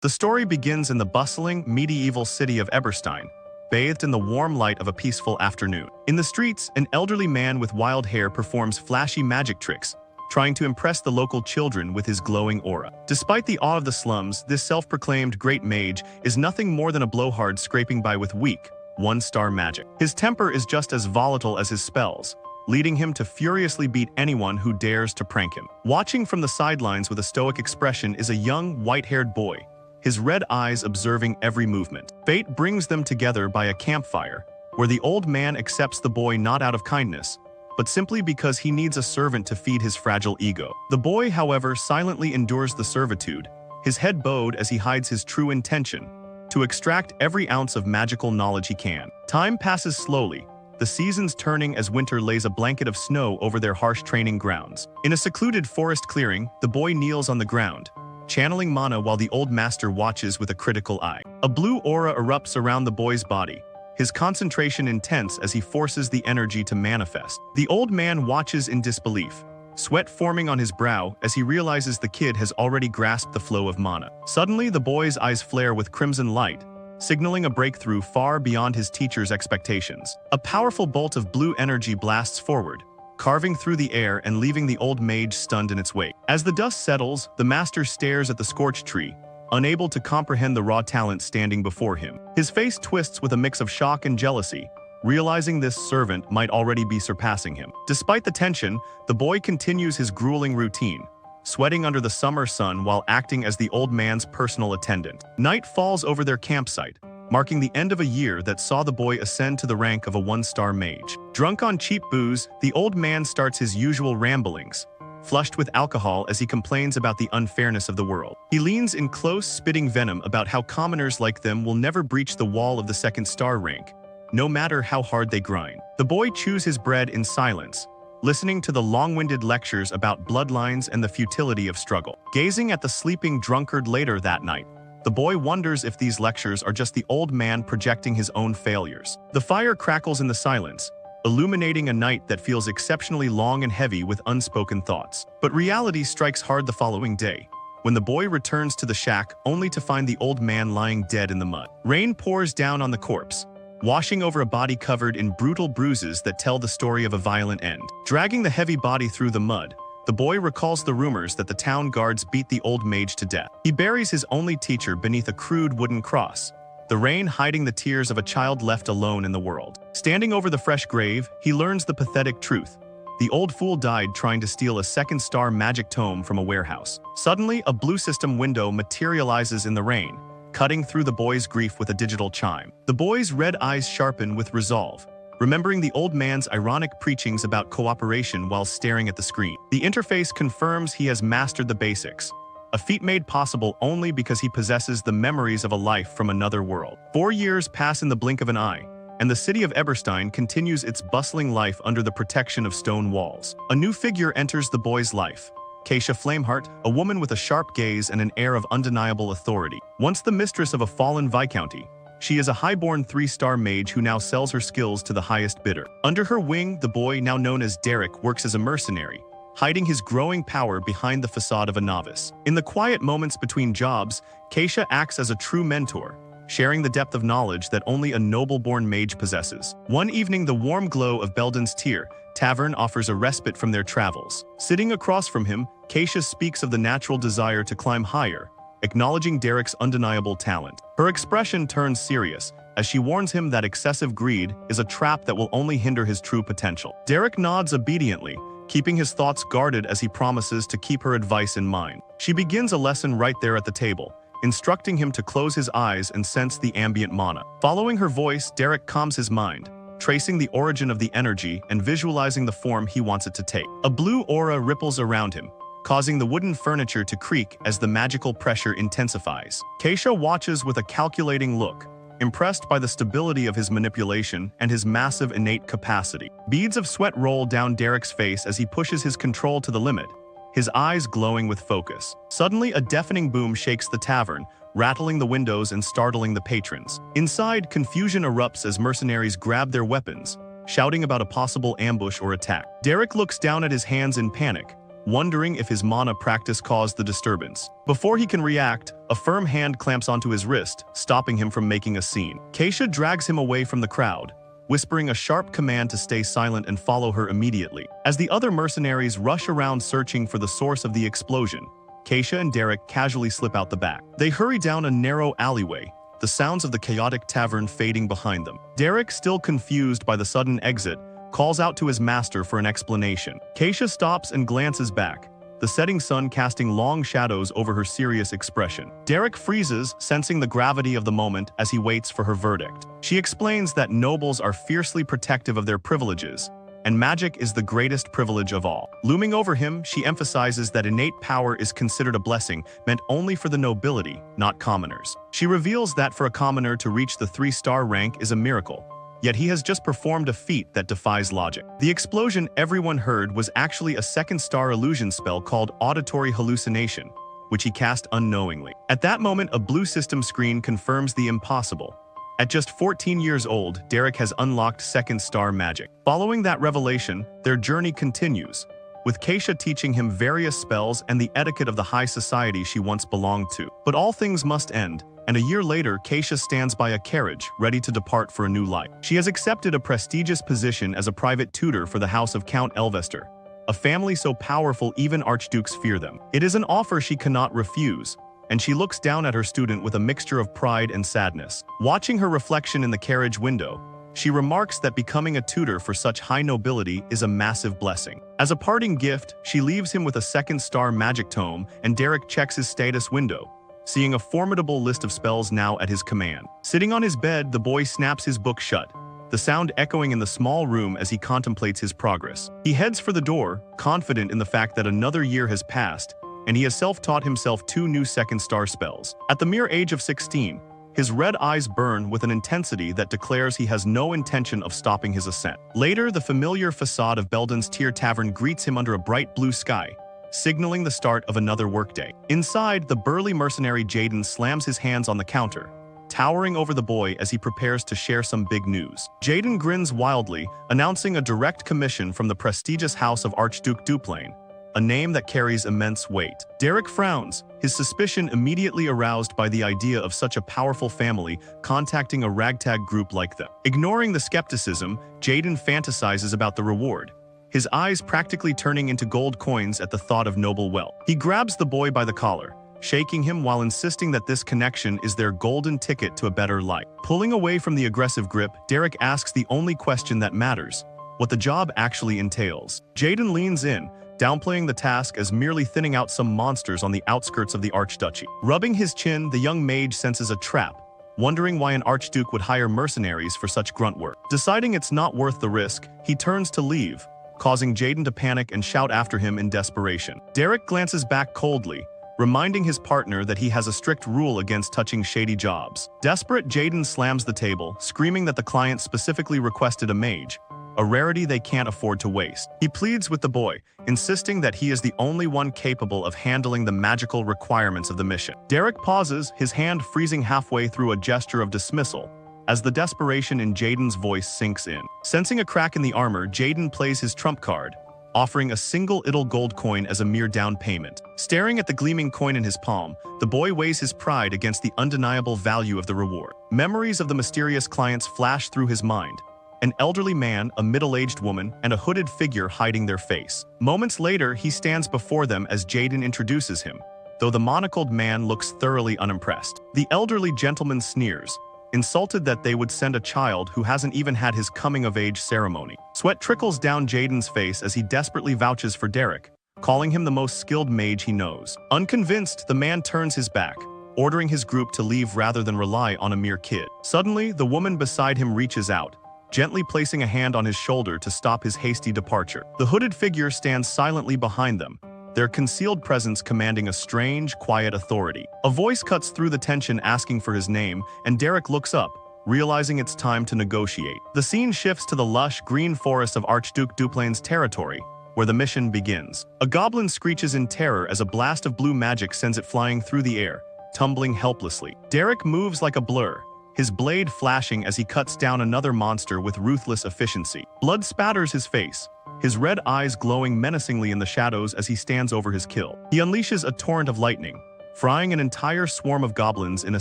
The story begins in the bustling, medieval city of Eberstein, bathed in the warm light of a peaceful afternoon. In the streets, an elderly man with wild hair performs flashy magic tricks, trying to impress the local children with his glowing aura. Despite the awe of the slums, this self-proclaimed great mage is nothing more than a blowhard scraping by with weak, one-star magic. His temper is just as volatile as his spells, leading him to furiously beat anyone who dares to prank him. Watching from the sidelines with a stoic expression is a young, white-haired boy, his red eyes observing every movement. Fate brings them together by a campfire, where the old man accepts the boy not out of kindness, but simply because he needs a servant to feed his fragile ego. The boy, however, silently endures the servitude, his head bowed as he hides his true intention, to extract every ounce of magical knowledge he can. Time passes slowly, the seasons turning as winter lays a blanket of snow over their harsh training grounds. In a secluded forest clearing, the boy kneels on the ground, channeling mana while the old master watches with a critical eye. A blue aura erupts around the boy's body, his concentration intense as he forces the energy to manifest. The old man watches in disbelief, sweat forming on his brow as he realizes the kid has already grasped the flow of mana. Suddenly, the boy's eyes flare with crimson light, signaling a breakthrough far beyond his teacher's expectations. A powerful bolt of blue energy blasts forward, carving through the air and leaving the old mage stunned in its wake. As the dust settles, the master stares at the scorched tree, unable to comprehend the raw talent standing before him. His face twists with a mix of shock and jealousy, realizing this servant might already be surpassing him. Despite the tension, the boy continues his grueling routine, sweating under the summer sun while acting as the old man's personal attendant. Night falls over their campsite, marking the end of a year that saw the boy ascend to the rank of a one-star mage. Drunk on cheap booze, the old man starts his usual ramblings, flushed with alcohol as he complains about the unfairness of the world. He leans in close, spitting venom about how commoners like them will never breach the wall of the second-star rank, no matter how hard they grind. The boy chews his bread in silence, listening to the long-winded lectures about bloodlines and the futility of struggle. Gazing at the sleeping drunkard later that night, the boy wonders if these lectures are just the old man projecting his own failures. The fire crackles in the silence, illuminating a night that feels exceptionally long and heavy with unspoken thoughts. But reality strikes hard the following day, when the boy returns to the shack only to find the old man lying dead in the mud. Rain pours down on the corpse, washing over a body covered in brutal bruises that tell the story of a violent end. Dragging the heavy body through the mud, the boy recalls the rumors that the town guards beat the old mage to death. He buries his only teacher beneath a crude wooden cross, the rain hiding the tears of a child left alone in the world. Standing over the fresh grave, he learns the pathetic truth. The old fool died trying to steal a second-star magic tome from a warehouse. Suddenly, a blue system window materializes in the rain, cutting through the boy's grief with a digital chime. The boy's red eyes sharpen with resolve, remembering the old man's ironic preachings about cooperation while staring at the screen. The interface confirms he has mastered the basics, a feat made possible only because he possesses the memories of a life from another world. 4 years pass in the blink of an eye, and the city of Eberstein continues its bustling life under the protection of stone walls. A new figure enters the boy's life, Keisha Flameheart, a woman with a sharp gaze and an air of undeniable authority. Once the mistress of a fallen viscounty, she is a highborn 3-star mage who now sells her skills to the highest bidder. Under her wing, the boy, now known as Derek, works as a mercenary, hiding his growing power behind the facade of a novice. In the quiet moments between jobs, Keisha acts as a true mentor, sharing the depth of knowledge that only a noble-born mage possesses. One evening, the warm glow of Belden's Tier Tavern offers a respite from their travels. Sitting across from him, Keisha speaks of the natural desire to climb higher, acknowledging Derek's undeniable talent. Her expression turns serious, as she warns him that excessive greed is a trap that will only hinder his true potential. Derek nods obediently, keeping his thoughts guarded as he promises to keep her advice in mind. She begins a lesson right there at the table, instructing him to close his eyes and sense the ambient mana. Following her voice, Derek calms his mind, tracing the origin of the energy and visualizing the form he wants it to take. A blue aura ripples around him, causing the wooden furniture to creak as the magical pressure intensifies. Keisha watches with a calculating look, impressed by the stability of his manipulation and his massive innate capacity. Beads of sweat roll down Derek's face as he pushes his control to the limit, his eyes glowing with focus. Suddenly, a deafening boom shakes the tavern, rattling the windows and startling the patrons. Inside, confusion erupts as mercenaries grab their weapons, shouting about a possible ambush or attack. Derek looks down at his hands in panic, wondering if his mana practice caused the disturbance. Before he can react, a firm hand clamps onto his wrist, stopping him from making a scene. Keisha drags him away from the crowd, whispering a sharp command to stay silent and follow her immediately. As the other mercenaries rush around searching for the source of the explosion, Keisha and Derek casually slip out the back. They hurry down a narrow alleyway, the sounds of the chaotic tavern fading behind them. Derek, still confused by the sudden exit, calls out to his master for an explanation. Keisha stops and glances back, the setting sun casting long shadows over her serious expression. Derek freezes, sensing the gravity of the moment as he waits for her verdict. She explains that nobles are fiercely protective of their privileges, and magic is the greatest privilege of all. Looming over him, she emphasizes that innate power is considered a blessing meant only for the nobility, not commoners. She reveals that for a commoner to reach the 3-star rank is a miracle, yet he has just performed a feat that defies logic. The explosion everyone heard was actually a 2nd-star illusion spell called Auditory Hallucination, which he cast unknowingly. At that moment, a blue system screen confirms the impossible. At just 14 years old, Derek has unlocked 2nd-star magic. Following that revelation, their journey continues, with Keisha teaching him various spells and the etiquette of the high society she once belonged to. But all things must end, and a year later, Keisha stands by a carriage, ready to depart for a new life. She has accepted a prestigious position as a private tutor for the house of Count Elvester, a family so powerful even archdukes fear them. It is an offer she cannot refuse, and she looks down at her student with a mixture of pride and sadness. Watching her reflection in the carriage window, she remarks that becoming a tutor for such high nobility is a massive blessing. As a parting gift, she leaves him with a 2nd-star magic tome, and Derek checks his status window, seeing a formidable list of spells now at his command. Sitting on his bed, the boy snaps his book shut, the sound echoing in the small room as he contemplates his progress. He heads for the door, confident in the fact that another year has passed, and he has self-taught himself 2 new 2nd-star spells. At the mere age of 16, his red eyes burn with an intensity that declares he has no intention of stopping his ascent. Later, the familiar facade of Belden's Tier Tavern greets him under a bright blue sky, signaling the start of another workday. Inside, the burly mercenary Jaden slams his hands on the counter, towering over the boy as he prepares to share some big news. Jaden grins wildly, announcing a direct commission from the prestigious house of Archduke Duplain, a name that carries immense weight. Derek frowns, his suspicion immediately aroused by the idea of such a powerful family contacting a ragtag group like them. Ignoring the skepticism, Jaden fantasizes about the reward, his eyes practically turning into gold coins at the thought of noble wealth. He grabs the boy by the collar, shaking him while insisting that this connection is their golden ticket to a better life. Pulling away from the aggressive grip, Derek asks the only question that matters: what the job actually entails. Jaden leans in, downplaying the task as merely thinning out some monsters on the outskirts of the Archduchy. Rubbing his chin, the young mage senses a trap, wondering why an archduke would hire mercenaries for such grunt work. Deciding it's not worth the risk, he turns to leave, causing Jaden to panic and shout after him in desperation. Derek glances back coldly, reminding his partner that he has a strict rule against touching shady jobs. Desperate, Jaden slams the table, screaming that the client specifically requested a mage, a rarity they can't afford to waste. He pleads with the boy, insisting that he is the only one capable of handling the magical requirements of the mission. Derek pauses, his hand freezing halfway through a gesture of dismissal, as the desperation in Jaden's voice sinks in. Sensing a crack in the armor, Jaden plays his trump card, offering a single idle gold coin as a mere down payment. Staring at the gleaming coin in his palm, the boy weighs his pride against the undeniable value of the reward. Memories of the mysterious clients flash through his mind: an elderly man, a middle-aged woman, and a hooded figure hiding their face. Moments later, he stands before them as Jaden introduces him, though the monocled man looks thoroughly unimpressed. The elderly gentleman sneers, insulted that they would send a child who hasn't even had his coming-of-age ceremony. Sweat trickles down Jaden's face as he desperately vouches for Derek, calling him the most skilled mage he knows. Unconvinced, the man turns his back, ordering his group to leave rather than rely on a mere kid. Suddenly, the woman beside him reaches out, gently placing a hand on his shoulder to stop his hasty departure. The hooded figure stands silently behind them, their concealed presence commanding a strange, quiet authority. A voice cuts through the tension asking for his name, and Derek looks up, realizing it's time to negotiate. The scene shifts to the lush, green forest of Archduke Duplain's territory, where the mission begins. A goblin screeches in terror as a blast of blue magic sends it flying through the air, tumbling helplessly. Derek moves like a blur, his blade flashing as he cuts down another monster with ruthless efficiency. Blood spatters his face, his red eyes glowing menacingly in the shadows as he stands over his kill. He unleashes a torrent of lightning, frying an entire swarm of goblins in a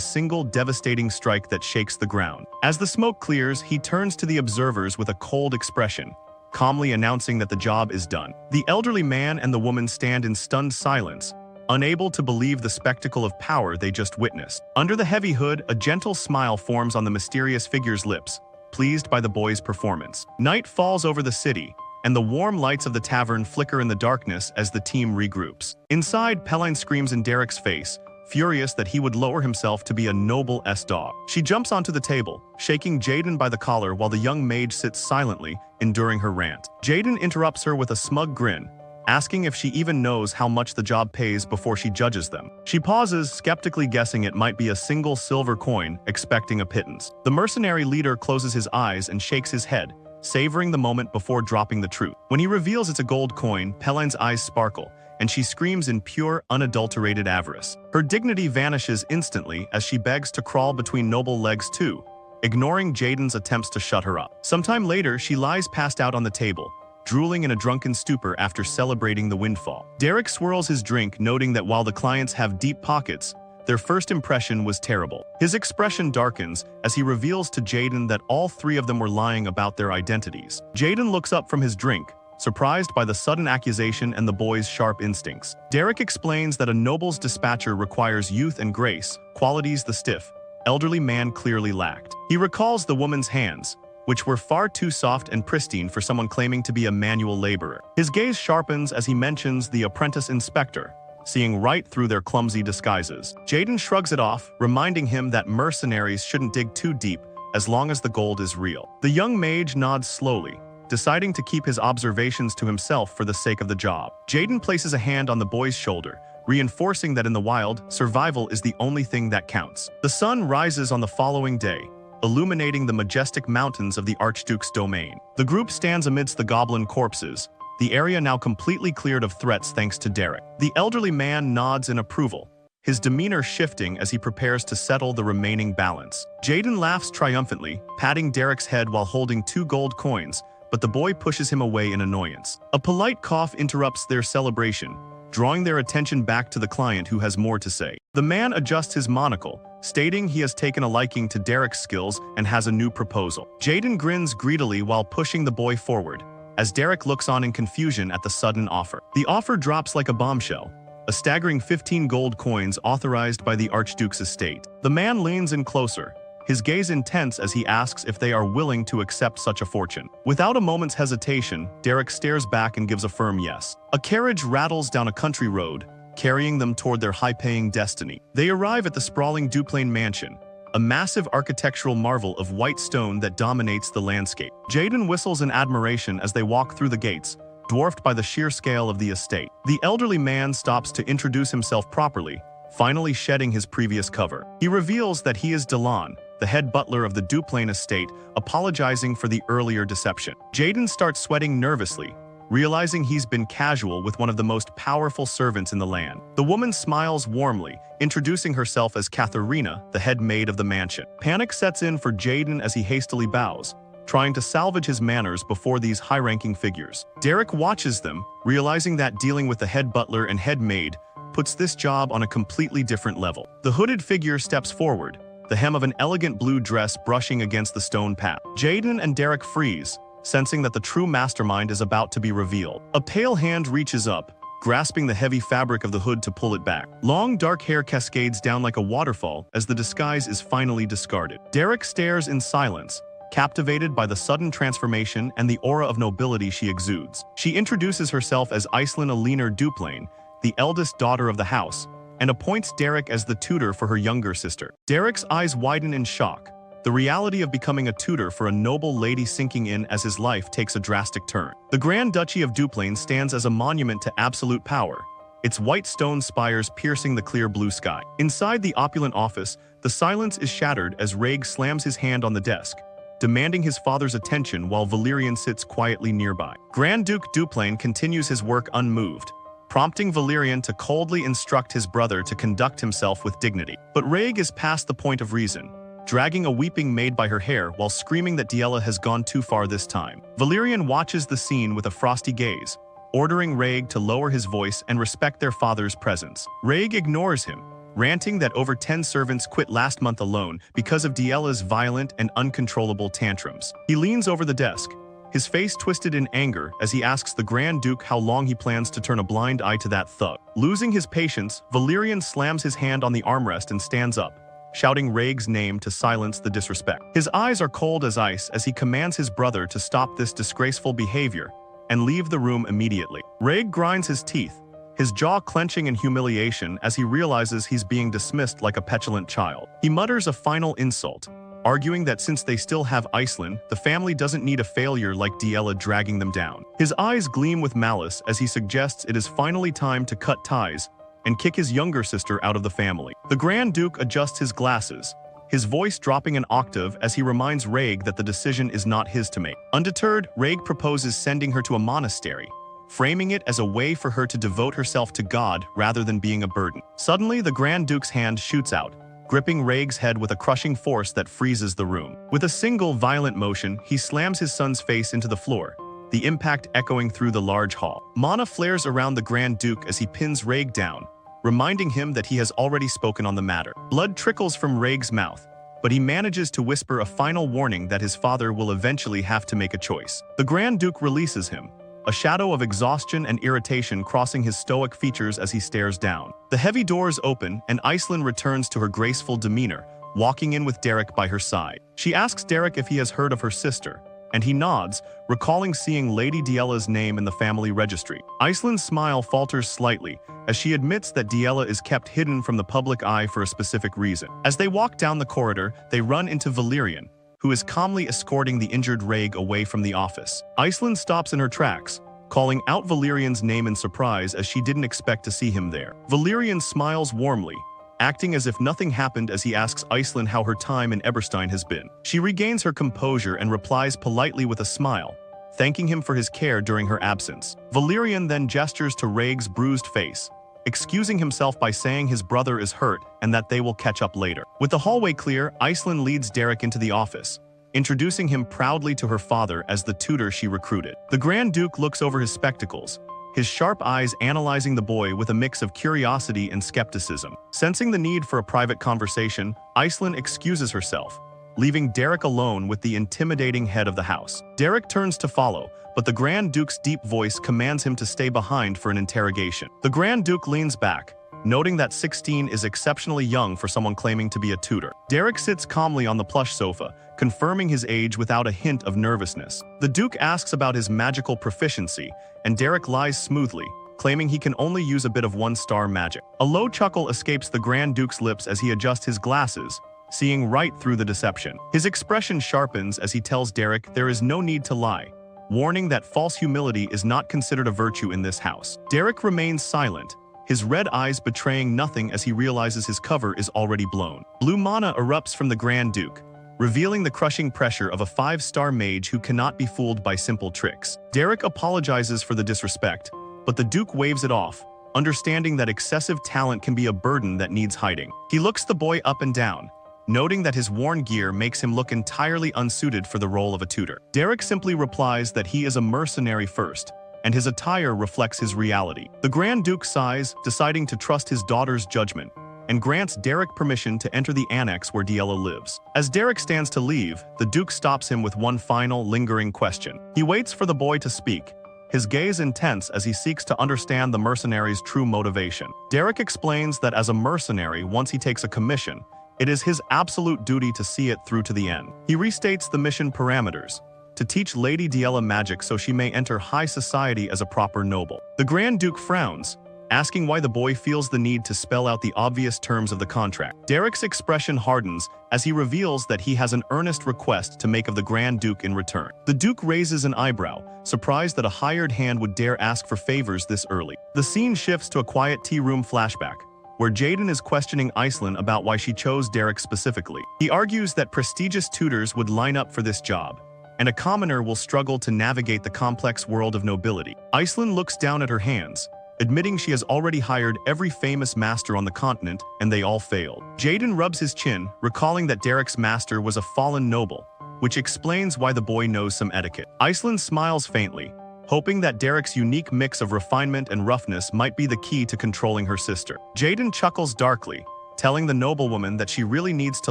single devastating strike that shakes the ground. As the smoke clears, he turns to the observers with a cold expression, calmly announcing that the job is done. The elderly man and the woman stand in stunned silence, unable to believe the spectacle of power they just witnessed. Under the heavy hood, a gentle smile forms on the mysterious figure's lips, pleased by the boy's performance. Night falls over the city, and the warm lights of the tavern flicker in the darkness as the team regroups. Inside, Peline screams in Derek's face, furious that he would lower himself to be a noble S-dog. She jumps onto the table, shaking Jaden by the collar while the young mage sits silently, enduring her rant. Jaden interrupts her with a smug grin, asking if she even knows how much the job pays before she judges them. She pauses, skeptically guessing it might be a single silver coin, expecting a pittance. The mercenary leader closes his eyes and shakes his head, savoring the moment before dropping the truth. When he reveals it's a gold coin, Peline's eyes sparkle, and she screams in pure, unadulterated avarice. Her dignity vanishes instantly as she begs to crawl between noble legs too, ignoring Jaden's attempts to shut her up. Sometime later, she lies passed out on the table, drooling in a drunken stupor after celebrating the windfall. Derek swirls his drink, noting that while the clients have deep pockets, their first impression was terrible. His expression darkens as he reveals to Jaden that all three of them were lying about their identities. Jaden looks up from his drink, surprised by the sudden accusation and the boy's sharp instincts. Derek explains that a noble's dispatcher requires youth and grace, qualities the stiff, elderly man clearly lacked. He recalls the woman's hands, which were far too soft and pristine for someone claiming to be a manual laborer. His gaze sharpens as he mentions the apprentice inspector, seeing right through their clumsy disguises. Jaden shrugs it off, reminding him that mercenaries shouldn't dig too deep as long as the gold is real. The young mage nods slowly, deciding to keep his observations to himself for the sake of the job. Jaden places a hand on the boy's shoulder, reinforcing that in the wild, survival is the only thing that counts. The sun rises on the following day, illuminating the majestic mountains of the Archduke's domain. The group stands amidst the goblin corpses, the area now completely cleared of threats thanks to Derek. The elderly man nods in approval, his demeanor shifting as he prepares to settle the remaining balance. Jaden laughs triumphantly, patting Derek's head while holding 2 gold coins, but the boy pushes him away in annoyance. A polite cough interrupts their celebration, drawing their attention back to the client who has more to say. The man adjusts his monocle, stating he has taken a liking to Derek's skills and has a new proposal. Jaden grins greedily while pushing the boy forward, as Derek looks on in confusion at the sudden offer. The offer drops like a bombshell, a staggering 15 gold coins authorized by the Archduke's estate. The man leans in closer, his gaze intense as he asks if they are willing to accept such a fortune. Without a moment's hesitation, Derek stares back and gives a firm yes. A carriage rattles down a country road, carrying them toward their high-paying destiny. They arrive at the sprawling Duplain mansion, a massive architectural marvel of white stone that dominates the landscape. Jaden whistles in admiration as they walk through the gates, dwarfed by the sheer scale of the estate. The elderly man stops to introduce himself properly, finally shedding his previous cover. He reveals that he is Delon, the head butler of the Duplain estate, apologizing for the earlier deception. Jaden starts sweating nervously, realizing he's been casual with one of the most powerful servants in the land. The woman smiles warmly, introducing herself as Katharina, the head maid of the mansion. Panic sets in for Jaden as he hastily bows, trying to salvage his manners before these high-ranking figures. Derek watches them, realizing that dealing with the head butler and head maid puts this job on a completely different level. The hooded figure steps forward, the hem of an elegant blue dress brushing against the stone path. Jaden and Derek freeze, sensing that the true mastermind is about to be revealed. A pale hand reaches up, grasping the heavy fabric of the hood to pull it back. Long dark hair cascades down like a waterfall as the disguise is finally discarded. Derek stares in silence, captivated by the sudden transformation and the aura of nobility she exudes. She introduces herself as Iceland Aliner Duplain, the eldest daughter of the house, and appoints Derek as the tutor for her younger sister. Derek's eyes widen in shock, the reality of becoming a tutor for a noble lady sinking in as his life takes a drastic turn. The Grand Duchy of Duplain stands as a monument to absolute power, its white stone spires piercing the clear blue sky. Inside the opulent office, the silence is shattered as Rhaeg slams his hand on the desk, demanding his father's attention while Valerian sits quietly nearby. Grand Duke Duplain continues his work unmoved, prompting Valerian to coldly instruct his brother to conduct himself with dignity. But Rhaeg is past the point of reason, dragging a weeping maid by her hair while screaming that Diella has gone too far this time. Valerian watches the scene with a frosty gaze, ordering Rhaeg to lower his voice and respect their father's presence. Rhaeg ignores him, ranting that over 10 servants quit last month alone because of Diella's violent and uncontrollable tantrums. He leans over the desk, his face twisted in anger as he asks the Grand Duke how long he plans to turn a blind eye to that thug. Losing his patience, Valerian slams his hand on the armrest and stands up, shouting Rhaeg's name to silence the disrespect. His eyes are cold as ice as he commands his brother to stop this disgraceful behavior and leave the room immediately. Rhaeg grinds his teeth, his jaw clenching in humiliation as he realizes he's being dismissed like a petulant child. He mutters a final insult, arguing that since they still have Iceland, the family doesn't need a failure like Diella dragging them down. His eyes gleam with malice as he suggests it is finally time to cut ties and kick his younger sister out of the family. The Grand Duke adjusts his glasses, his voice dropping an octave as he reminds Rhaeg that the decision is not his to make. Undeterred, Rhaeg proposes sending her to a monastery, framing it as a way for her to devote herself to God rather than being a burden. Suddenly, the Grand Duke's hand shoots out, gripping Rhaeg's head with a crushing force that freezes the room. With a single violent motion, he slams his son's face into the floor, the impact echoing through the large hall. Mana flares around the Grand Duke as he pins Rhaeg down, reminding him that he has already spoken on the matter. Blood trickles from Rhaeg's mouth, but he manages to whisper a final warning that his father will eventually have to make a choice. The Grand Duke releases him, a shadow of exhaustion and irritation crossing his stoic features as he stares down. The heavy doors open and Iceland returns to her graceful demeanor, walking in with Derek by her side. She asks Derek if he has heard of her sister, and he nods, recalling seeing Lady Diella's name in the family registry. Iceland's smile falters slightly as she admits that Diella is kept hidden from the public eye for a specific reason. As they walk down the corridor, they run into Valerian, who is calmly escorting the injured Rhaeg away from the office. Iceland stops in her tracks, calling out Valerian's name in surprise as she didn't expect to see him there. Valerian smiles warmly, acting as if nothing happened as he asks Iceland how her time in Eberstein has been. She regains her composure and replies politely with a smile, thanking him for his care during her absence. Valerian then gestures to Rhaeg's bruised face, excusing himself by saying his brother is hurt and that they will catch up later. With the hallway clear, Iceland leads Derek into the office, introducing him proudly to her father as the tutor she recruited. The Grand Duke looks over his spectacles, his sharp eyes analyzing the boy with a mix of curiosity and skepticism. Sensing the need for a private conversation, Iceland excuses herself, leaving Derek alone with the intimidating head of the house. Derek turns to follow, but the Grand Duke's deep voice commands him to stay behind for an interrogation. The Grand Duke leans back, noting that 16 is exceptionally young for someone claiming to be a tutor. Derek sits calmly on the plush sofa, confirming his age without a hint of nervousness. The Duke asks about his magical proficiency, and Derek lies smoothly, claiming he can only use a bit of one-star magic. A low chuckle escapes the Grand Duke's lips as he adjusts his glasses, seeing right through the deception. His expression sharpens as he tells Derek there is no need to lie, warning that false humility is not considered a virtue in this house. Derek remains silent, his red eyes betraying nothing as he realizes his cover is already blown. Blue mana erupts from the Grand Duke, revealing the crushing pressure of a 5-star mage who cannot be fooled by simple tricks. Derek apologizes for the disrespect, but the Duke waves it off, understanding that excessive talent can be a burden that needs hiding. He looks the boy up and down, noting that his worn gear makes him look entirely unsuited for the role of a tutor. Derek simply replies that he is a mercenary first, and his attire reflects his reality. The Grand Duke sighs, deciding to trust his daughter's judgment, and grants Derek permission to enter the annex where Diella lives. As Derek stands to leave, the Duke stops him with one final, lingering question. He waits for the boy to speak, his gaze intense as he seeks to understand the mercenary's true motivation. Derek explains that as a mercenary, once he takes a commission, it is his absolute duty to see it through to the end. He restates the mission parameters: to teach Lady Diella magic so she may enter high society as a proper noble. The Grand Duke frowns, asking why the boy feels the need to spell out the obvious terms of the contract. Derek's expression hardens as he reveals that he has an earnest request to make of the Grand Duke in return. The Duke raises an eyebrow, surprised that a hired hand would dare ask for favors this early. The scene shifts to a quiet tea room flashback, where Jaden is questioning Iceland about why she chose Derek specifically. He argues that prestigious tutors would line up for this job, and a commoner will struggle to navigate the complex world of nobility. Iceland looks down at her hands, admitting she has already hired every famous master on the continent and they all failed. Jaden rubs his chin, recalling that Derek's master was a fallen noble, which explains why the boy knows some etiquette. Iceland smiles faintly, hoping that Derek's unique mix of refinement and roughness might be the key to controlling her sister. Jaden chuckles darkly, telling the noblewoman that she really needs to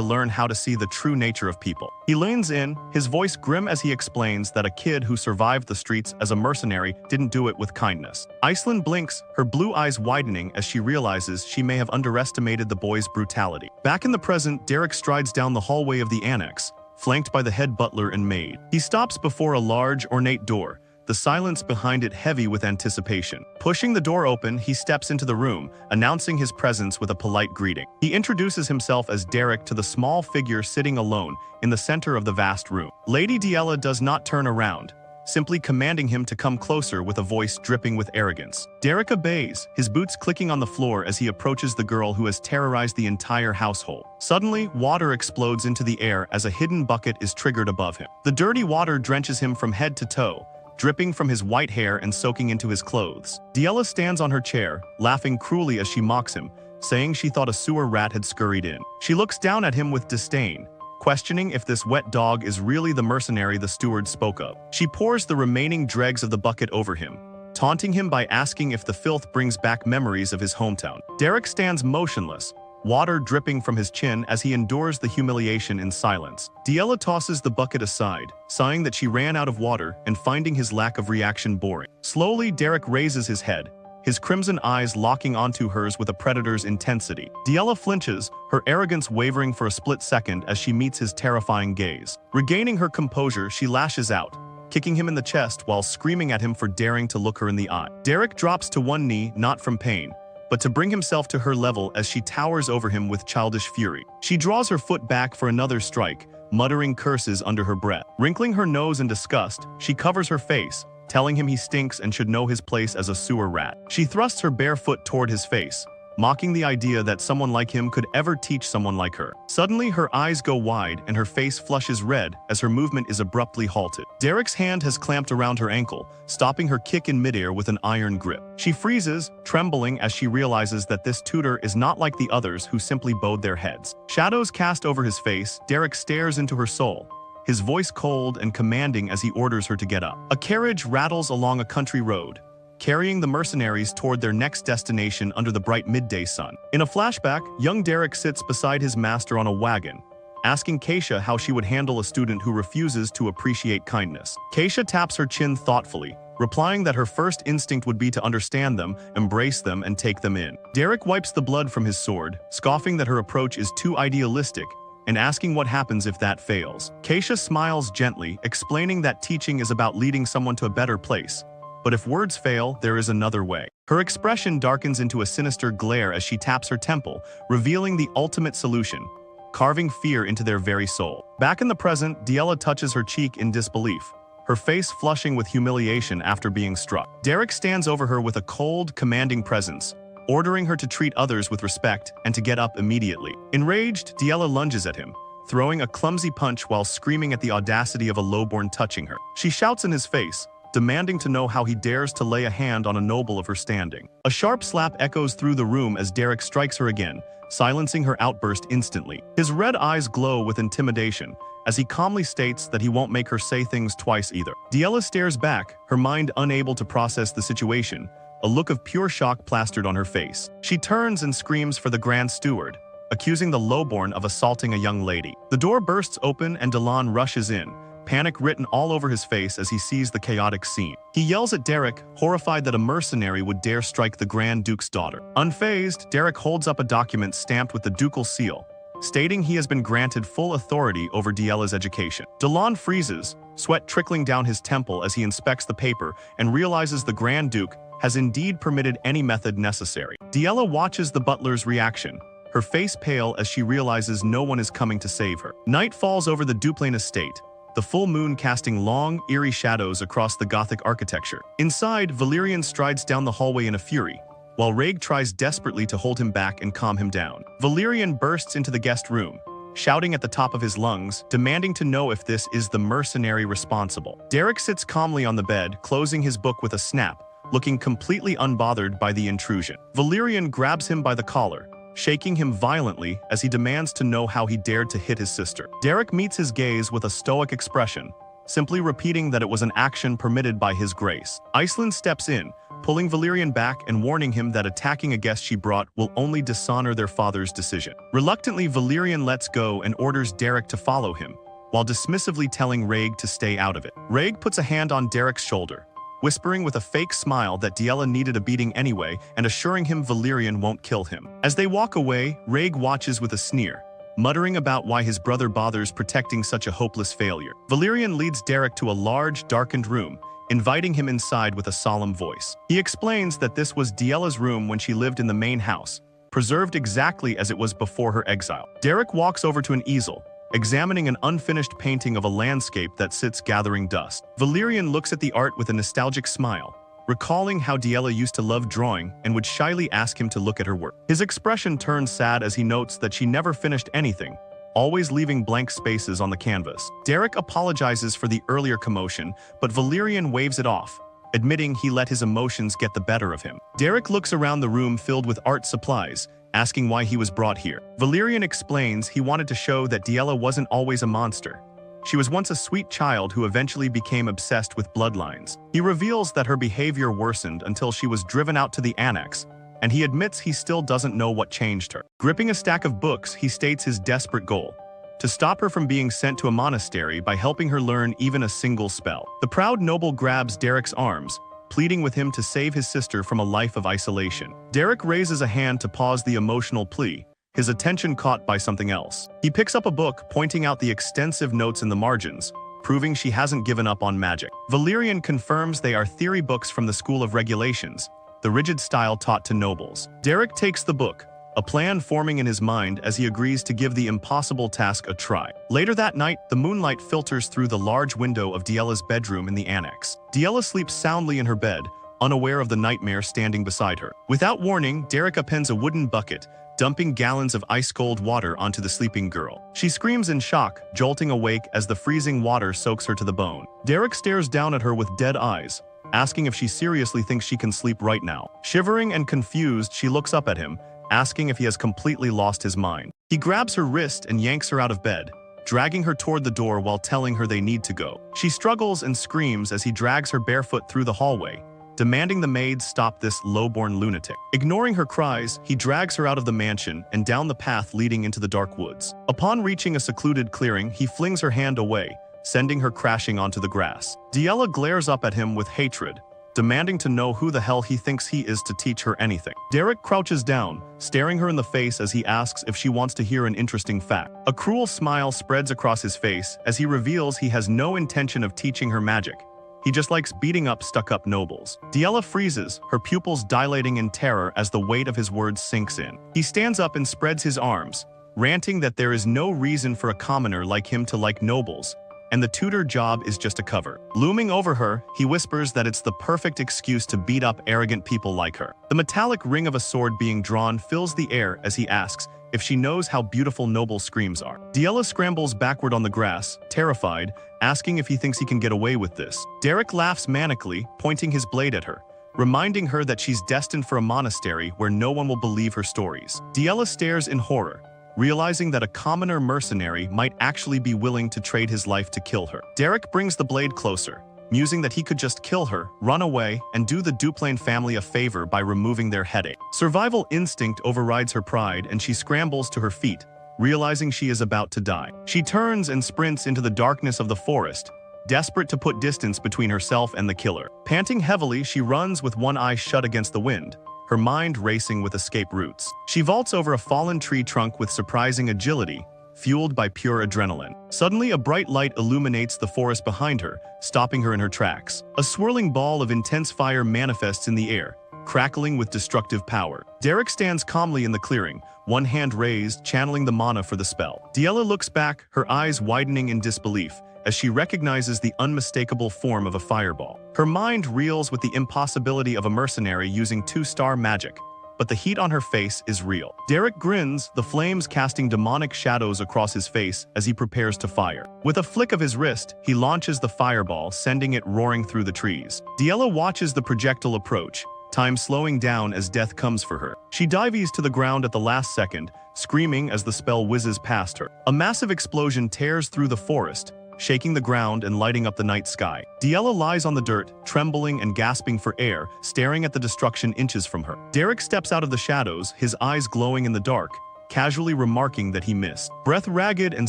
learn how to see the true nature of people. He leans in, his voice grim as he explains that a kid who survived the streets as a mercenary didn't do it with kindness. Iceland blinks, her blue eyes widening as she realizes she may have underestimated the boy's brutality. Back in the present, Derek strides down the hallway of the annex, flanked by the head butler and maid. He stops before a large, ornate door, the silence behind it heavy with anticipation. Pushing the door open, he steps into the room, announcing his presence with a polite greeting. He introduces himself as Derek to the small figure sitting alone in the center of the vast room. Lady Diella does not turn around, simply commanding him to come closer with a voice dripping with arrogance. Derek obeys, his boots clicking on the floor as he approaches the girl who has terrorized the entire household. Suddenly, water explodes into the air as a hidden bucket is triggered above him. The dirty water drenches him from head to toe, dripping from his white hair and soaking into his clothes. Diella stands on her chair, laughing cruelly as she mocks him, saying she thought a sewer rat had scurried in. She looks down at him with disdain, questioning if this wet dog is really the mercenary the steward spoke of. She pours the remaining dregs of the bucket over him, taunting him by asking if the filth brings back memories of his hometown. Derek stands motionless, water dripping from his chin as he endures the humiliation in silence. Diella tosses the bucket aside, sighing that she ran out of water and finding his lack of reaction boring. Slowly, Derek raises his head, his crimson eyes locking onto hers with a predator's intensity. Diella flinches, her arrogance wavering for a split second as she meets his terrifying gaze. Regaining her composure, she lashes out, kicking him in the chest while screaming at him for daring to look her in the eye. Derek drops to one knee, not from pain, but to bring himself to her level as she towers over him with childish fury. She draws her foot back for another strike, muttering curses under her breath. Wrinkling her nose in disgust, she covers her face, telling him he stinks and should know his place as a sewer rat. She thrusts her bare foot toward his face, mocking the idea that someone like him could ever teach someone like her. Suddenly, her eyes go wide and her face flushes red as her movement is abruptly halted. Derek's hand has clamped around her ankle, stopping her kick in midair with an iron grip. She freezes, trembling as she realizes that this tutor is not like the others who simply bowed their heads. Shadows cast over his face, Derek stares into her soul, his voice cold and commanding as he orders her to get up. A carriage rattles along a country road, carrying the mercenaries toward their next destination under the bright midday sun. In a flashback, young Derek sits beside his master on a wagon, asking Keisha how she would handle a student who refuses to appreciate kindness. Keisha taps her chin thoughtfully, replying that her first instinct would be to understand them, embrace them, and take them in. Derek wipes the blood from his sword, scoffing that her approach is too idealistic, and asking what happens if that fails. Keisha smiles gently, explaining that teaching is about leading someone to a better place, but if words fail, there is another way. Her expression darkens into a sinister glare as she taps her temple, revealing the ultimate solution, carving fear into their very soul. Back in the present, Diella touches her cheek in disbelief, her face flushing with humiliation after being struck. Derek stands over her with a cold, commanding presence, ordering her to treat others with respect and to get up immediately. Enraged, Diella lunges at him, throwing a clumsy punch while screaming at the audacity of a lowborn touching her. She shouts in his face, demanding to know how he dares to lay a hand on a noble of her standing. A sharp slap echoes through the room as Derek strikes her again, silencing her outburst instantly. His red eyes glow with intimidation, as he calmly states that he won't make her say things twice either. Diella stares back, her mind unable to process the situation, a look of pure shock plastered on her face. She turns and screams for the Grand Steward, accusing the lowborn of assaulting a young lady. The door bursts open and Delon rushes in, panic written all over his face as he sees the chaotic scene. He yells at Derek, horrified that a mercenary would dare strike the Grand Duke's daughter. Unfazed, Derek holds up a document stamped with the ducal seal, stating he has been granted full authority over Diella's education. Delon freezes, sweat trickling down his temple as he inspects the paper and realizes the Grand Duke has indeed permitted any method necessary. Diella watches the butler's reaction, her face pale as she realizes no one is coming to save her. Night falls over the Duplain estate, the full moon casting long, eerie shadows across the Gothic architecture. Inside, Valerian strides down the hallway in a fury, while Rhaeg tries desperately to hold him back and calm him down. Valerian bursts into the guest room, shouting at the top of his lungs, demanding to know if this is the mercenary responsible. Derek sits calmly on the bed, closing his book with a snap, looking completely unbothered by the intrusion. Valerian grabs him by the collar, shaking him violently as he demands to know how he dared to hit his sister. Derek meets his gaze with a stoic expression, simply repeating that it was an action permitted by his grace. Iceland steps in, pulling Valerian back and warning him that attacking a guest she brought will only dishonor their father's decision. Reluctantly, Valerian lets go and orders Derek to follow him, while dismissively telling Raig to stay out of it. Raig puts a hand on Derek's shoulder, whispering with a fake smile that Diella needed a beating anyway and assuring him Valerian won't kill him. As they walk away, Raig watches with a sneer, muttering about why his brother bothers protecting such a hopeless failure. Valerian leads Derek to a large, darkened room, inviting him inside with a solemn voice. He explains that this was Diella's room when she lived in the main house, preserved exactly as it was before her exile. Derek walks over to an easel, examining an unfinished painting of a landscape that sits gathering dust. Valerian looks at the art with a nostalgic smile, recalling how Diella used to love drawing and would shyly ask him to look at her work. His expression turns sad as he notes that she never finished anything, always leaving blank spaces on the canvas. Derek apologizes for the earlier commotion, but Valerian waves it off, admitting he let his emotions get the better of him. Derek looks around the room filled with art supplies, asking why he was brought here. Valerian explains he wanted to show that Diella wasn't always a monster. She was once a sweet child who eventually became obsessed with bloodlines. He reveals that her behavior worsened until she was driven out to the annex, and he admits he still doesn't know what changed her. Gripping a stack of books, he states his desperate goal: to stop her from being sent to a monastery by helping her learn even a single spell. The proud noble grabs Derek's arms, pleading with him to save his sister from a life of isolation. Derek raises a hand to pause the emotional plea, his attention caught by something else. He picks up a book, pointing out the extensive notes in the margins, proving she hasn't given up on magic. Valerian confirms they are theory books from the School of Regulations, the rigid style taught to nobles. Derek takes the book, a plan forming in his mind as he agrees to give the impossible task a try. Later that night, the moonlight filters through the large window of Diella's bedroom in the annex. Diella sleeps soundly in her bed, unaware of the nightmare standing beside her. Without warning, Derek appends a wooden bucket, dumping gallons of ice-cold water onto the sleeping girl. She screams in shock, jolting awake as the freezing water soaks her to the bone. Derek stares down at her with dead eyes, asking if she seriously thinks she can sleep right now. Shivering and confused, she looks up at him, asking if he has completely lost his mind. He grabs her wrist and yanks her out of bed, dragging her toward the door while telling her they need to go. She struggles and screams as he drags her barefoot through the hallway, demanding the maids stop this low-born lunatic. Ignoring her cries, he drags her out of the mansion and down the path leading into the dark woods. Upon reaching a secluded clearing, he flings her hand away, sending her crashing onto the grass. Diella glares up at him with hatred, demanding to know who the hell he thinks he is to teach her anything. Derek crouches down, staring her in the face as he asks if she wants to hear an interesting fact. A cruel smile spreads across his face as he reveals he has no intention of teaching her magic. He just likes beating up stuck-up nobles. Diella freezes, her pupils dilating in terror as the weight of his words sinks in. He stands up and spreads his arms, ranting that there is no reason for a commoner like him to like nobles, and the tutor job is just a cover. Looming over her, he whispers that it's the perfect excuse to beat up arrogant people like her. The metallic ring of a sword being drawn fills the air as he asks if she knows how beautiful noble screams are. Diella scrambles backward on the grass, terrified, asking if he thinks he can get away with this. Derek laughs manically, pointing his blade at her, reminding her that she's destined for a monastery where no one will believe her stories. Diella stares in horror, realizing that a commoner mercenary might actually be willing to trade his life to kill her. Derek brings the blade closer, musing that he could just kill her, run away, and do the Duplain family a favor by removing their headache. Survival instinct overrides her pride and she scrambles to her feet, realizing she is about to die. She turns and sprints into the darkness of the forest, desperate to put distance between herself and the killer. Panting heavily, she runs with one eye shut against the wind, her mind racing with escape routes. She vaults over a fallen tree trunk with surprising agility, fueled by pure adrenaline. Suddenly, a bright light illuminates the forest behind her, stopping her in her tracks. A swirling ball of intense fire manifests in the air, crackling with destructive power. Derek stands calmly in the clearing, one hand raised, channeling the mana for the spell. Diella looks back, her eyes widening in disbelief, as she recognizes the unmistakable form of a fireball. Her mind reels with the impossibility of a mercenary using two-star magic, but the heat on her face is real. Derek grins, the flames casting demonic shadows across his face as he prepares to fire. With a flick of his wrist, he launches the fireball, sending it roaring through the trees. Yahello watches the projectile approach, time slowing down as death comes for her. She dives to the ground at the last second, screaming as the spell whizzes past her. A massive explosion tears through the forest, shaking the ground and lighting up the night sky. Yahello lies on the dirt, trembling and gasping for air, staring at the destruction inches from her. Derek steps out of the shadows, his eyes glowing in the dark, casually remarking that he missed. Breath ragged and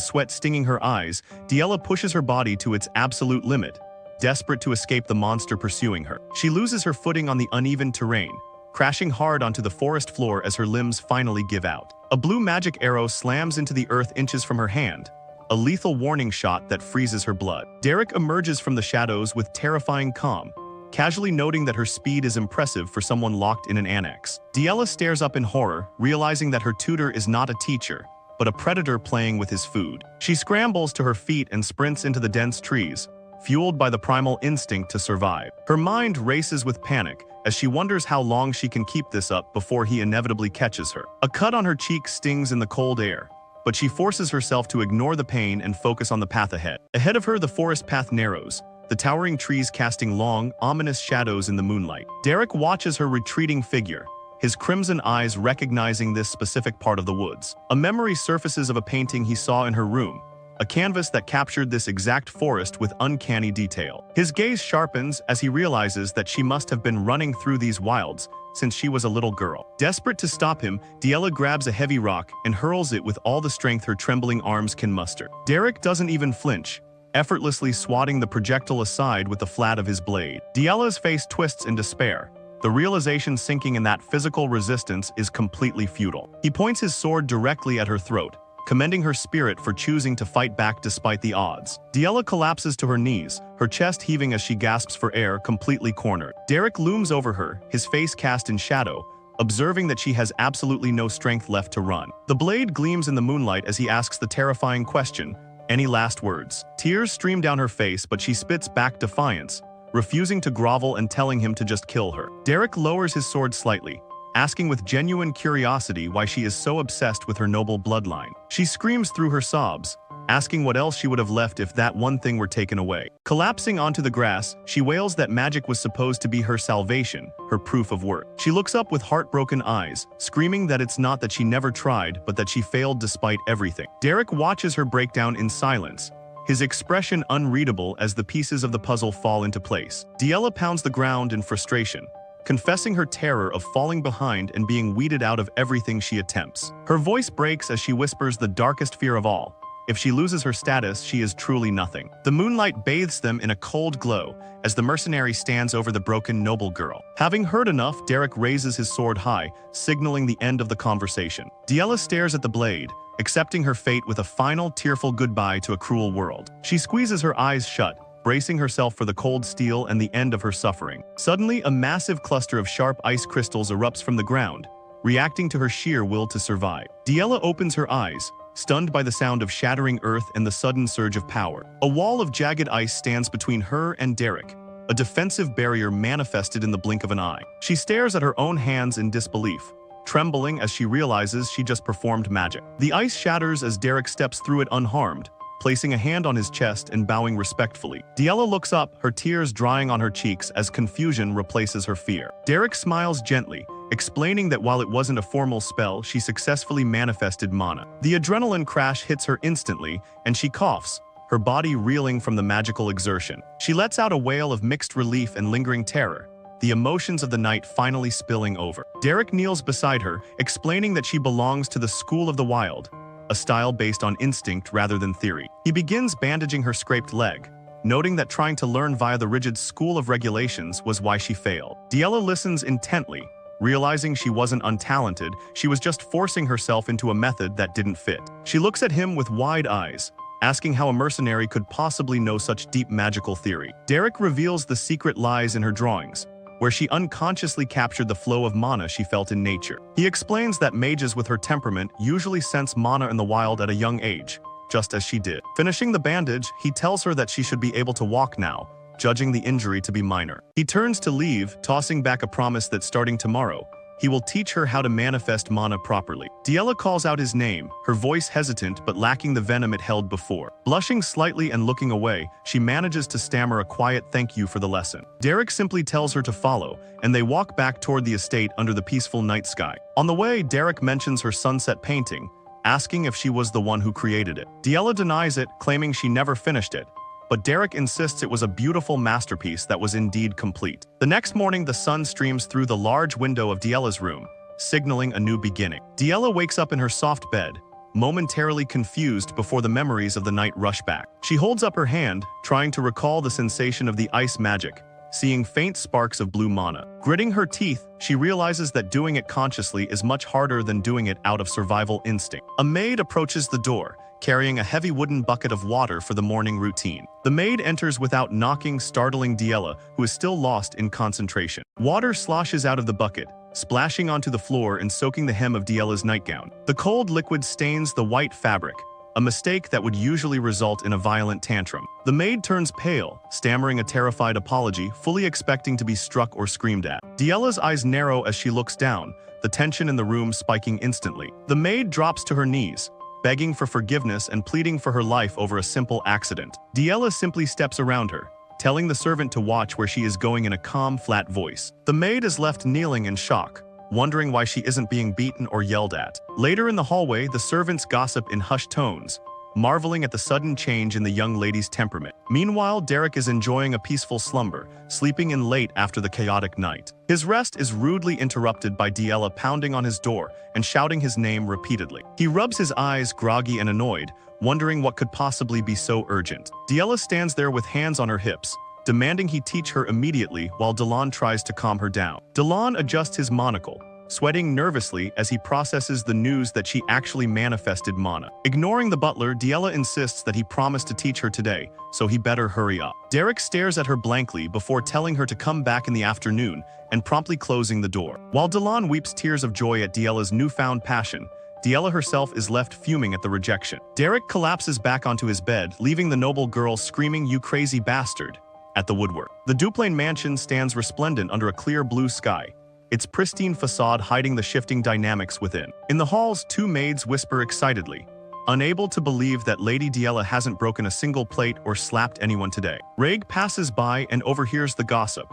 sweat stinging her eyes, Yahello pushes her body to its absolute limit, desperate to escape the monster pursuing her. She loses her footing on the uneven terrain, crashing hard onto the forest floor as her limbs finally give out. A blue magic arrow slams into the earth inches from her hand, a lethal warning shot that freezes her blood. Derek emerges from the shadows with terrifying calm, casually noting that her speed is impressive for someone locked in an annex. Yahello stares up in horror, realizing that her tutor is not a teacher, but a predator playing with his food. She scrambles to her feet and sprints into the dense trees, fueled by the primal instinct to survive. Her mind races with panic as she wonders how long she can keep this up before he inevitably catches her. A cut on her cheek stings in the cold air, but she forces herself to ignore the pain and focus on the path ahead. Ahead of her, the forest path narrows, the towering trees casting long, ominous shadows in the moonlight. Derek watches her retreating figure, his crimson eyes recognizing this specific part of the woods. A memory surfaces of a painting he saw in her room, a canvas that captured this exact forest with uncanny detail. His gaze sharpens as he realizes that she must have been running through these wilds since she was a little girl. Desperate to stop him, Yahello grabs a heavy rock and hurls it with all the strength her trembling arms can muster. Derek doesn't even flinch, effortlessly swatting the projectile aside with the flat of his blade. Yahello's face twists in despair, the realization sinking in that physical resistance is completely futile. He points his sword directly at her throat, commending her spirit for choosing to fight back despite the odds. Yahello collapses to her knees, her chest heaving as she gasps for air, completely cornered. Derek looms over her, his face cast in shadow, observing that she has absolutely no strength left to run. The blade gleams in the moonlight as he asks the terrifying question, "Any last words?" Tears stream down her face, but she spits back defiance, refusing to grovel and telling him to just kill her. Derek lowers his sword slightly, asking with genuine curiosity why she is so obsessed with her noble bloodline. She screams through her sobs, asking what else she would have left if that one thing were taken away. Collapsing onto the grass, she wails that magic was supposed to be her salvation, her proof of worth. She looks up with heartbroken eyes, screaming that it's not that she never tried, but that she failed despite everything. Derek watches her break down in silence, his expression unreadable as the pieces of the puzzle fall into place. Yahello pounds the ground in frustration, confessing her terror of falling behind and being weeded out of everything she attempts. Her voice breaks as she whispers the darkest fear of all: if she loses her status, she is truly nothing. The moonlight bathes them in a cold glow as the mercenary stands over the broken noble girl. Having heard enough, Derek raises his sword high, signaling the end of the conversation. Yahello stares at the blade, accepting her fate with a final tearful goodbye to a cruel world. She squeezes her eyes shut, bracing herself for the cold steel and the end of her suffering. Suddenly, a massive cluster of sharp ice crystals erupts from the ground, reacting to her sheer will to survive. Yahello opens her eyes, stunned by the sound of shattering earth and the sudden surge of power. A wall of jagged ice stands between her and Derek, a defensive barrier manifested in the blink of an eye. She stares at her own hands in disbelief, trembling as she realizes she just performed magic. The ice shatters as Derek steps through it unharmed, placing a hand on his chest and bowing respectfully. Yahello looks up, her tears drying on her cheeks as confusion replaces her fear. Derek smiles gently, explaining that while it wasn't a formal spell, she successfully manifested mana. The adrenaline crash hits her instantly, and she coughs, her body reeling from the magical exertion. She lets out a wail of mixed relief and lingering terror, the emotions of the night finally spilling over. Derek kneels beside her, explaining that she belongs to the School of the Wild, a style based on instinct rather than theory. He begins bandaging her scraped leg, noting that trying to learn via the rigid school of regulations was why she failed. Yahello listens intently, realizing she wasn't untalented, she was just forcing herself into a method that didn't fit. She looks at him with wide eyes, asking how a mercenary could possibly know such deep magical theory. Derek reveals the secret lies in her drawings, where she unconsciously captured the flow of mana she felt in nature. He explains that mages with her temperament usually sense mana in the wild at a young age, just as she did. Finishing the bandage, he tells her that she should be able to walk now, judging the injury to be minor. He turns to leave, tossing back a promise that starting tomorrow, he will teach her how to manifest mana properly. Diella calls out his name, her voice hesitant but lacking the venom it held before. Blushing slightly and looking away, she manages to stammer a quiet thank you for the lesson. Derek simply tells her to follow, and they walk back toward the estate under the peaceful night sky. On the way, Derek mentions her sunset painting, asking if she was the one who created it. Diella denies it, claiming she never finished it, but Derek insists it was a beautiful masterpiece that was indeed complete. The next morning, the sun streams through the large window of Diella's room, signaling a new beginning. Diella wakes up in her soft bed, momentarily confused before the memories of the night rush back. She holds up her hand, trying to recall the sensation of the ice magic, seeing faint sparks of blue mana. Gritting her teeth, she realizes that doing it consciously is much harder than doing it out of survival instinct. A maid approaches the door, carrying a heavy wooden bucket of water for the morning routine. The maid enters without knocking, startling Diella, who is still lost in concentration. Water sloshes out of the bucket, splashing onto the floor and soaking the hem of Diella's nightgown. The cold liquid stains the white fabric, a mistake that would usually result in a violent tantrum. The maid turns pale, stammering a terrified apology, fully expecting to be struck or screamed at. Diella's eyes narrow as she looks down, the tension in the room spiking instantly. The maid drops to her knees, begging for forgiveness and pleading for her life over a simple accident. Diella simply steps around her, telling the servant to watch where she is going in a calm, flat voice. The maid is left kneeling in shock, wondering why she isn't being beaten or yelled at. Later in the hallway, the servants gossip in hushed tones, marveling at the sudden change in the young lady's temperament. Meanwhile, Derek is enjoying a peaceful slumber, sleeping in late after the chaotic night. His rest is rudely interrupted by Diella pounding on his door and shouting his name repeatedly. He rubs his eyes, groggy and annoyed, wondering what could possibly be so urgent. Diella stands there with hands on her hips, demanding he teach her immediately while Delon tries to calm her down. Delon adjusts his monocle, sweating nervously as he processes the news that she actually manifested mana. Ignoring the butler, Diella insists that he promised to teach her today, so he better hurry up. Derek stares at her blankly before telling her to come back in the afternoon and promptly closing the door. While Delon weeps tears of joy at Diella's newfound passion, Diella herself is left fuming at the rejection. Derek collapses back onto his bed, leaving the noble girl screaming, "You crazy bastard," at the woodwork. The Duplain mansion stands resplendent under a clear blue sky, its pristine facade hiding the shifting dynamics within. In the halls, two maids whisper excitedly, unable to believe that Lady Diella hasn't broken a single plate or slapped anyone today. Reg passes by and overhears the gossip,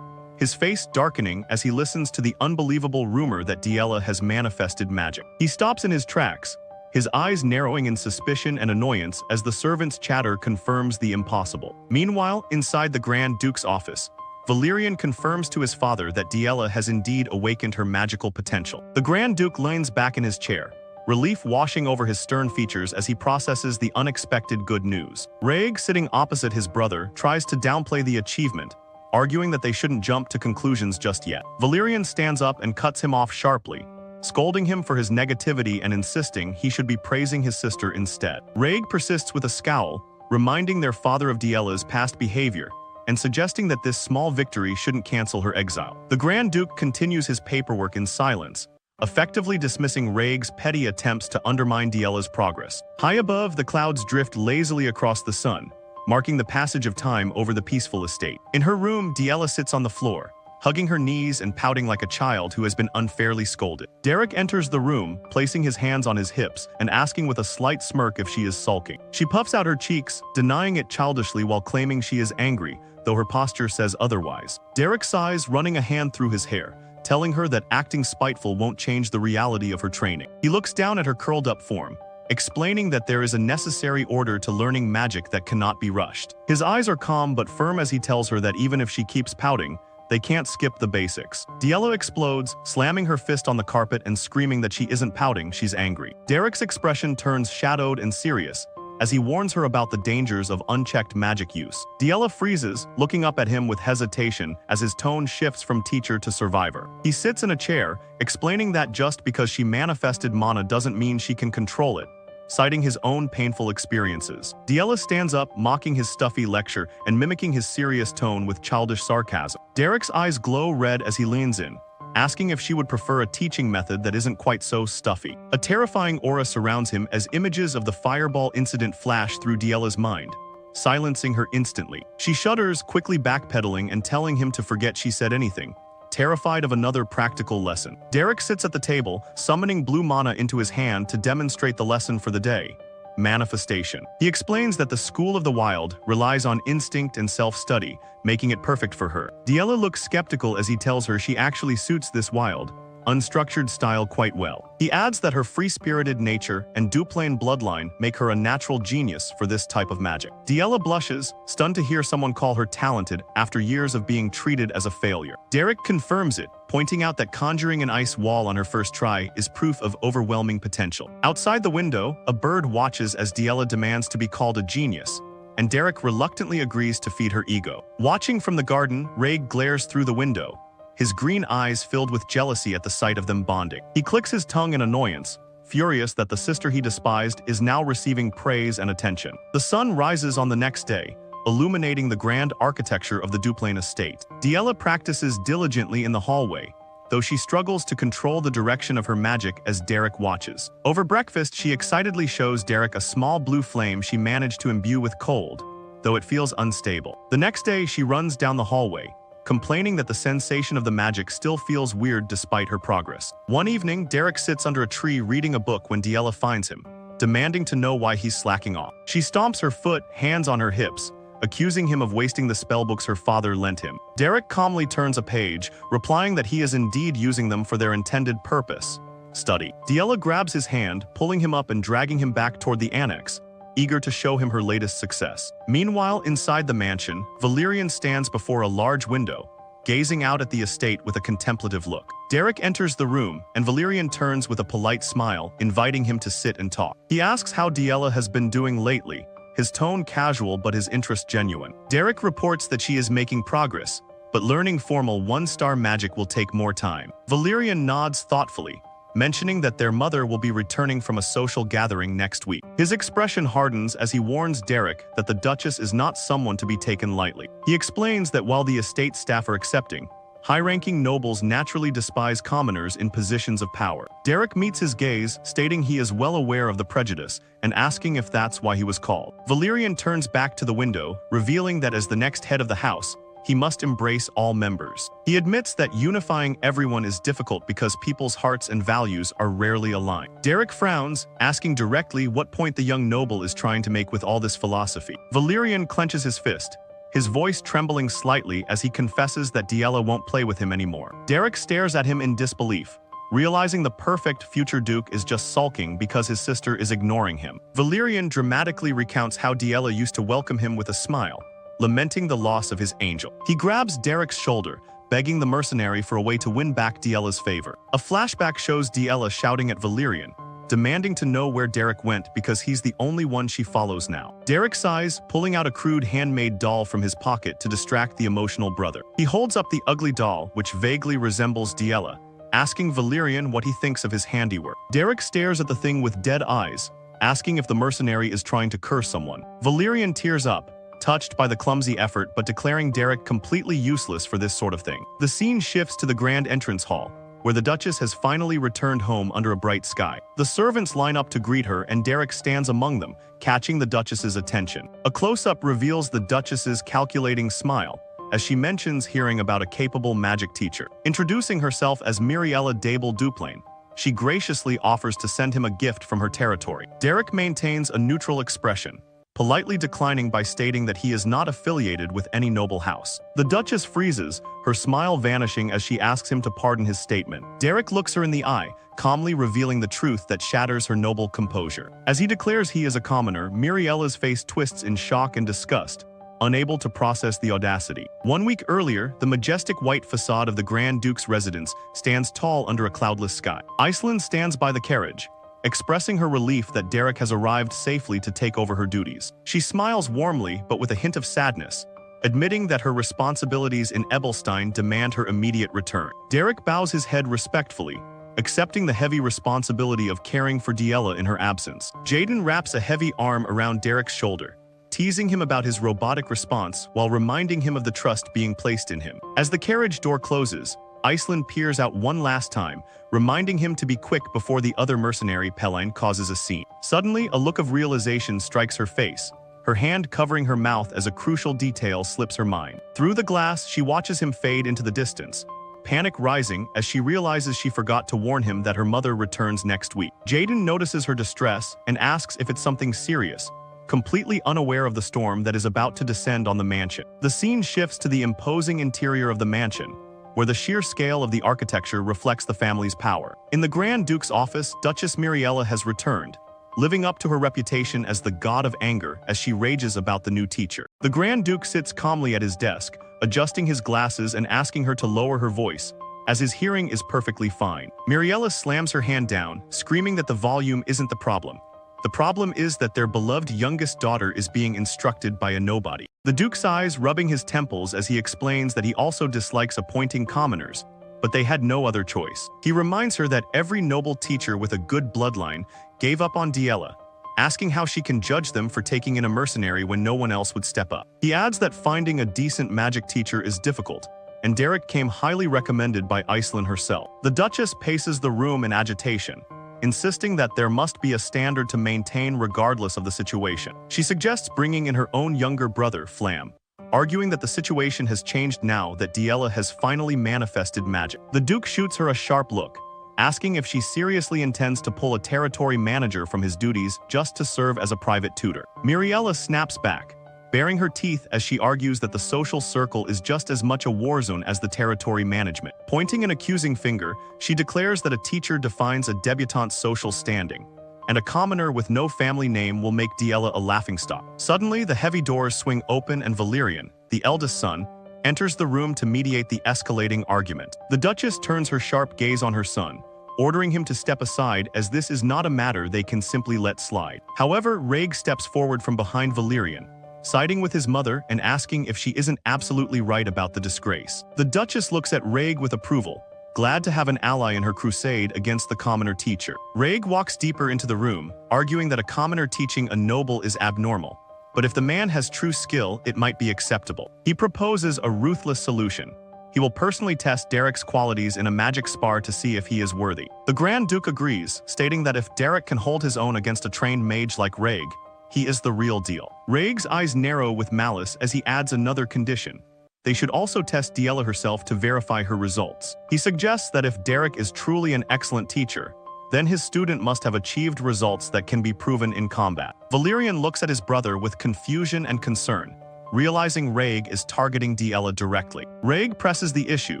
his face darkening as he listens to the unbelievable rumor that Diella has manifested magic. He stops in his tracks, his eyes narrowing in suspicion and annoyance as the servant's chatter confirms the impossible. Meanwhile, inside the Grand Duke's office, Valerian confirms to his father that Diella has indeed awakened her magical potential. The Grand Duke leans back in his chair, relief washing over his stern features as he processes the unexpected good news. Reg, sitting opposite his brother, tries to downplay the achievement, arguing that they shouldn't jump to conclusions just yet. Valerian stands up and cuts him off sharply, scolding him for his negativity and insisting he should be praising his sister instead. Reg persists with a scowl, reminding their father of Diella's past behavior, and suggesting that this small victory shouldn't cancel her exile. The Grand Duke continues his paperwork in silence, effectively dismissing Reg's petty attempts to undermine Diella's progress. High above, the clouds drift lazily across the sun, marking the passage of time over the peaceful estate. In her room, Diella sits on the floor, hugging her knees and pouting like a child who has been unfairly scolded. Derek enters the room, placing his hands on his hips and asking with a slight smirk if she is sulking. She puffs out her cheeks, denying it childishly while claiming she is angry, though her posture says otherwise. Derek sighs, running a hand through his hair, telling her that acting spiteful won't change the reality of her training. He looks down at her curled-up form, explaining that there is a necessary order to learning magic that cannot be rushed. His eyes are calm but firm as he tells her that even if she keeps pouting, they can't skip the basics. Diella explodes, slamming her fist on the carpet and screaming that she isn't pouting, she's angry. Derek's expression turns shadowed and serious, as he warns her about the dangers of unchecked magic use. Diella freezes, looking up at him with hesitation as his tone shifts from teacher to survivor. He sits in a chair, explaining that just because she manifested mana doesn't mean she can control it, citing his own painful experiences. Diella stands up, mocking his stuffy lecture and mimicking his serious tone with childish sarcasm. Derek's eyes glow red as he leans in, asking if she would prefer a teaching method that isn't quite so stuffy. A terrifying aura surrounds him as images of the fireball incident flash through Diella's mind, silencing her instantly. She shudders, quickly backpedaling and telling him to forget she said anything, terrified of another practical lesson. Derek sits at the table, summoning blue mana into his hand to demonstrate the lesson for the day: manifestation. He explains that the School of the Wild relies on instinct and self-study, making it perfect for her. Yahello looks skeptical as he tells her she actually suits this wild, unstructured style quite well. He adds that her free-spirited nature and Duplain bloodline make her a natural genius for this type of magic. Yahello blushes, stunned to hear someone call her talented after years of being treated as a failure. Derek confirms it, pointing out that conjuring an ice wall on her first try is proof of overwhelming potential. Outside the window, a bird watches as Yahello demands to be called a genius, and Derek reluctantly agrees to feed her ego. Watching from the garden, Rhaeg glares through the window, his green eyes filled with jealousy at the sight of them bonding. He clicks his tongue in annoyance, furious that the sister he despised is now receiving praise and attention. The sun rises on the next day, illuminating the grand architecture of the Duplain estate. Yahello practices diligently in the hallway, though she struggles to control the direction of her magic as Derek watches. Over breakfast, she excitedly shows Derek a small blue flame she managed to imbue with cold, though it feels unstable. The next day, she runs down the hallway, complaining that the sensation of the magic still feels weird despite her progress. One evening, Derek sits under a tree reading a book when Yahello finds him, demanding to know why he's slacking off. She stomps her foot, hands on her hips, accusing him of wasting the spellbooks her father lent him. Derek calmly turns a page, replying that he is indeed using them for their intended purpose: study. Yahello grabs his hand, pulling him up and dragging him back toward the annex, eager to show him her latest success. Meanwhile, inside the mansion, Valerian stands before a large window, gazing out at the estate with a contemplative look. Derek enters the room, and Valerian turns with a polite smile, inviting him to sit and talk. He asks how Yahello has been doing lately, his tone casual but his interest genuine. Derek reports that she is making progress, but learning formal one-star magic will take more time. Valerian nods thoughtfully, mentioning that their mother will be returning from a social gathering next week. His expression hardens as he warns Derek that the Duchess is not someone to be taken lightly. He explains that while the estate staff are accepting, high-ranking nobles naturally despise commoners in positions of power. Derek meets his gaze, stating he is well aware of the prejudice and asking if that's why he was called. Valerian turns back to the window, revealing that as the next head of the house, he must embrace all members. He admits that unifying everyone is difficult because people's hearts and values are rarely aligned. Derek frowns, asking directly what point the young noble is trying to make with all this philosophy. Valerian clenches his fist, his voice trembling slightly as he confesses that Yahello won't play with him anymore. Derek stares at him in disbelief, realizing the perfect future duke is just sulking because his sister is ignoring him. Valerian dramatically recounts how Yahello used to welcome him with a smile, lamenting the loss of his angel. He grabs Derek's shoulder, begging the mercenary for a way to win back Yahello's favor. A flashback shows Yahello shouting at Valerian, demanding to know where Derek went because he's the only one she follows now. Derek sighs, pulling out a crude handmade doll from his pocket to distract the emotional brother. He holds up the ugly doll, which vaguely resembles Yahello, asking Valerian what he thinks of his handiwork. Derek stares at the thing with dead eyes, asking if the mercenary is trying to curse someone. Valerian tears up, touched by the clumsy effort but declaring Derek completely useless for this sort of thing. The scene shifts to the grand entrance hall, where the Duchess has finally returned home under a bright sky. The servants line up to greet her and Derek stands among them, catching the Duchess's attention. A close-up reveals the Duchess's calculating smile, as she mentions hearing about a capable magic teacher. Introducing herself as Miriella Dable Duplain, she graciously offers to send him a gift from her territory. Derek maintains a neutral expression, politely declining by stating that he is not affiliated with any noble house. The Duchess freezes, her smile vanishing as she asks him to pardon his statement. Derek looks her in the eye, calmly revealing the truth that shatters her noble composure. As he declares he is a commoner, Miriella's face twists in shock and disgust, unable to process the audacity. 1 week earlier, the majestic white facade of the Grand Duke's residence stands tall under a cloudless sky. Iceland stands by the carriage, expressing her relief that Derek has arrived safely to take over her duties. She smiles warmly but with a hint of sadness, admitting that her responsibilities in Ebelstein demand her immediate return. Derek bows his head respectfully, accepting the heavy responsibility of caring for Yahello in her absence. Jaden wraps a heavy arm around Derek's shoulder, teasing him about his robotic response while reminding him of the trust being placed in him. As the carriage door closes, Iceland peers out one last time, reminding him to be quick before the other mercenary Peline causes a scene. Suddenly, a look of realization strikes her face, her hand covering her mouth as a crucial detail slips her mind. Through the glass, she watches him fade into the distance, panic rising as she realizes she forgot to warn him that her mother returns next week. Jaden notices her distress and asks if it's something serious, completely unaware of the storm that is about to descend on the mansion. The scene shifts to the imposing interior of the mansion, where the sheer scale of the architecture reflects the family's power. In the Grand Duke's office, Duchess Miriella has returned, living up to her reputation as the god of anger as she rages about the new teacher. The Grand Duke sits calmly at his desk, adjusting his glasses and asking her to lower her voice, as his hearing is perfectly fine. Miriella slams her hand down, screaming that the volume isn't the problem. The problem is that their beloved youngest daughter is being instructed by a nobody. The Duke sighs, rubbing his temples as he explains that he also dislikes appointing commoners, but they had no other choice. He reminds her that every noble teacher with a good bloodline gave up on Diella, asking how she can judge them for taking in a mercenary when no one else would step up. He adds that finding a decent magic teacher is difficult, and Derek came highly recommended by Iceland herself. The Duchess paces the room in agitation, insisting that there must be a standard to maintain regardless of the situation. She suggests bringing in her own younger brother, Flam, arguing that the situation has changed now that Diella has finally manifested magic. The Duke shoots her a sharp look, asking if she seriously intends to pull a territory manager from his duties just to serve as a private tutor. Miriella snaps back, baring her teeth as she argues that the social circle is just as much a war zone as the territory management. Pointing an accusing finger, she declares that a teacher defines a debutante's social standing, and a commoner with no family name will make Diella a laughingstock. Suddenly, the heavy doors swing open and Valerian, the eldest son, enters the room to mediate the escalating argument. The Duchess turns her sharp gaze on her son, ordering him to step aside as this is not a matter they can simply let slide. However, Rhaeg steps forward from behind Valerian, siding with his mother and asking if she isn't absolutely right about the disgrace. The Duchess looks at Rhaeg with approval, glad to have an ally in her crusade against the commoner teacher. Rhaeg walks deeper into the room, arguing that a commoner teaching a noble is abnormal, but if the man has true skill, it might be acceptable. He proposes a ruthless solution. He will personally test Derek's qualities in a magic spar to see if he is worthy. The Grand Duke agrees, stating that if Derek can hold his own against a trained mage like Rhaeg, he is the real deal. Rhaeg's eyes narrow with malice as he adds another condition. They should also test Diella herself to verify her results. He suggests that if Derek is truly an excellent teacher, then his student must have achieved results that can be proven in combat. Valerian looks at his brother with confusion and concern, realizing Rhaeg is targeting Diella directly. Rhaeg presses the issue,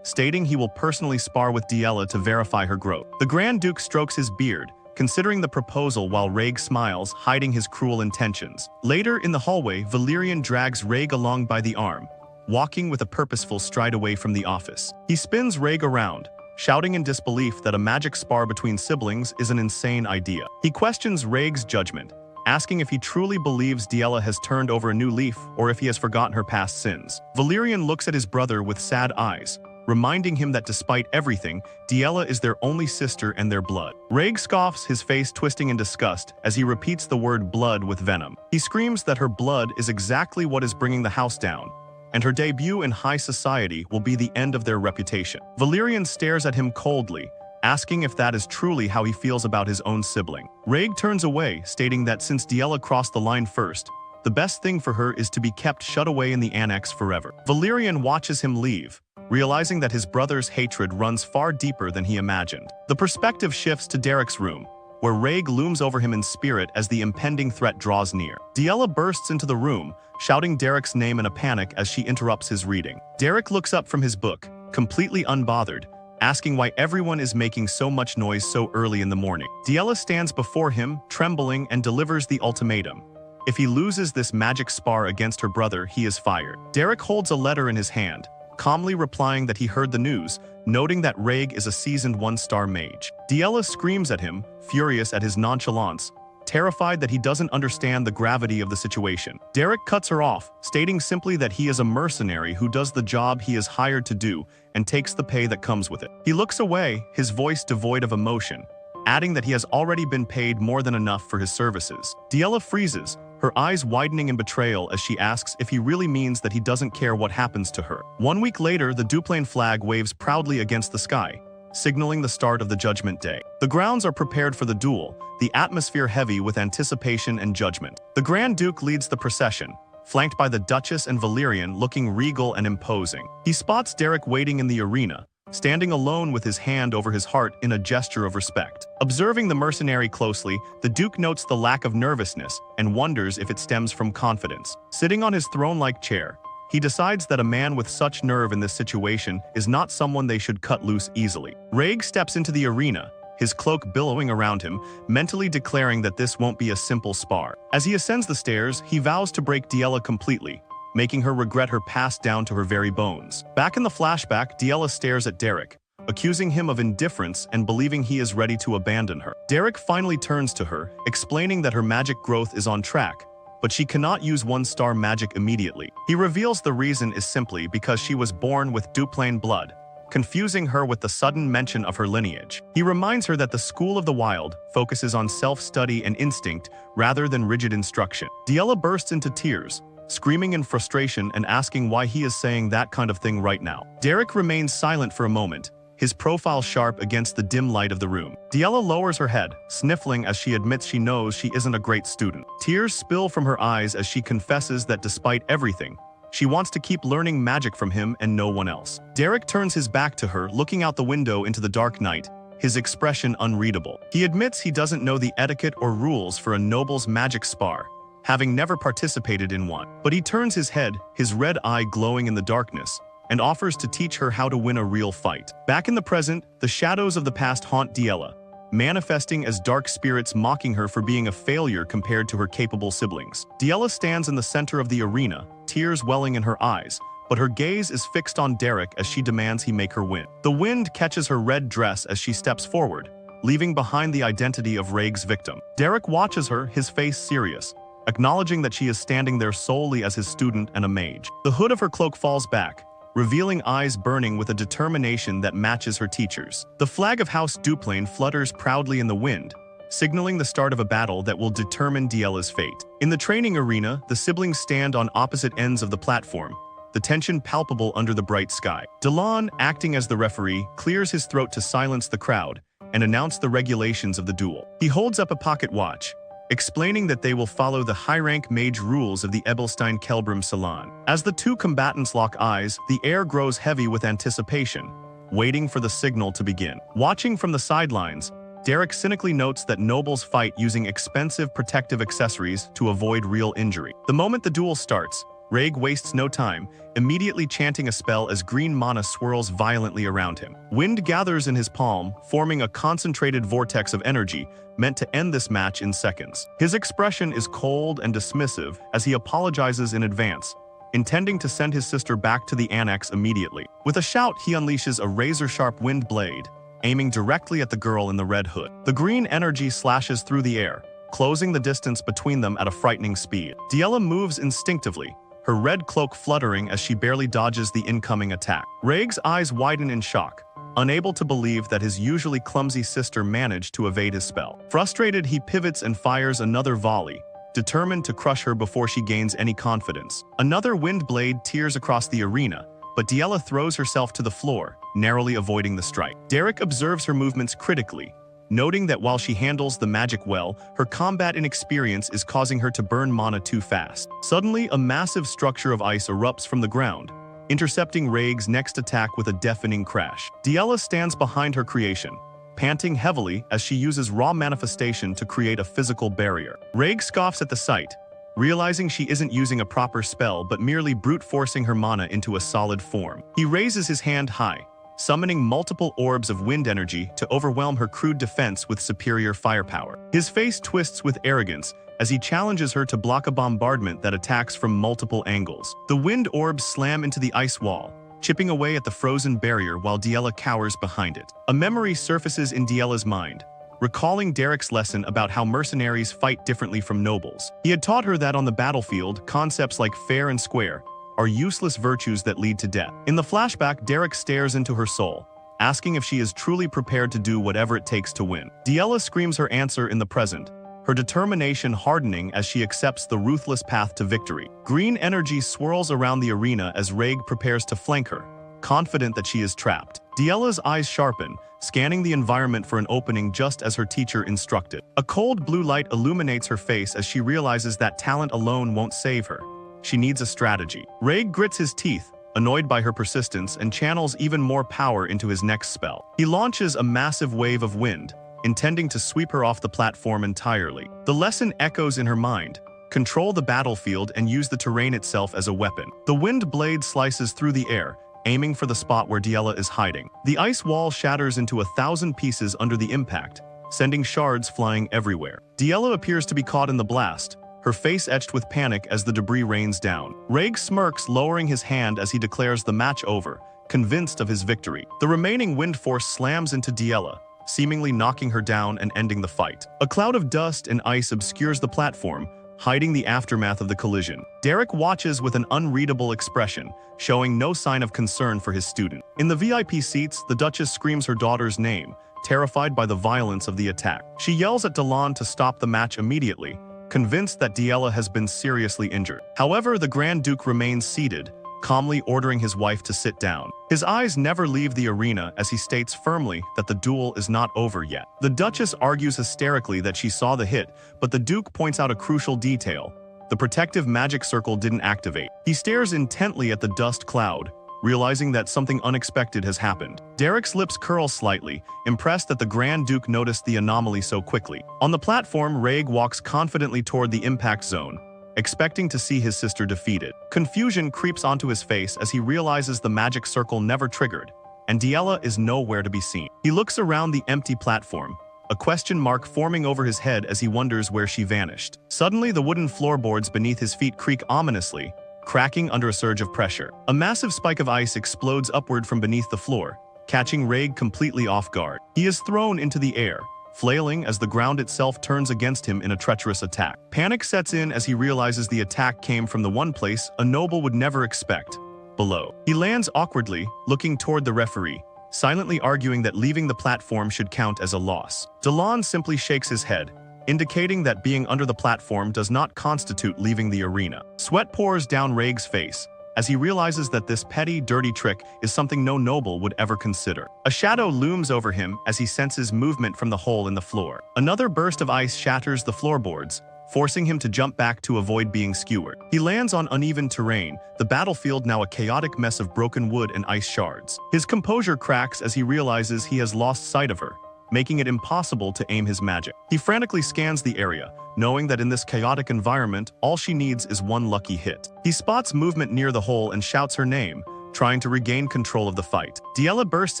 stating he will personally spar with Diella to verify her growth. The Grand Duke strokes his beard, considering the proposal while Rhaeg smiles, hiding his cruel intentions. Later in the hallway, Valerian drags Rhaeg along by the arm, walking with a purposeful stride away from the office. He spins Rhaeg around, shouting in disbelief that a magic spar between siblings is an insane idea. He questions Rhaeg's judgment, asking if he truly believes Diella has turned over a new leaf or if he has forgotten her past sins. Valerian looks at his brother with sad eyes, reminding him that despite everything, Diella is their only sister and their blood. Rhaeg scoffs, his face twisting in disgust as he repeats the word blood with venom. He screams that her blood is exactly what is bringing the house down, and her debut in high society will be the end of their reputation. Valerian stares at him coldly, asking if that is truly how he feels about his own sibling. Rhaeg turns away, stating that since Diella crossed the line first, the best thing for her is to be kept shut away in the annex forever. Valerian watches him leave, realizing that his brother's hatred runs far deeper than he imagined. The perspective shifts to Derek's room, where Rhaeg looms over him in spirit as the impending threat draws near. Diella bursts into the room, shouting Derek's name in a panic as she interrupts his reading. Derek looks up from his book, completely unbothered, asking why everyone is making so much noise so early in the morning. Diella stands before him, trembling, and delivers the ultimatum. If he loses this magic spar against her brother, he is fired. Derek holds a letter in his hand, calmly replying that he heard the news, noting that Rhaeg is a seasoned one-star mage. Diella screams at him, furious at his nonchalance, terrified that he doesn't understand the gravity of the situation. Derek cuts her off, stating simply that he is a mercenary who does the job he is hired to do and takes the pay that comes with it. He looks away, his voice devoid of emotion, adding that he has already been paid more than enough for his services. Diella freezes, her eyes widening in betrayal as she asks if he really means that he doesn't care what happens to her. 1 week later, the Duplain flag waves proudly against the sky, signaling the start of the Judgment Day. The grounds are prepared for the duel, the atmosphere heavy with anticipation and judgment. The Grand Duke leads the procession, flanked by the Duchess and Valerian looking regal and imposing. He spots Derek waiting in the arena, standing alone with his hand over his heart in a gesture of respect. Observing the mercenary closely, the Duke notes the lack of nervousness and wonders if it stems from confidence. Sitting on his throne-like chair, he decides that a man with such nerve in this situation is not someone they should cut loose easily. Rhaeg steps into the arena, his cloak billowing around him, mentally declaring that this won't be a simple spar. As he ascends the stairs, he vows to break Diella completely, making her regret her past down to her very bones. Back in the flashback, Diella stares at Derek, accusing him of indifference and believing he is ready to abandon her. Derek finally turns to her, explaining that her magic growth is on track, but she cannot use one-star magic immediately. He reveals the reason is simply because she was born with Duplain blood, confusing her with the sudden mention of her lineage. He reminds her that the School of the Wild focuses on self-study and instinct rather than rigid instruction. Diella bursts into tears, screaming in frustration and asking why he is saying that kind of thing right now. Derek remains silent for a moment, his profile sharp against the dim light of the room. Diella lowers her head, sniffling as she admits she knows she isn't a great student. Tears spill from her eyes as she confesses that despite everything, she wants to keep learning magic from him and no one else. Derek turns his back to her, looking out the window into the dark night, his expression unreadable. He admits he doesn't know the etiquette or rules for a noble's magic spar, having never participated in one. But he turns his head, his red eye glowing in the darkness, and offers to teach her how to win a real fight. Back in the present, the shadows of the past haunt Diella, manifesting as dark spirits mocking her for being a failure compared to her capable siblings. Diella stands in the center of the arena, tears welling in her eyes, but her gaze is fixed on Derek as she demands he make her win. The wind catches her red dress as she steps forward, leaving behind the identity of Rhaeg's victim. Derek watches her, his face serious, acknowledging that she is standing there solely as his student and a mage. The hood of her cloak falls back, revealing eyes burning with a determination that matches her teacher's. The flag of House Duplain flutters proudly in the wind, signaling the start of a battle that will determine Diella's fate. In the training arena, the siblings stand on opposite ends of the platform, the tension palpable under the bright sky. Delon, acting as the referee, clears his throat to silence the crowd and announce the regulations of the duel. He holds up a pocket watch, explaining that they will follow the high-rank mage rules of the Ebelstein-Kelbrim Salon. As the two combatants lock eyes, the air grows heavy with anticipation, waiting for the signal to begin. Watching from the sidelines, Derek cynically notes that nobles fight using expensive protective accessories to avoid real injury. The moment the duel starts, Rhaeg wastes no time, immediately chanting a spell as green mana swirls violently around him. Wind gathers in his palm, forming a concentrated vortex of energy meant to end this match in seconds. His expression is cold and dismissive as he apologizes in advance, intending to send his sister back to the annex immediately. With a shout, he unleashes a razor-sharp wind blade, aiming directly at the girl in the red hood. The green energy slashes through the air, closing the distance between them at a frightening speed. Diella moves instinctively, her red cloak fluttering as she barely dodges the incoming attack. Rhaeg's eyes widen in shock, unable to believe that his usually clumsy sister managed to evade his spell. Frustrated, he pivots and fires another volley, determined to crush her before she gains any confidence. Another wind blade tears across the arena, but Diella throws herself to the floor, narrowly avoiding the strike. Derek observes her movements critically, noting that while she handles the magic well, her combat inexperience is causing her to burn mana too fast. Suddenly, a massive structure of ice erupts from the ground, intercepting Rhaeg's next attack with a deafening crash. Diella stands behind her creation, panting heavily as she uses raw manifestation to create a physical barrier. Rhaeg scoffs at the sight, realizing she isn't using a proper spell but merely brute-forcing her mana into a solid form. He raises his hand high, summoning multiple orbs of wind energy to overwhelm her crude defense with superior firepower. His face twists with arrogance as he challenges her to block a bombardment that attacks from multiple angles. The wind orbs slam into the ice wall, chipping away at the frozen barrier while Diella cowers behind it. A memory surfaces in Diella's mind, recalling Derek's lesson about how mercenaries fight differently from nobles. He had taught her that on the battlefield, concepts like fair and square are useless virtues that lead to death. In the flashback, Derek stares into her soul, asking if she is truly prepared to do whatever it takes to win. Diella screams her answer in the present, her determination hardening as she accepts the ruthless path to victory. Green energy swirls around the arena as Rhaeg prepares to flank her, confident that she is trapped. Diella's eyes sharpen, scanning the environment for an opening just as her teacher instructed. A cold blue light illuminates her face as she realizes that talent alone won't save her. She needs a strategy. Rhaeg grits his teeth, annoyed by her persistence, and channels even more power into his next spell. He launches a massive wave of wind, intending to sweep her off the platform entirely. The lesson echoes in her mind: control the battlefield and use the terrain itself as a weapon. The wind blade slices through the air, aiming for the spot where Yahello is hiding. The ice wall shatters into 1,000 pieces under the impact, sending shards flying everywhere. Yahello appears to be caught in the blast, her face etched with panic as the debris rains down. Reg smirks, lowering his hand as he declares the match over, convinced of his victory. The remaining wind force slams into Yahello, seemingly knocking her down and ending the fight. A cloud of dust and ice obscures the platform, hiding the aftermath of the collision. Derek watches with an unreadable expression, showing no sign of concern for his student. In the VIP seats, the Duchess screams her daughter's name, terrified by the violence of the attack. She yells at Delon to stop the match immediately, convinced that Yahello has been seriously injured. However, the Grand Duke remains seated, calmly ordering his wife to sit down. His eyes never leave the arena as he states firmly that the duel is not over yet. The Duchess argues hysterically that she saw the hit, but the Duke points out a crucial detail: the protective magic circle didn't activate. He stares intently at the dust cloud, realizing that something unexpected has happened. Derek's lips curl slightly, impressed that the Grand Duke noticed the anomaly so quickly. On the platform, Reg walks confidently toward the impact zone, expecting to see his sister defeated. Confusion creeps onto his face as he realizes the magic circle never triggered, and Yahello is nowhere to be seen. He looks around the empty platform, a question mark forming over his head as he wonders where she vanished. Suddenly, the wooden floorboards beneath his feet creak ominously, cracking under a surge of pressure. A massive spike of ice explodes upward from beneath the floor, catching Reg completely off guard. He is thrown into the air, flailing as the ground itself turns against him in a treacherous attack. Panic sets in as he realizes the attack came from the one place a noble would never expect: below. He lands awkwardly, looking toward the referee, silently arguing that leaving the platform should count as a loss. Delon simply shakes his head, indicating that being under the platform does not constitute leaving the arena. Sweat pours down Reg's face as he realizes that this petty, dirty trick is something no noble would ever consider. A shadow looms over him as he senses movement from the hole in the floor. Another burst of ice shatters the floorboards, forcing him to jump back to avoid being skewered. He lands on uneven terrain, the battlefield now a chaotic mess of broken wood and ice shards. His composure cracks as he realizes he has lost sight of her, making it impossible to aim his magic. He frantically scans the area, knowing that in this chaotic environment, all she needs is one lucky hit. He spots movement near the hole and shouts her name, trying to regain control of the fight. Yahello bursts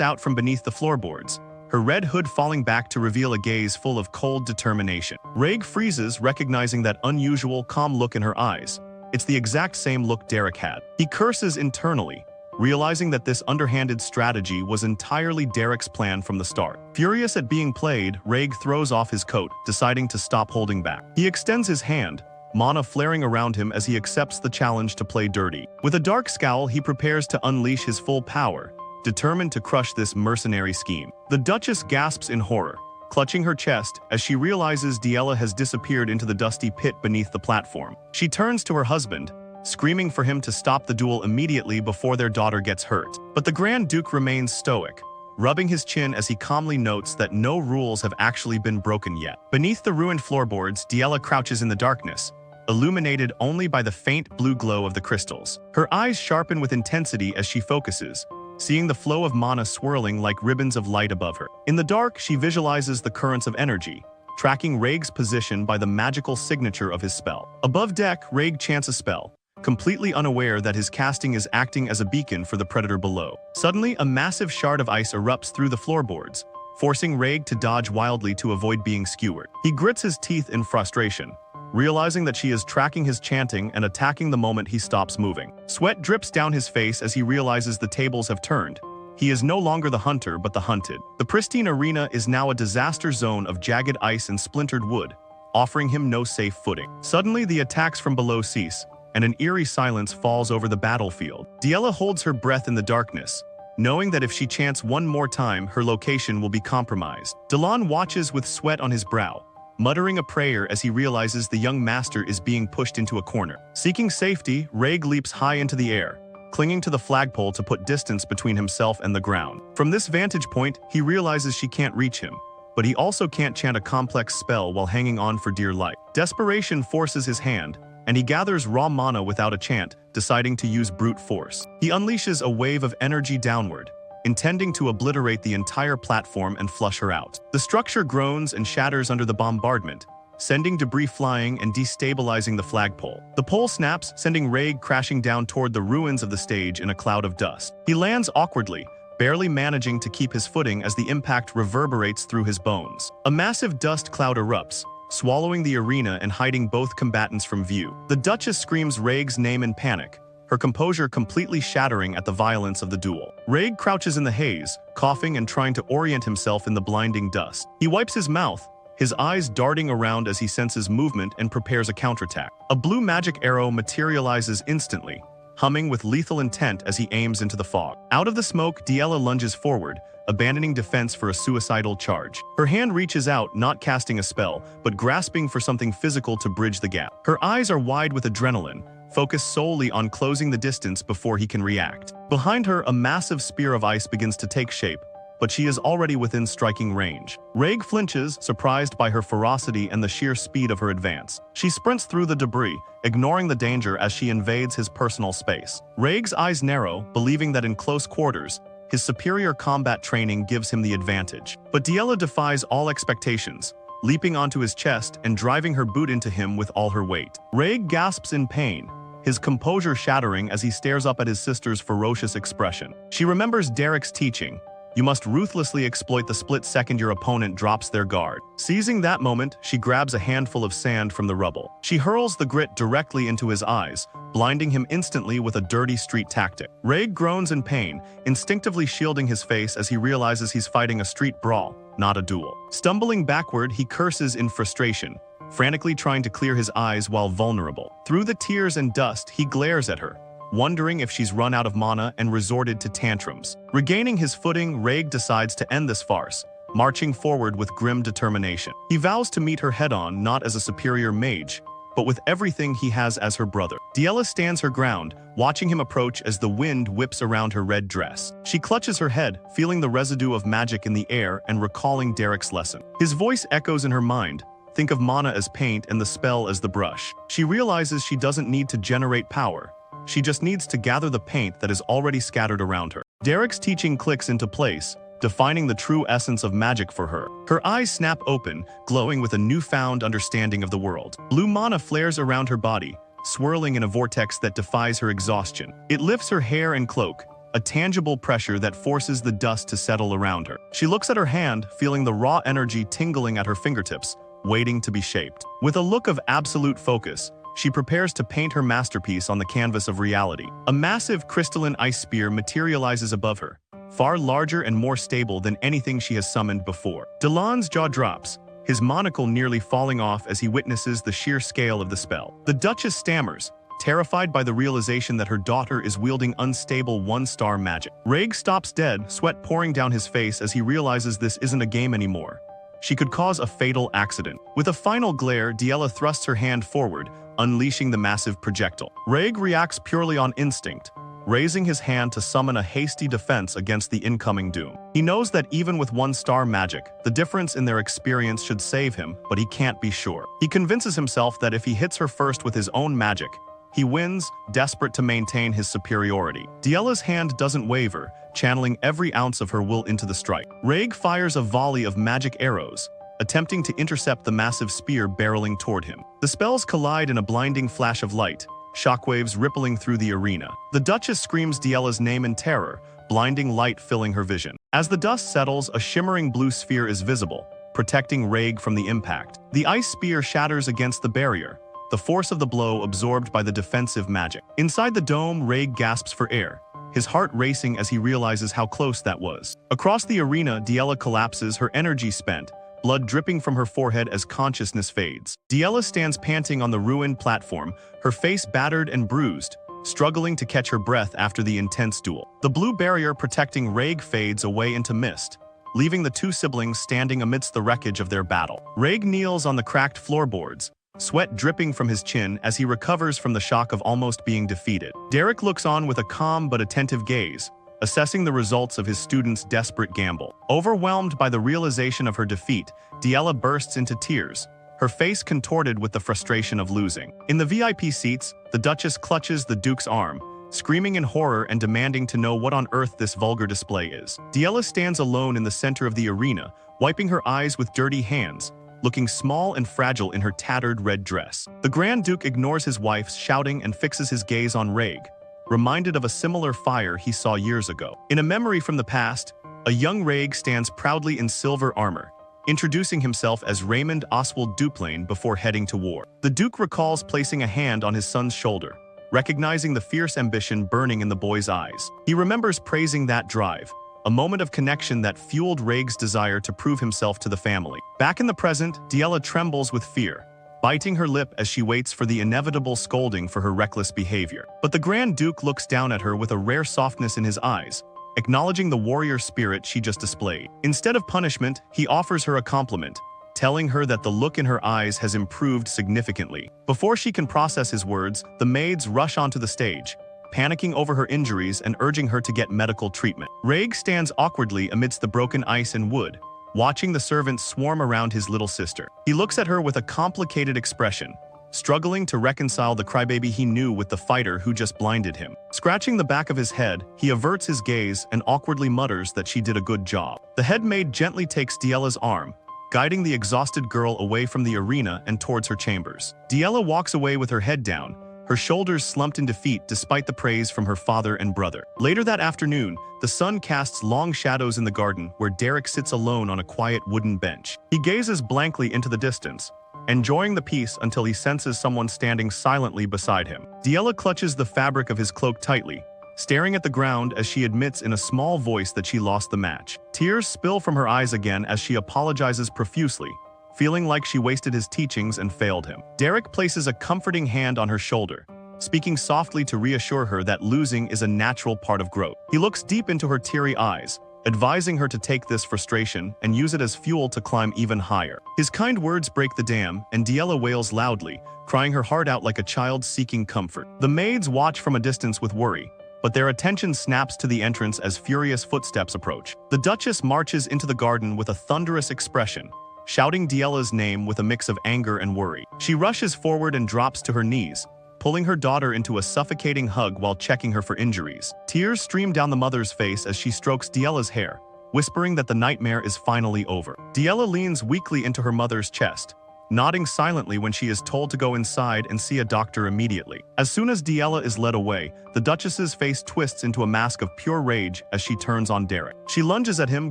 out from beneath the floorboards, her red hood falling back to reveal a gaze full of cold determination. Reg freezes, recognizing that unusual, calm look in her eyes. It's the exact same look Derek had. He curses internally, realizing that this underhanded strategy was entirely Derek's plan from the start. Furious at being played, Reg throws off his coat, deciding to stop holding back. He extends his hand, mana flaring around him as he accepts the challenge to play dirty. With a dark scowl, he prepares to unleash his full power, determined to crush this mercenary scheme. The Duchess gasps in horror, clutching her chest as she realizes Yahello has disappeared into the dusty pit beneath the platform. She turns to her husband, screaming for him to stop the duel immediately before their daughter gets hurt. But the Grand Duke remains stoic, rubbing his chin as he calmly notes that no rules have actually been broken yet. Beneath the ruined floorboards, Yahello crouches in the darkness, illuminated only by the faint blue glow of the crystals. Her eyes sharpen with intensity as she focuses, seeing the flow of mana swirling like ribbons of light above her. In the dark, she visualizes the currents of energy, tracking Reg's position by the magical signature of his spell. Above deck, Reg chants a spell, completely unaware that his casting is acting as a beacon for the predator below. Suddenly, a massive shard of ice erupts through the floorboards, forcing Reg to dodge wildly to avoid being skewered. He grits his teeth in frustration, realizing that she is tracking his chanting and attacking the moment he stops moving. Sweat drips down his face as he realizes the tables have turned. He is no longer the hunter but the hunted. The pristine arena is now a disaster zone of jagged ice and splintered wood, offering him no safe footing. Suddenly, the attacks from below cease, and an eerie silence falls over the battlefield. Yahello holds her breath in the darkness, knowing that if she chants one more time, her location will be compromised. Delon watches with sweat on his brow, muttering a prayer as he realizes the young master is being pushed into a corner. Seeking safety, Reg leaps high into the air, clinging to the flagpole to put distance between himself and the ground. From this vantage point, he realizes she can't reach him, but he also can't chant a complex spell while hanging on for dear life. Desperation forces his hand, and he gathers raw mana without a chant, deciding to use brute force. He unleashes a wave of energy downward, intending to obliterate the entire platform and flush her out. The structure groans and shatters under the bombardment, sending debris flying and destabilizing the flagpole. The pole snaps, sending Rhaeg crashing down toward the ruins of the stage in a cloud of dust. He lands awkwardly, barely managing to keep his footing as the impact reverberates through his bones. A massive dust cloud erupts, swallowing the arena and hiding both combatants from view. The Duchess screams Rhaeg's name in panic, her composure completely shattering at the violence of the duel. Rhaeg crouches in the haze, coughing and trying to orient himself in the blinding dust. He wipes his mouth, his eyes darting around as he senses movement and prepares a counterattack. A blue magic arrow materializes instantly, humming with lethal intent as he aims into the fog. Out of the smoke, Yahello lunges forward, abandoning defense for a suicidal charge. Her hand reaches out, not casting a spell, but grasping for something physical to bridge the gap. Her eyes are wide with adrenaline, focused solely on closing the distance before he can react. Behind her, a massive spear of ice begins to take shape, but she is already within striking range. Rhaeg flinches, surprised by her ferocity and the sheer speed of her advance. She sprints through the debris, ignoring the danger as she invades his personal space. Rhaeg's eyes narrow, believing that in close quarters, his superior combat training gives him the advantage. But Yahello defies all expectations, leaping onto his chest and driving her boot into him with all her weight. Rhaeg gasps in pain, his composure shattering as he stares up at his sister's ferocious expression. She remembers Derek's teaching: you must ruthlessly exploit the split second your opponent drops their guard. Seizing that moment, she grabs a handful of sand from the rubble. She hurls the grit directly into his eyes, blinding him instantly with a dirty street tactic. Rhaeg groans in pain, instinctively shielding his face as he realizes he's fighting a street brawl, not a duel. Stumbling backward, he curses in frustration, frantically trying to clear his eyes while vulnerable. Through the tears and dust, he glares at her, wondering if she's run out of mana and resorted to tantrums. Regaining his footing, Rhaeg decides to end this farce, marching forward with grim determination. He vows to meet her head-on, not as a superior mage, but with everything he has as her brother. Yahello stands her ground, watching him approach as the wind whips around her red dress. She clutches her head, feeling the residue of magic in the air and recalling Derek's lesson. His voice echoes in her mind: think of mana as paint and the spell as the brush. She realizes she doesn't need to generate power. She just needs to gather the paint that is already scattered around her. Derek's teaching clicks into place, defining the true essence of magic for her. Her eyes snap open, glowing with a newfound understanding of the world. Blue mana flares around her body, swirling in a vortex that defies her exhaustion. It lifts her hair and cloak, a tangible pressure that forces the dust to settle around her. She looks at her hand, feeling the raw energy tingling at her fingertips, waiting to be shaped. With a look of absolute focus, she prepares to paint her masterpiece on the canvas of reality. A massive crystalline ice spear materializes above her, far larger and more stable than anything she has summoned before. Delon's jaw drops, his monocle nearly falling off as he witnesses the sheer scale of the spell. The Duchess stammers, terrified by the realization that her daughter is wielding unstable one-star magic. Rhaeg stops dead, sweat pouring down his face as he realizes this isn't a game anymore. She could cause a fatal accident. With a final glare, Yahello thrusts her hand forward, unleashing the massive projectile. Rhaeg reacts purely on instinct, raising his hand to summon a hasty defense against the incoming doom. He knows that even with one-star magic, the difference in their experience should save him, but he can't be sure. He convinces himself that if he hits her first with his own magic, he wins, desperate to maintain his superiority. Yahello's hand doesn't waver, channeling every ounce of her will into the strike. Rhaeg fires a volley of magic arrows, attempting to intercept the massive spear barreling toward him. The spells collide in a blinding flash of light, shockwaves rippling through the arena. The Duchess screams Yahello's name in terror, blinding light filling her vision. As the dust settles, a shimmering blue sphere is visible, protecting Rhaeg from the impact. The ice spear shatters against the barrier, the force of the blow absorbed by the defensive magic. Inside the dome, Rhaeg gasps for air, his heart racing as he realizes how close that was. Across the arena, Yahello collapses, her energy spent, blood dripping from her forehead as consciousness fades. Yahello stands panting on the ruined platform, her face battered and bruised, struggling to catch her breath after the intense duel. The blue barrier protecting Rhaeg fades away into mist, leaving the two siblings standing amidst the wreckage of their battle. Rhaeg kneels on the cracked floorboards, sweat dripping from his chin as he recovers from the shock of almost being defeated. Derek looks on with a calm but attentive gaze, assessing the results of his student's desperate gamble. Overwhelmed by the realization of her defeat, Yahello bursts into tears, her face contorted with the frustration of losing. In the VIP seats, the Duchess clutches the Duke's arm, screaming in horror and demanding to know what on earth this vulgar display is. Diella stands alone in the center of the arena, wiping her eyes with dirty hands, looking small and fragile in her tattered red dress. The Grand Duke ignores his wife's shouting and fixes his gaze on Rhaeg, reminded of a similar fire he saw years ago. In a memory from the past, a young Rhaeg stands proudly in silver armor, introducing himself as Raymond Oswald Duplain before heading to war. The Duke recalls placing a hand on his son's shoulder, recognizing the fierce ambition burning in the boy's eyes. He remembers praising that drive, a moment of connection that fueled Rhaeg's desire to prove himself to the family. Back in the present, Diella trembles with fear, biting her lip as she waits for the inevitable scolding for her reckless behavior. But the Grand Duke looks down at her with a rare softness in his eyes, acknowledging the warrior spirit she just displayed. Instead of punishment, he offers her a compliment, telling her that the look in her eyes has improved significantly. Before she can process his words, the maids rush onto the stage, panicking over her injuries and urging her to get medical treatment. Rhaeg stands awkwardly amidst the broken ice and wood, watching the servants swarm around his little sister. He looks at her with a complicated expression, struggling to reconcile the crybaby he knew with the fighter who just blinded him. Scratching the back of his head, he averts his gaze and awkwardly mutters that she did a good job. The head maid gently takes Diella's arm, guiding the exhausted girl away from the arena and towards her chambers. Diella walks away with her head down, her shoulders slumped in defeat despite the praise from her father and brother. Later that afternoon, the sun casts long shadows in the garden where Derek sits alone on a quiet wooden bench. He gazes blankly into the distance, enjoying the peace until he senses someone standing silently beside him. Diella clutches the fabric of his cloak tightly, staring at the ground as she admits in a small voice that she lost the match. Tears spill from her eyes again as she apologizes profusely, feeling like she wasted his teachings and failed him. Derek places a comforting hand on her shoulder, speaking softly to reassure her that losing is a natural part of growth. He looks deep into her teary eyes, advising her to take this frustration and use it as fuel to climb even higher. His kind words break the dam, and Diella wails loudly, crying her heart out like a child seeking comfort. The maids watch from a distance with worry, but their attention snaps to the entrance as furious footsteps approach. The Duchess marches into the garden with a thunderous expression, shouting Diella's name with a mix of anger and worry. She rushes forward and drops to her knees, pulling her daughter into a suffocating hug while checking her for injuries. Tears stream down the mother's face as she strokes Diella's hair, whispering that the nightmare is finally over. Diella leans weakly into her mother's chest, nodding silently when she is told to go inside and see a doctor immediately. As soon as Diella is led away, the Duchess's face twists into a mask of pure rage as she turns on Derek. She lunges at him,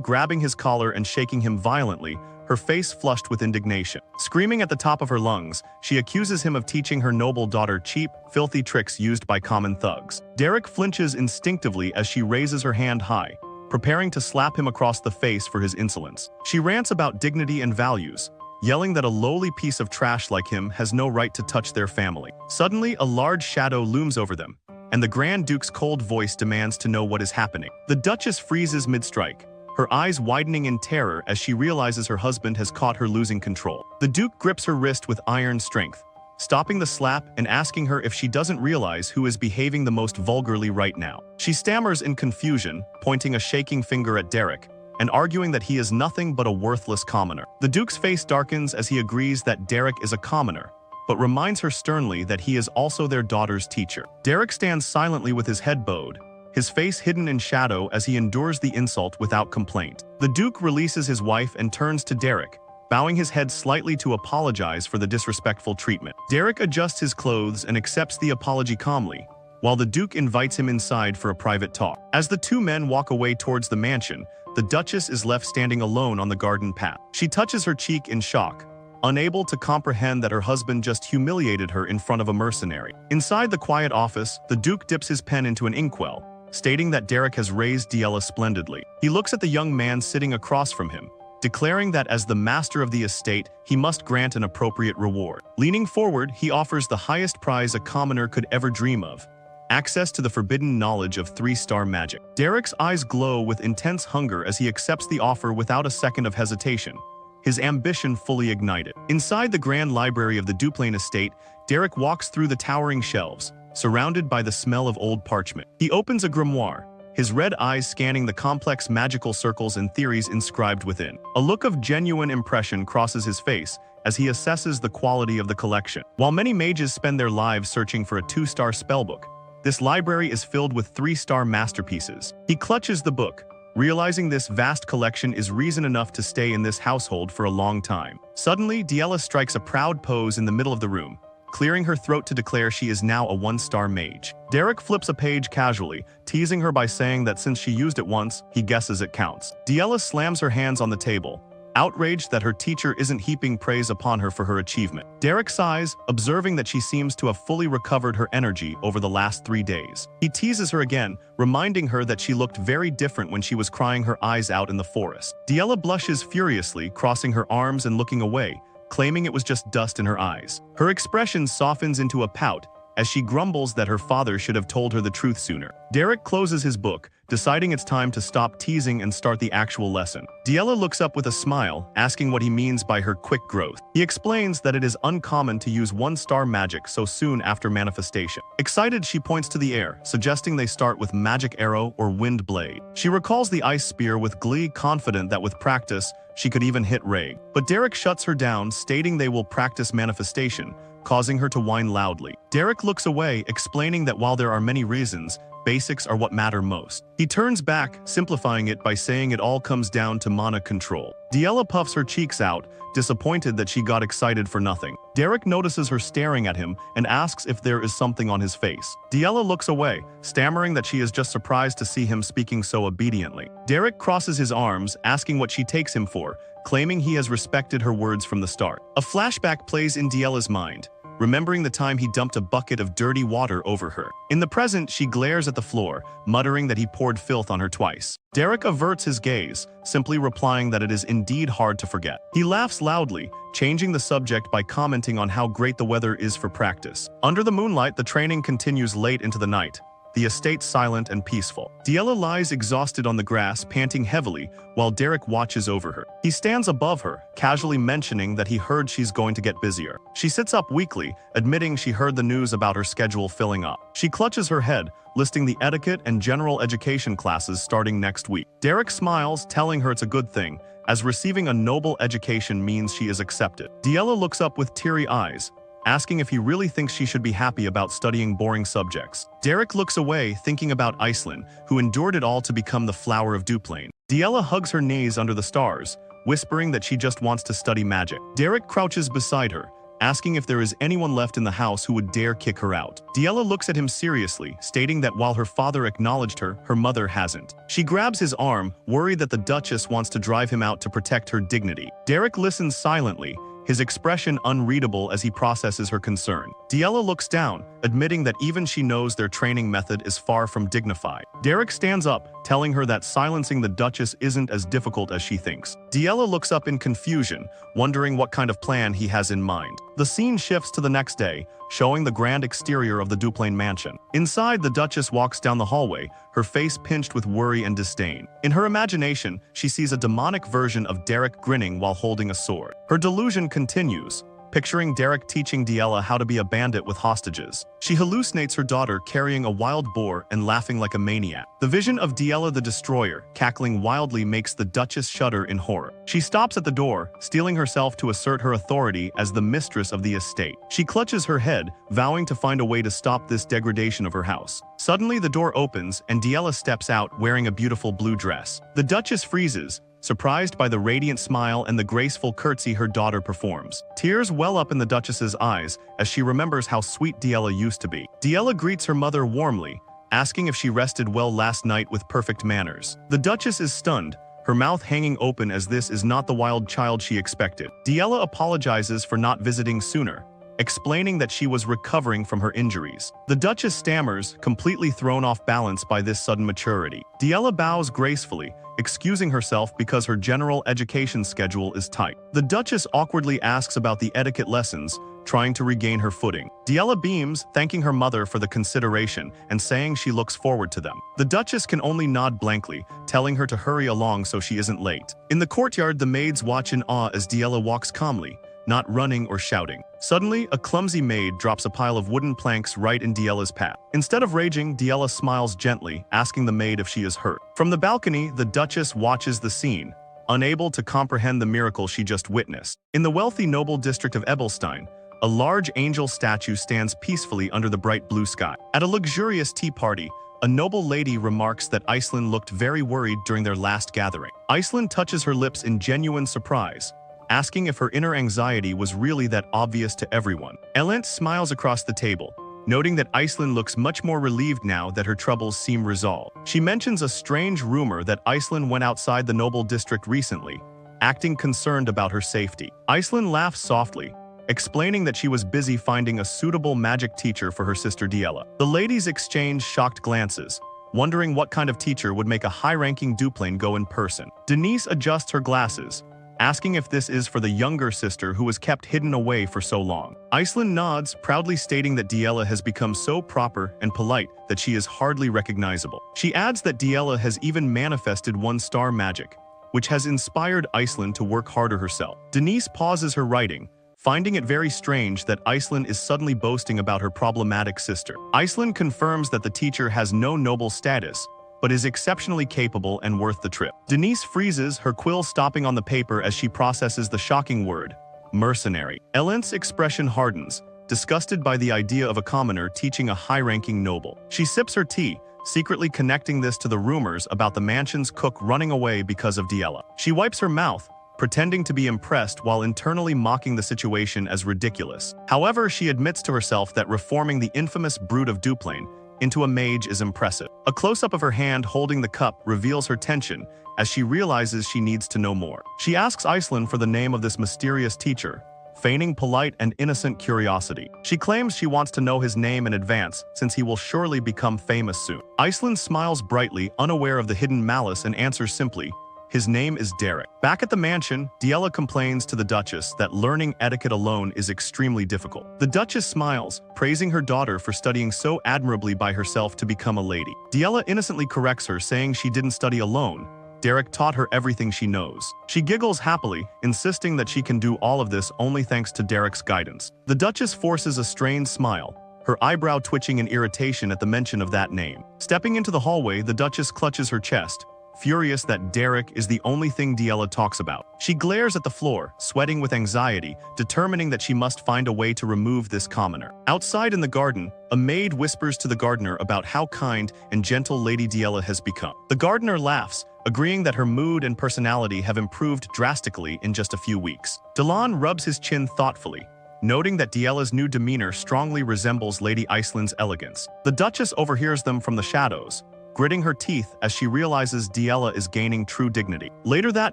grabbing his collar and shaking him violently, her face flushed with indignation. Screaming at the top of her lungs, she accuses him of teaching her noble daughter cheap, filthy tricks used by common thugs. Derek flinches instinctively as she raises her hand high, preparing to slap him across the face for his insolence. She rants about dignity and values, yelling that a lowly piece of trash like him has no right to touch their family. Suddenly, a large shadow looms over them, and the Grand Duke's cold voice demands to know what is happening. The Duchess freezes mid-strike, her eyes widening in terror as she realizes her husband has caught her losing control. The Duke grips her wrist with iron strength, stopping the slap and asking her if she doesn't realize who is behaving the most vulgarly right now. She stammers in confusion, pointing a shaking finger at Derek, and arguing that he is nothing but a worthless commoner. The Duke's face darkens as he agrees that Derek is a commoner, but reminds her sternly that he is also their daughter's teacher. Derek stands silently with his head bowed, his face hidden in shadow as he endures the insult without complaint. The Duke releases his wife and turns to Derek, bowing his head slightly to apologize for the disrespectful treatment. Derek adjusts his clothes and accepts the apology calmly, while the Duke invites him inside for a private talk. As the two men walk away towards the mansion, the Duchess is left standing alone on the garden path. She touches her cheek in shock, unable to comprehend that her husband just humiliated her in front of a mercenary. Inside the quiet office, the Duke dips his pen into an inkwell, stating that Derek has raised Diella splendidly. He looks at the young man sitting across from him, declaring that as the master of the estate, he must grant an appropriate reward. Leaning forward, he offers the highest prize a commoner could ever dream of: access to the forbidden knowledge of 3-star magic. Derek's eyes glow with intense hunger as he accepts the offer without a second of hesitation, his ambition fully ignited. Inside the grand library of the Duplain estate, Derek walks through the towering shelves, surrounded by the smell of old parchment. He opens a grimoire, his red eyes scanning the complex magical circles and theories inscribed within. A look of genuine impression crosses his face as he assesses the quality of the collection. While many mages spend their lives searching for a 2-star spellbook, this library is filled with 3-star masterpieces. He clutches the book, realizing this vast collection is reason enough to stay in this household for a long time. Suddenly, Diella strikes a proud pose in the middle of the room, clearing her throat to declare she is now a 1-star mage. Derek flips a page casually, teasing her by saying that since she used it once, he guesses it counts. Diella slams her hands on the table, outraged that her teacher isn't heaping praise upon her for her achievement. Derek sighs, observing that she seems to have fully recovered her energy over the last 3 days. He teases her again, reminding her that she looked very different when she was crying her eyes out in the forest. Diella blushes furiously, crossing her arms and looking away, claiming it was just dust in her eyes. Her expression softens into a pout as she grumbles that her father should have told her the truth sooner. Derek closes his book, deciding it's time to stop teasing and start the actual lesson. Diella looks up with a smile, asking what he means by her quick growth. He explains that it is uncommon to use 1-star magic so soon after manifestation. Excited, she points to the air, suggesting they start with magic arrow or wind blade. She recalls the ice spear with glee, confident that with practice, she could even hit Ray. But Derek shuts her down, stating they will practice manifestation, causing her to whine loudly. Derek looks away, explaining that while there are many reasons, basics are what matter most. He turns back, simplifying it by saying it all comes down to mana control. Diella puffs her cheeks out, disappointed that she got excited for nothing. Derek notices her staring at him and asks if there is something on his face. Diella looks away, stammering that she is just surprised to see him speaking so obediently. Derek crosses his arms, asking what she takes him for, claiming he has respected her words from the start. A flashback plays in Diella's mind, remembering the time he dumped a bucket of dirty water over her. In the present, she glares at the floor, muttering that he poured filth on her twice. Derek averts his gaze, simply replying that it is indeed hard to forget. He laughs loudly, changing the subject by commenting on how great the weather is for practice. Under the moonlight, the training continues late into the night, the estate silent and peaceful. Diella lies exhausted on the grass, panting heavily, while Derek watches over her. He stands above her, casually mentioning that he heard she's going to get busier. She sits up weakly, admitting she heard the news about her schedule filling up. She clutches her head, listing the etiquette and general education classes starting next week. Derek smiles, telling her it's a good thing, as receiving a noble education means she is accepted. Diella looks up with teary eyes, asking if he really thinks she should be happy about studying boring subjects. Derek looks away, thinking about Iceland, who endured it all to become the flower of Duplain. Diella hugs her knees under the stars, whispering that she just wants to study magic. Derek crouches beside her, asking if there is anyone left in the house who would dare kick her out. Diella looks at him seriously, stating that while her father acknowledged her, her mother hasn't. She grabs his arm, worried that the Duchess wants to drive him out to protect her dignity. Derek listens silently, his expression unreadable as he processes her concern. Diella looks down, admitting that even she knows their training method is far from dignified. Derek stands up, telling her that silencing the Duchess isn't as difficult as she thinks. Diella looks up in confusion, wondering what kind of plan he has in mind. The scene shifts to the next day, showing the grand exterior of the Duplain mansion. Inside, the Duchess walks down the hallway, her face pinched with worry and disdain. In her imagination, she sees a demonic version of Derek grinning while holding a sword. Her delusion continues, picturing Derek teaching Diella how to be a bandit with hostages. She hallucinates her daughter carrying a wild boar and laughing like a maniac. The vision of Diella the Destroyer, cackling wildly, makes the Duchess shudder in horror. She stops at the door, steeling herself to assert her authority as the mistress of the estate. She clutches her head, vowing to find a way to stop this degradation of her house. Suddenly, the door opens and Diella steps out wearing a beautiful blue dress. The Duchess freezes, surprised by the radiant smile and the graceful curtsy her daughter performs. Tears well up in the Duchess's eyes as she remembers how sweet Diella used to be. Diella greets her mother warmly, asking if she rested well last night with perfect manners. The Duchess is stunned, her mouth hanging open as this is not the wild child she expected. Diella apologizes for not visiting sooner, explaining that she was recovering from her injuries. The Duchess stammers, completely thrown off balance by this sudden maturity. Diella bows gracefully, excusing herself because her general education schedule is tight. The Duchess awkwardly asks about the etiquette lessons, trying to regain her footing. Diella beams, thanking her mother for the consideration and saying she looks forward to them. The Duchess can only nod blankly, telling her to hurry along so she isn't late. In the courtyard, the maids watch in awe as Diella walks calmly, not running or shouting. Suddenly, a clumsy maid drops a pile of wooden planks right in Diella's path. Instead of raging, Diella smiles gently, asking the maid if she is hurt. From the balcony, the Duchess watches the scene, unable to comprehend the miracle she just witnessed. In the wealthy noble district of Ebelstein, a large angel statue stands peacefully under the bright blue sky. At a luxurious tea party, a noble lady remarks that Iceland looked very worried during their last gathering. Iceland touches her lips in genuine surprise, asking if her inner anxiety was really that obvious to everyone. Elent smiles across the table, noting that Iceland looks much more relieved now that her troubles seem resolved. She mentions a strange rumor that Iceland went outside the noble district recently, acting concerned about her safety. Iceland laughs softly, explaining that she was busy finding a suitable magic teacher for her sister Diella. The ladies exchange shocked glances, wondering what kind of teacher would make a high-ranking duplane go in person. Denise adjusts her glasses, asking if this is for the younger sister who was kept hidden away for so long. Iceland nods, proudly stating that Diella has become so proper and polite that she is hardly recognizable. She adds that Diella has even manifested one-star magic, which has inspired Iceland to work harder herself. Denise pauses her writing, finding it very strange that Iceland is suddenly boasting about her problematic sister. Iceland confirms that the teacher has no noble status, but is exceptionally capable and worth the trip. Denise freezes, her quill stopping on the paper as she processes the shocking word, mercenary. Elent's expression hardens, disgusted by the idea of a commoner teaching a high-ranking noble. She sips her tea, secretly connecting this to the rumors about the mansion's cook running away because of Diella. She wipes her mouth, pretending to be impressed while internally mocking the situation as ridiculous. However, she admits to herself that reforming the infamous brood of Duplain into a mage is impressive. A close-up of her hand holding the cup reveals her tension as she realizes she needs to know more. She asks Iceland for the name of this mysterious teacher, feigning polite and innocent curiosity. She claims she wants to know his name in advance since he will surely become famous soon. Iceland smiles brightly, unaware of the hidden malice, and answers simply, "His name is Derek." Back at the mansion, Diella complains to the Duchess that learning etiquette alone is extremely difficult. The Duchess smiles, praising her daughter for studying so admirably by herself to become a lady. Diella innocently corrects her, saying she didn't study alone. Derek taught her everything she knows. She giggles happily, insisting that she can do all of this only thanks to Derek's guidance. The Duchess forces a strained smile, her eyebrow twitching in irritation at the mention of that name. Stepping into the hallway, the Duchess clutches her chest, furious that Derek is the only thing Diella talks about. She glares at the floor, sweating with anxiety, determining that she must find a way to remove this commoner. Outside in the garden, a maid whispers to the gardener about how kind and gentle Lady Diella has become. The gardener laughs, agreeing that her mood and personality have improved drastically in just a few weeks. Delon rubs his chin thoughtfully, noting that Diella's new demeanor strongly resembles Lady Iceland's elegance. The Duchess overhears them from the shadows, gritting her teeth as she realizes Diella is gaining true dignity. Later that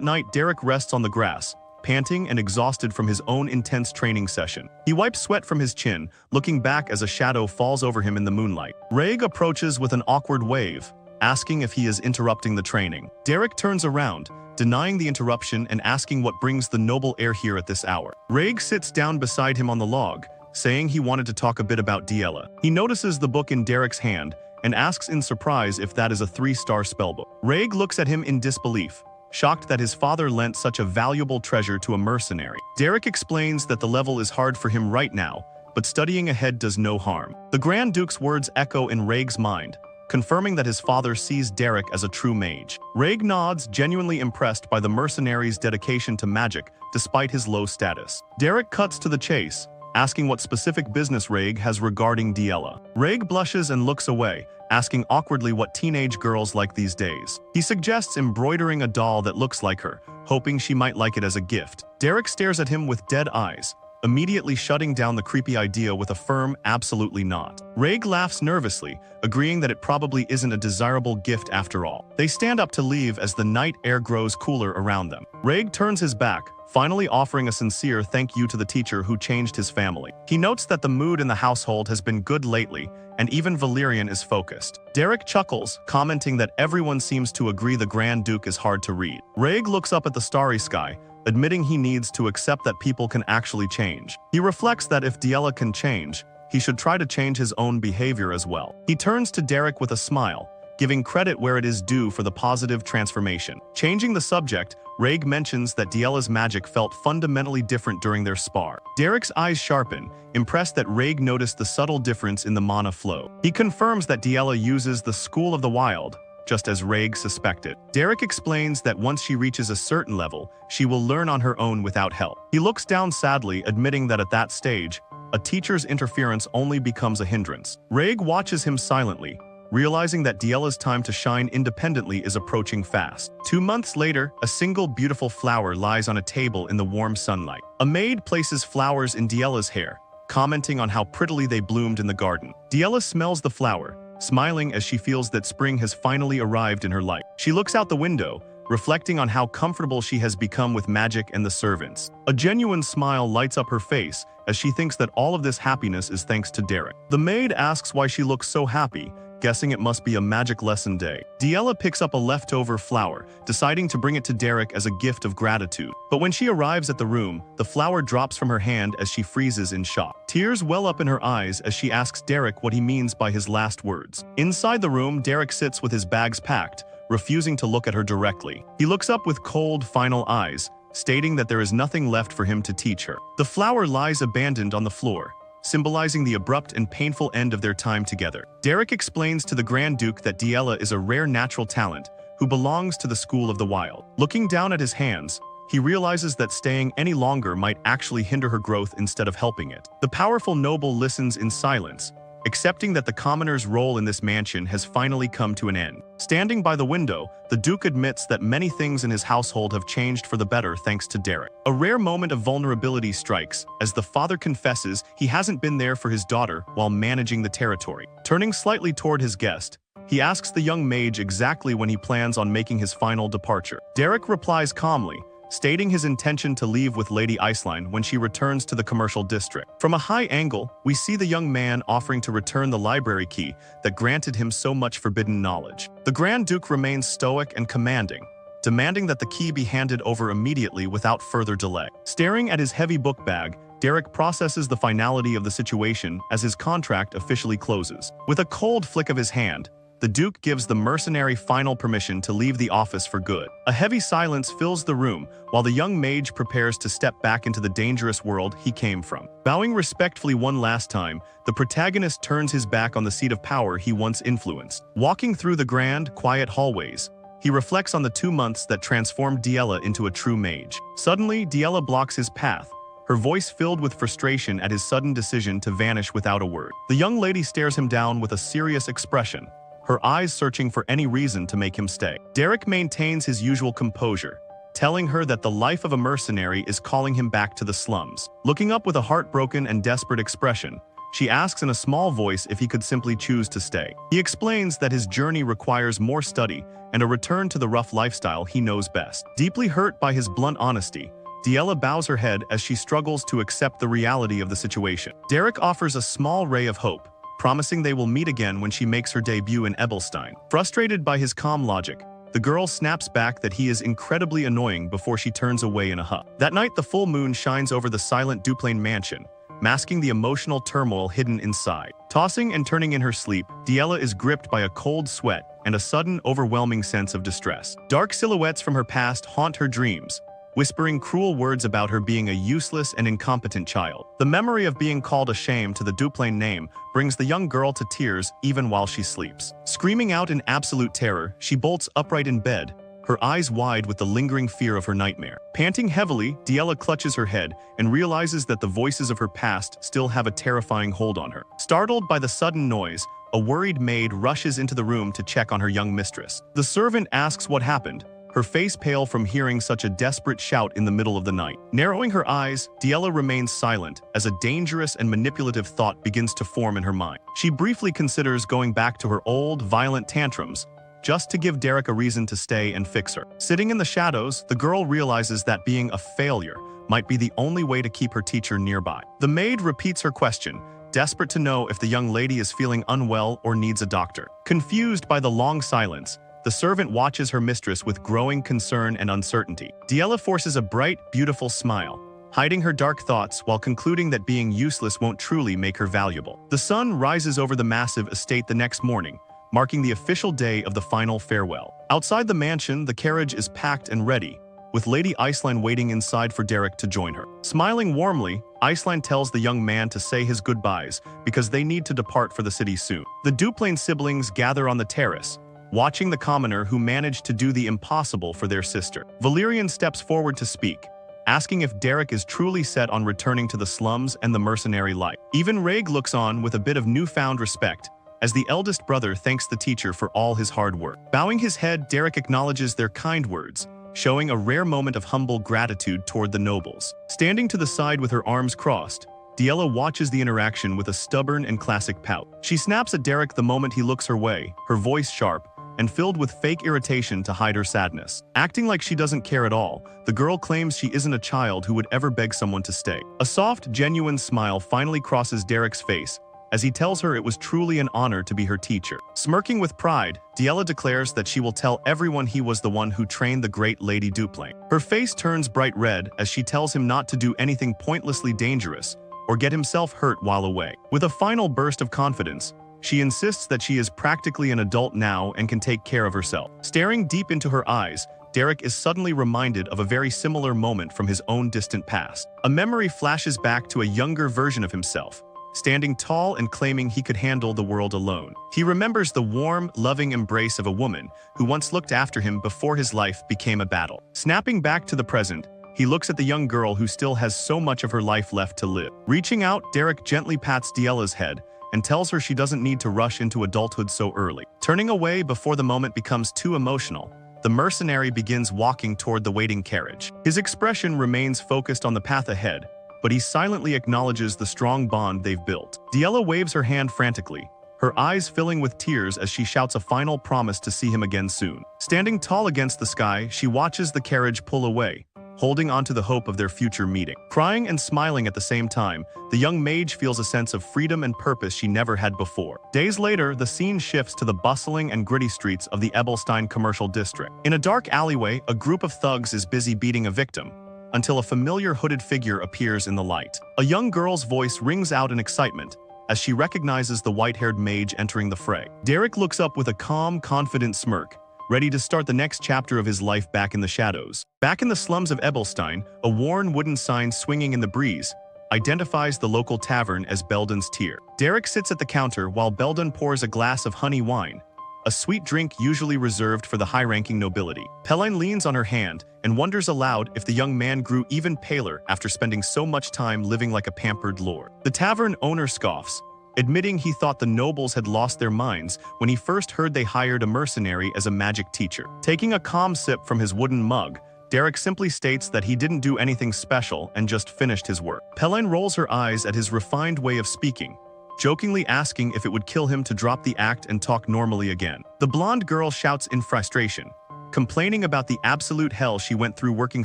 night, Derek rests on the grass, panting and exhausted from his own intense training session. He wipes sweat from his chin, looking back as a shadow falls over him in the moonlight. Reg approaches with an awkward wave, asking if he is interrupting the training. Derek turns around, denying the interruption and asking what brings the noble heir here at this hour. Reg sits down beside him on the log, saying he wanted to talk a bit about Diella. He notices the book in Derek's hand and asks in surprise if that is a 3-star spellbook. Reg looks at him in disbelief, shocked that his father lent such a valuable treasure to a mercenary. Derek explains that the level is hard for him right now, but studying ahead does no harm. The Grand Duke's words echo in Reg's mind, confirming that his father sees Derek as a true mage. Reg nods, genuinely impressed by the mercenary's dedication to magic despite his low status. Derek cuts to the chase, asking what specific business Reg has regarding Diella. Reg blushes and looks away, asking awkwardly what teenage girls like these days. He suggests embroidering a doll that looks like her, hoping she might like it as a gift. Derek stares at him with dead eyes, immediately shutting down the creepy idea with a firm absolutely not. Reg laughs nervously, agreeing that it probably isn't a desirable gift after all. They stand up to leave as the night air grows cooler around them. Reg turns his back, finally offering a sincere thank you to the teacher who changed his family. He notes that the mood in the household has been good lately, and even Valerian is focused. Derek chuckles, commenting that everyone seems to agree the Grand Duke is hard to read. Reg looks up at the starry sky, admitting he needs to accept that people can actually change. He reflects that if Diella can change, he should try to change his own behavior as well. He turns to Derek with a smile, giving credit where it is due for the positive transformation. Changing the subject, Reg mentions that Diella's magic felt fundamentally different during their spar. Derek's eyes sharpen, impressed that Reg noticed the subtle difference in the mana flow. He confirms that Diella uses the School of the Wild, just as Rhaeg suspected. Derek explains that once she reaches a certain level, she will learn on her own without help. He looks down sadly, admitting that at that stage, a teacher's interference only becomes a hindrance. Rhaeg watches him silently, realizing that Diella's time to shine independently is approaching fast. 2 months later, a single beautiful flower lies on a table in the warm sunlight. A maid places flowers in Diella's hair, commenting on how prettily they bloomed in the garden. Diella smells the flower, smiling as she feels that spring has finally arrived in her life. She looks out the window, reflecting on how comfortable she has become with magic and the servants. A genuine smile lights up her face as she thinks that all of this happiness is thanks to Derek. The maid asks why she looks so happy, guessing it must be a magic lesson day. Diella picks up a leftover flower, deciding to bring it to Derek as a gift of gratitude. But when she arrives at the room, the flower drops from her hand as she freezes in shock. Tears well up in her eyes as she asks Derek what he means by his last words. Inside the room, Derek sits with his bags packed, refusing to look at her directly. He looks up with cold, final eyes, stating that there is nothing left for him to teach her. The flower lies abandoned on the floor, symbolizing the abrupt and painful end of their time together. Derek explains to the Grand Duke that Diella is a rare natural talent who belongs to the School of the Wild. Looking down at his hands, he realizes that staying any longer might actually hinder her growth instead of helping it. The powerful noble listens in silence, accepting that the commoner's role in this mansion has finally come to an end. Standing by the window, the Duke admits that many things in his household have changed for the better thanks to Derek. A rare moment of vulnerability strikes as the father confesses he hasn't been there for his daughter while managing the territory. Turning slightly toward his guest, he asks the young mage exactly when he plans on making his final departure. Derek replies calmly, stating his intention to leave with Lady Iceline when she returns to the commercial district. From a high angle, we see the young man offering to return the library key that granted him so much forbidden knowledge. The Grand Duke remains stoic and commanding, demanding that the key be handed over immediately without further delay. Staring at his heavy book bag, Derek processes the finality of the situation as his contract officially closes. With a cold flick of his hand, the Duke gives the mercenary final permission to leave the office for good. A heavy silence fills the room while the young mage prepares to step back into the dangerous world he came from. Bowing respectfully one last time, the protagonist turns his back on the seat of power he once influenced. Walking through the grand, quiet hallways, he reflects on the 2 months that transformed Diella into a true mage. Suddenly, Diella blocks his path, her voice filled with frustration at his sudden decision to vanish without a word. The young lady stares him down with a serious expression, her eyes searching for any reason to make him stay. Derek maintains his usual composure, telling her that the life of a mercenary is calling him back to the slums. Looking up with a heartbroken and desperate expression, she asks in a small voice if he could simply choose to stay. He explains that his journey requires more study and a return to the rough lifestyle he knows best. Deeply hurt by his blunt honesty, Diella bows her head as she struggles to accept the reality of the situation. Derek offers a small ray of hope, promising they will meet again when she makes her debut in Ebelstein. Frustrated by his calm logic, the girl snaps back that he is incredibly annoying before she turns away in a huff. That night, the full moon shines over the silent Duplain mansion, masking the emotional turmoil hidden inside. Tossing and turning in her sleep, Diella is gripped by a cold sweat and a sudden, overwhelming sense of distress. Dark silhouettes from her past haunt her dreams, whispering cruel words about her being a useless and incompetent child. The memory of being called a shame to the Duplain name brings the young girl to tears even while she sleeps. Screaming out in absolute terror, she bolts upright in bed, her eyes wide with the lingering fear of her nightmare. Panting heavily, Diella clutches her head and realizes that the voices of her past still have a terrifying hold on her. Startled by the sudden noise, a worried maid rushes into the room to check on her young mistress. The servant asks what happened, her face pale from hearing such a desperate shout in the middle of the night. Narrowing her eyes, Diella remains silent as a dangerous and manipulative thought begins to form in her mind. She briefly considers going back to her old, violent tantrums, just to give Derek a reason to stay and fix her. Sitting in the shadows, the girl realizes that being a failure might be the only way to keep her teacher nearby. The maid repeats her question, desperate to know if the young lady is feeling unwell or needs a doctor. Confused by the long silence, the servant watches her mistress with growing concern and uncertainty. Diella forces a bright, beautiful smile, hiding her dark thoughts while concluding that being useless won't truly make her valuable. The sun rises over the massive estate the next morning, marking the official day of the final farewell. Outside the mansion, the carriage is packed and ready, with Lady Iceline waiting inside for Derek to join her. Smiling warmly, Iceline tells the young man to say his goodbyes because they need to depart for the city soon. The Duplain siblings gather on the terrace, watching the commoner who managed to do the impossible for their sister. Valerian steps forward to speak, asking if Derek is truly set on returning to the slums and the mercenary life. Even Reg looks on with a bit of newfound respect, as the eldest brother thanks the teacher for all his hard work. Bowing his head, Derek acknowledges their kind words, showing a rare moment of humble gratitude toward the nobles. Standing to the side with her arms crossed, Yahello watches the interaction with a stubborn and classic pout. She snaps at Derek the moment he looks her way, her voice sharp and filled with fake irritation to hide her sadness. Acting like she doesn't care at all, the girl claims she isn't a child who would ever beg someone to stay. A soft, genuine smile finally crosses Derek's face as he tells her it was truly an honor to be her teacher. Smirking with pride, Yahello declares that she will tell everyone he was the one who trained the great Lady Duplain. Her face turns bright red as she tells him not to do anything pointlessly dangerous or get himself hurt while away. With a final burst of confidence, she insists that she is practically an adult now and can take care of herself. Staring deep into her eyes, Derek is suddenly reminded of a very similar moment from his own distant past. A memory flashes back to a younger version of himself, standing tall and claiming he could handle the world alone. He remembers the warm, loving embrace of a woman who once looked after him before his life became a battle. Snapping back to the present, he looks at the young girl who still has so much of her life left to live. Reaching out, Derek gently pats Yahello's head and tells her she doesn't need to rush into adulthood so early. Turning away before the moment becomes too emotional, the mercenary begins walking toward the waiting carriage. His expression remains focused on the path ahead, but he silently acknowledges the strong bond they've built. Yahello waves her hand frantically, her eyes filling with tears as she shouts a final promise to see him again soon. Standing tall against the sky, she watches the carriage pull away, holding on to the hope of their future meeting. Crying and smiling at the same time, the young mage feels a sense of freedom and purpose she never had before. Days later, the scene shifts to the bustling and gritty streets of the Ebelstein commercial district. In a dark alleyway, a group of thugs is busy beating a victim, until a familiar hooded figure appears in the light. A young girl's voice rings out in excitement as she recognizes the white-haired mage entering the fray. Derek looks up with a calm, confident smirk, ready to start the next chapter of his life back in the shadows. Back in the slums of Ebelstein, a worn wooden sign swinging in the breeze identifies the local tavern as Belden's Tier. Derek sits at the counter while Belden pours a glass of honey wine, a sweet drink usually reserved for the high-ranking nobility. Peline leans on her hand and wonders aloud if the young man grew even paler after spending so much time living like a pampered lord. The tavern owner scoffs, admitting he thought the nobles had lost their minds when he first heard they hired a mercenary as a magic teacher. Taking a calm sip from his wooden mug, Derek simply states that he didn't do anything special and just finished his work. Peline rolls her eyes at his refined way of speaking, jokingly asking if it would kill him to drop the act and talk normally again. The blonde girl shouts in frustration, complaining about the absolute hell she went through working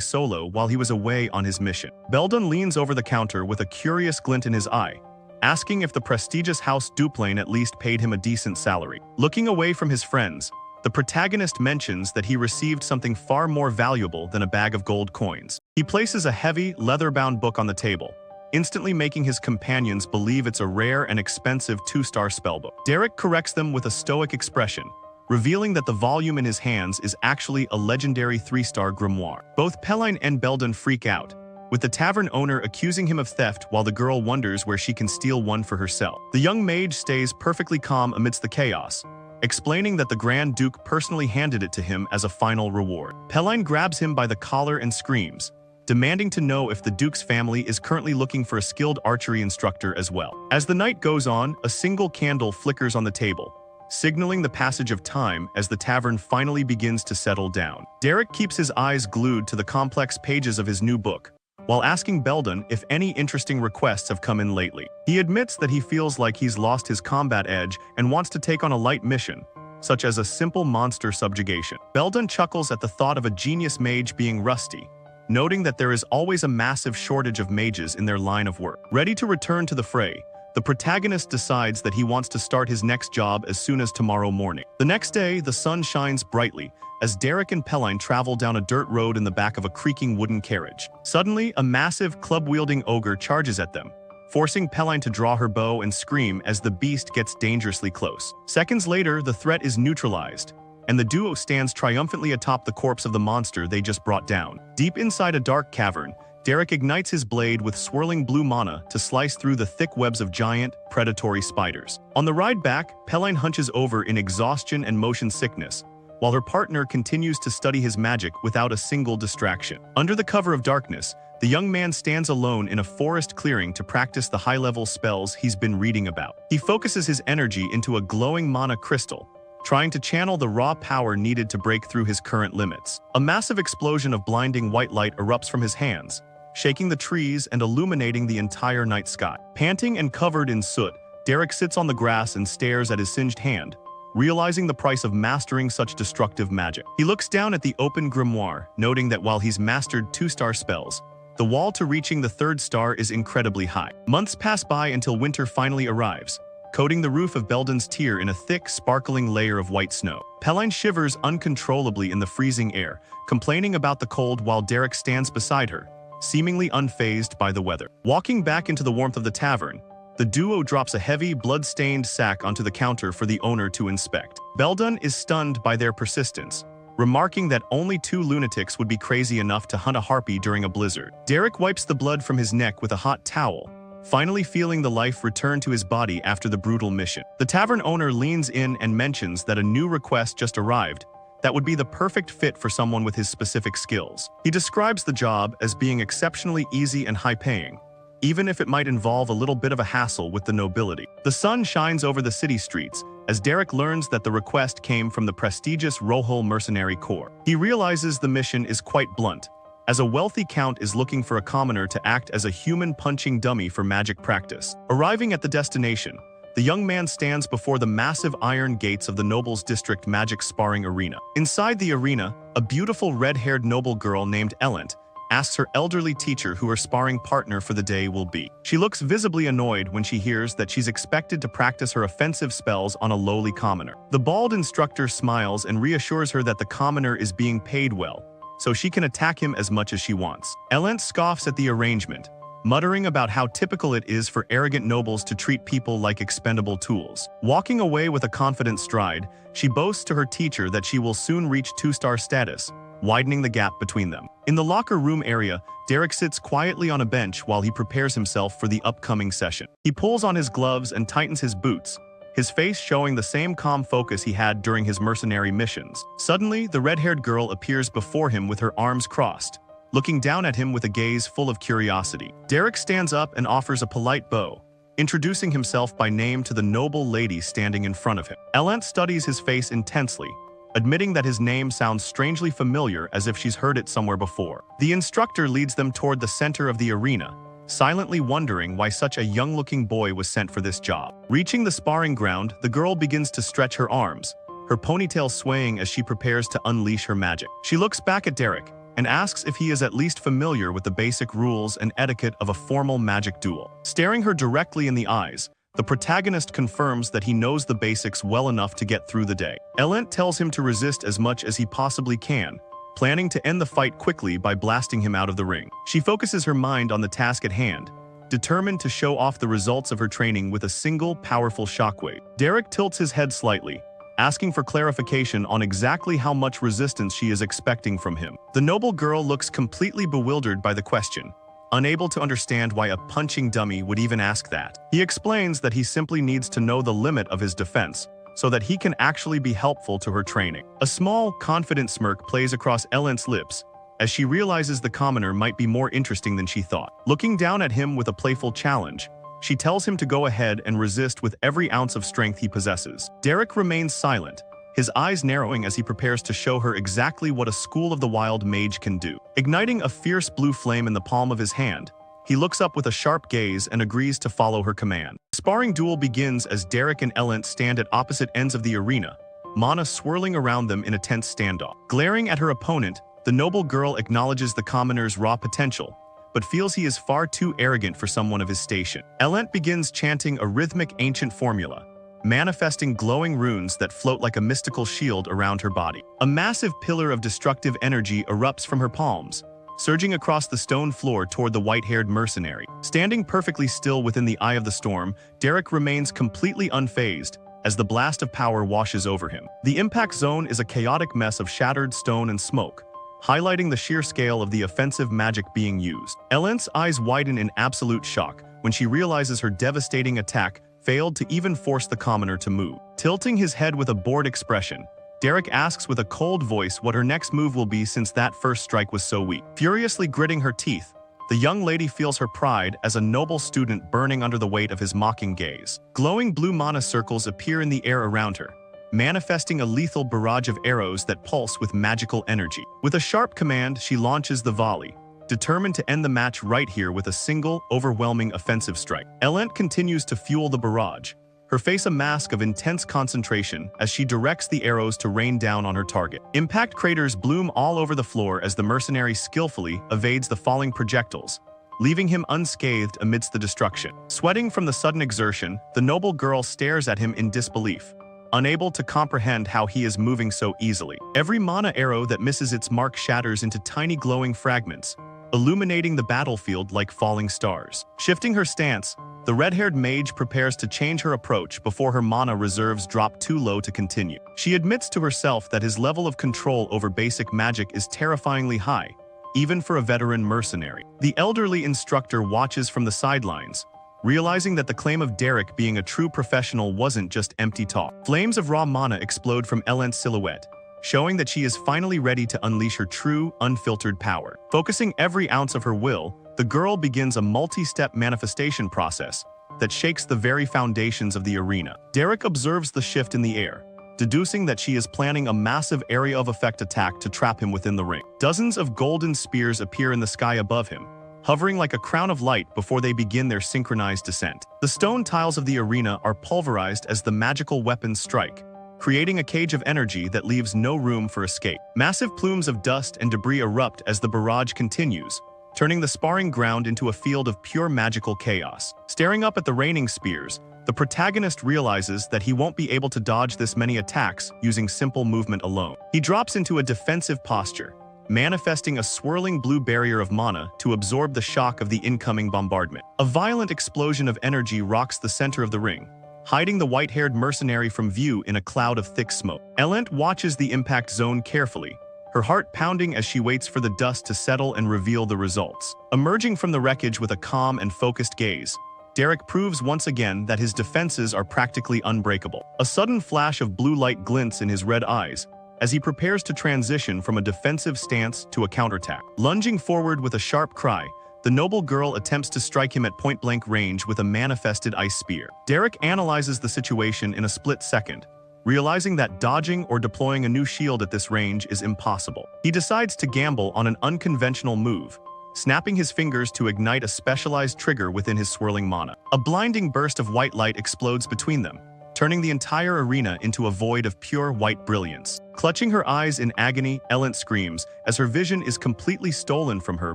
solo while he was away on his mission. Belden leans over the counter with a curious glint in his eye, asking if the prestigious House Duplain at least paid him a decent salary. Looking away from his friends, the protagonist mentions that he received something far more valuable than a bag of gold coins. He places a heavy, leather-bound book on the table, instantly making his companions believe it's a rare and expensive 2-star spellbook. Derek corrects them with a stoic expression, revealing that the volume in his hands is actually a legendary 3-star grimoire. Both Peline and Belden freak out, with the tavern owner accusing him of theft while the girl wonders where she can steal one for herself. The young mage stays perfectly calm amidst the chaos, explaining that the Grand Duke personally handed it to him as a final reward. Peline grabs him by the collar and screams, demanding to know if the Duke's family is currently looking for a skilled archery instructor as well. As the night goes on, a single candle flickers on the table, signaling the passage of time as the tavern finally begins to settle down. Derek keeps his eyes glued to the complex pages of his new book, while asking Belden if any interesting requests have come in lately. He admits that he feels like he's lost his combat edge and wants to take on a light mission, such as a simple monster subjugation. Belden chuckles at the thought of a genius mage being rusty, noting that there is always a massive shortage of mages in their line of work. Ready to return to the fray, the protagonist decides that he wants to start his next job as soon as tomorrow morning. The next day, the sun shines brightly as Derek and Peline travel down a dirt road in the back of a creaking wooden carriage. Suddenly, a massive, club-wielding ogre charges at them, forcing Peline to draw her bow and scream as the beast gets dangerously close. Seconds later, the threat is neutralized, and the duo stands triumphantly atop the corpse of the monster they just brought down. Deep inside a dark cavern, Derek ignites his blade with swirling blue mana to slice through the thick webs of giant, predatory spiders. On the ride back, Peline hunches over in exhaustion and motion sickness, while her partner continues to study his magic without a single distraction. Under the cover of darkness, the young man stands alone in a forest clearing to practice the high-level spells he's been reading about. He focuses his energy into a glowing mana crystal, trying to channel the raw power needed to break through his current limits. A massive explosion of blinding white light erupts from his hands, shaking the trees and illuminating the entire night sky. Panting and covered in soot, Derek sits on the grass and stares at his singed hand, realizing the price of mastering such destructive magic. He looks down at the open grimoire, noting that while he's mastered 2-star spells, the wall to reaching the 3rd star is incredibly high. Months pass by until winter finally arrives, coating the roof of Belden's tier in a thick, sparkling layer of white snow. Peline shivers uncontrollably in the freezing air, complaining about the cold while Derek stands beside her, seemingly unfazed by the weather. Walking back into the warmth of the tavern, the duo drops a heavy, blood-stained sack onto the counter for the owner to inspect. Belden is stunned by their persistence, remarking that only 2 lunatics would be crazy enough to hunt a harpy during a blizzard. Derek wipes the blood from his neck with a hot towel, finally feeling the life return to his body after the brutal mission. The tavern owner leans in and mentions that a new request just arrived that would be the perfect fit for someone with his specific skills. He describes the job as being exceptionally easy and high-paying, even if it might involve a little bit of a hassle with the nobility. The sun shines over the city streets as Derek learns that the request came from the prestigious Rohul Mercenary Corps. He realizes the mission is quite blunt, as a wealthy count is looking for a commoner to act as a human punching dummy for magic practice. Arriving at the destination, the young man stands before the massive iron gates of the Nobles District Magic Sparring Arena. Inside the arena, a beautiful red-haired noble girl named Elent asks her elderly teacher who her sparring partner for the day will be. She looks visibly annoyed when she hears that she's expected to practice her offensive spells on a lowly commoner. The bald instructor smiles and reassures her that the commoner is being paid well, so she can attack him as much as she wants. Elent scoffs at the arrangement, muttering about how typical it is for arrogant nobles to treat people like expendable tools. Walking away with a confident stride, she boasts to her teacher that she will soon reach 2-star status, widening the gap between them. In the locker room area, Derek sits quietly on a bench while he prepares himself for the upcoming session. He pulls on his gloves and tightens his boots, his face showing the same calm focus he had during his mercenary missions. Suddenly, the red-haired girl appears before him with her arms crossed, looking down at him with a gaze full of curiosity. Derek stands up and offers a polite bow, introducing himself by name to the noble lady standing in front of him. Elent studies his face intensely, admitting that his name sounds strangely familiar as if she's heard it somewhere before. The instructor leads them toward the center of the arena, silently wondering why such a young-looking boy was sent for this job. Reaching the sparring ground, the girl begins to stretch her arms, her ponytail swaying as she prepares to unleash her magic. She looks back at Derek and asks if he is at least familiar with the basic rules and etiquette of a formal magic duel. Staring her directly in the eyes, the protagonist confirms that he knows the basics well enough to get through the day. Elent tells him to resist as much as he possibly can, planning to end the fight quickly by blasting him out of the ring. She focuses her mind on the task at hand, determined to show off the results of her training with a single powerful shockwave. Derek tilts his head slightly, asking for clarification on exactly how much resistance she is expecting from him. The noble girl looks completely bewildered by the question, unable to understand why a punching dummy would even ask that. He explains that he simply needs to know the limit of his defense, so that he can actually be helpful to her training. A small, confident smirk plays across Elent's lips, as she realizes the commoner might be more interesting than she thought. Looking down at him with a playful challenge, she tells him to go ahead and resist with every ounce of strength he possesses. Derek remains silent, his eyes narrowing as he prepares to show her exactly what a School of the Wild mage can do. Igniting a fierce blue flame in the palm of his hand, he looks up with a sharp gaze and agrees to follow her command. The sparring duel begins as Derek and Elent stand at opposite ends of the arena, mana swirling around them in a tense standoff. Glaring at her opponent, the noble girl acknowledges the commoner's raw potential, but feels he is far too arrogant for someone of his station. Elent begins chanting a rhythmic ancient formula, manifesting glowing runes that float like a mystical shield around her body. A massive pillar of destructive energy erupts from her palms, surging across the stone floor toward the white-haired mercenary. Standing perfectly still within the eye of the storm, Derek remains completely unfazed as the blast of power washes over him. The impact zone is a chaotic mess of shattered stone and smoke, highlighting the sheer scale of the offensive magic being used. Elent's eyes widen in absolute shock when she realizes her devastating attack failed to even force the commoner to move. Tilting his head with a bored expression, Derek asks with a cold voice what her next move will be since that first strike was so weak. Furiously gritting her teeth, the young lady feels her pride as a noble student burning under the weight of his mocking gaze. Glowing blue mana circles appear in the air around her, manifesting a lethal barrage of arrows that pulse with magical energy. With a sharp command, she launches the volley, determined to end the match right here with a single, overwhelming offensive strike. Elent continues to fuel the barrage, her face a mask of intense concentration as she directs the arrows to rain down on her target. Impact craters bloom all over the floor as the mercenary skillfully evades the falling projectiles, leaving him unscathed amidst the destruction. Sweating from the sudden exertion, the noble girl stares at him in disbelief, unable to comprehend how he is moving so easily. Every mana arrow that misses its mark shatters into tiny glowing fragments, illuminating the battlefield like falling stars. Shifting her stance, the red-haired mage prepares to change her approach before her mana reserves drop too low to continue. She admits to herself that his level of control over basic magic is terrifyingly high, even for a veteran mercenary. The elderly instructor watches from the sidelines, realizing that the claim of Derek being a true professional wasn't just empty talk. Flames of raw mana explode from Elent's silhouette, showing that she is finally ready to unleash her true, unfiltered power. Focusing every ounce of her will, the girl begins a multi-step manifestation process that shakes the very foundations of the arena. Derek observes the shift in the air, deducing that she is planning a massive area of effect attack to trap him within the ring. Dozens of golden spears appear in the sky above him, hovering like a crown of light before they begin their synchronized descent. The stone tiles of the arena are pulverized as the magical weapons strike, creating a cage of energy that leaves no room for escape. Massive plumes of dust and debris erupt as the barrage continues, turning the sparring ground into a field of pure magical chaos. Staring up at the raining spears, the protagonist realizes that he won't be able to dodge this many attacks using simple movement alone. He drops into a defensive posture, manifesting a swirling blue barrier of mana to absorb the shock of the incoming bombardment. A violent explosion of energy rocks the center of the ring, hiding the white-haired mercenary from view in a cloud of thick smoke. Elent watches the impact zone carefully, her heart pounding as she waits for the dust to settle and reveal the results. Emerging from the wreckage with a calm and focused gaze, Derek proves once again that his defenses are practically unbreakable. A sudden flash of blue light glints in his red eyes as he prepares to transition from a defensive stance to a counterattack. Lunging forward with a sharp cry, the noble girl attempts to strike him at point-blank range with a manifested ice spear. Derek analyzes the situation in a split second, realizing that dodging or deploying a new shield at this range is impossible. He decides to gamble on an unconventional move, snapping his fingers to ignite a specialized trigger within his swirling mana. A blinding burst of white light explodes between them, turning the entire arena into a void of pure white brilliance. Clutching her eyes in agony, Elent screams as her vision is completely stolen from her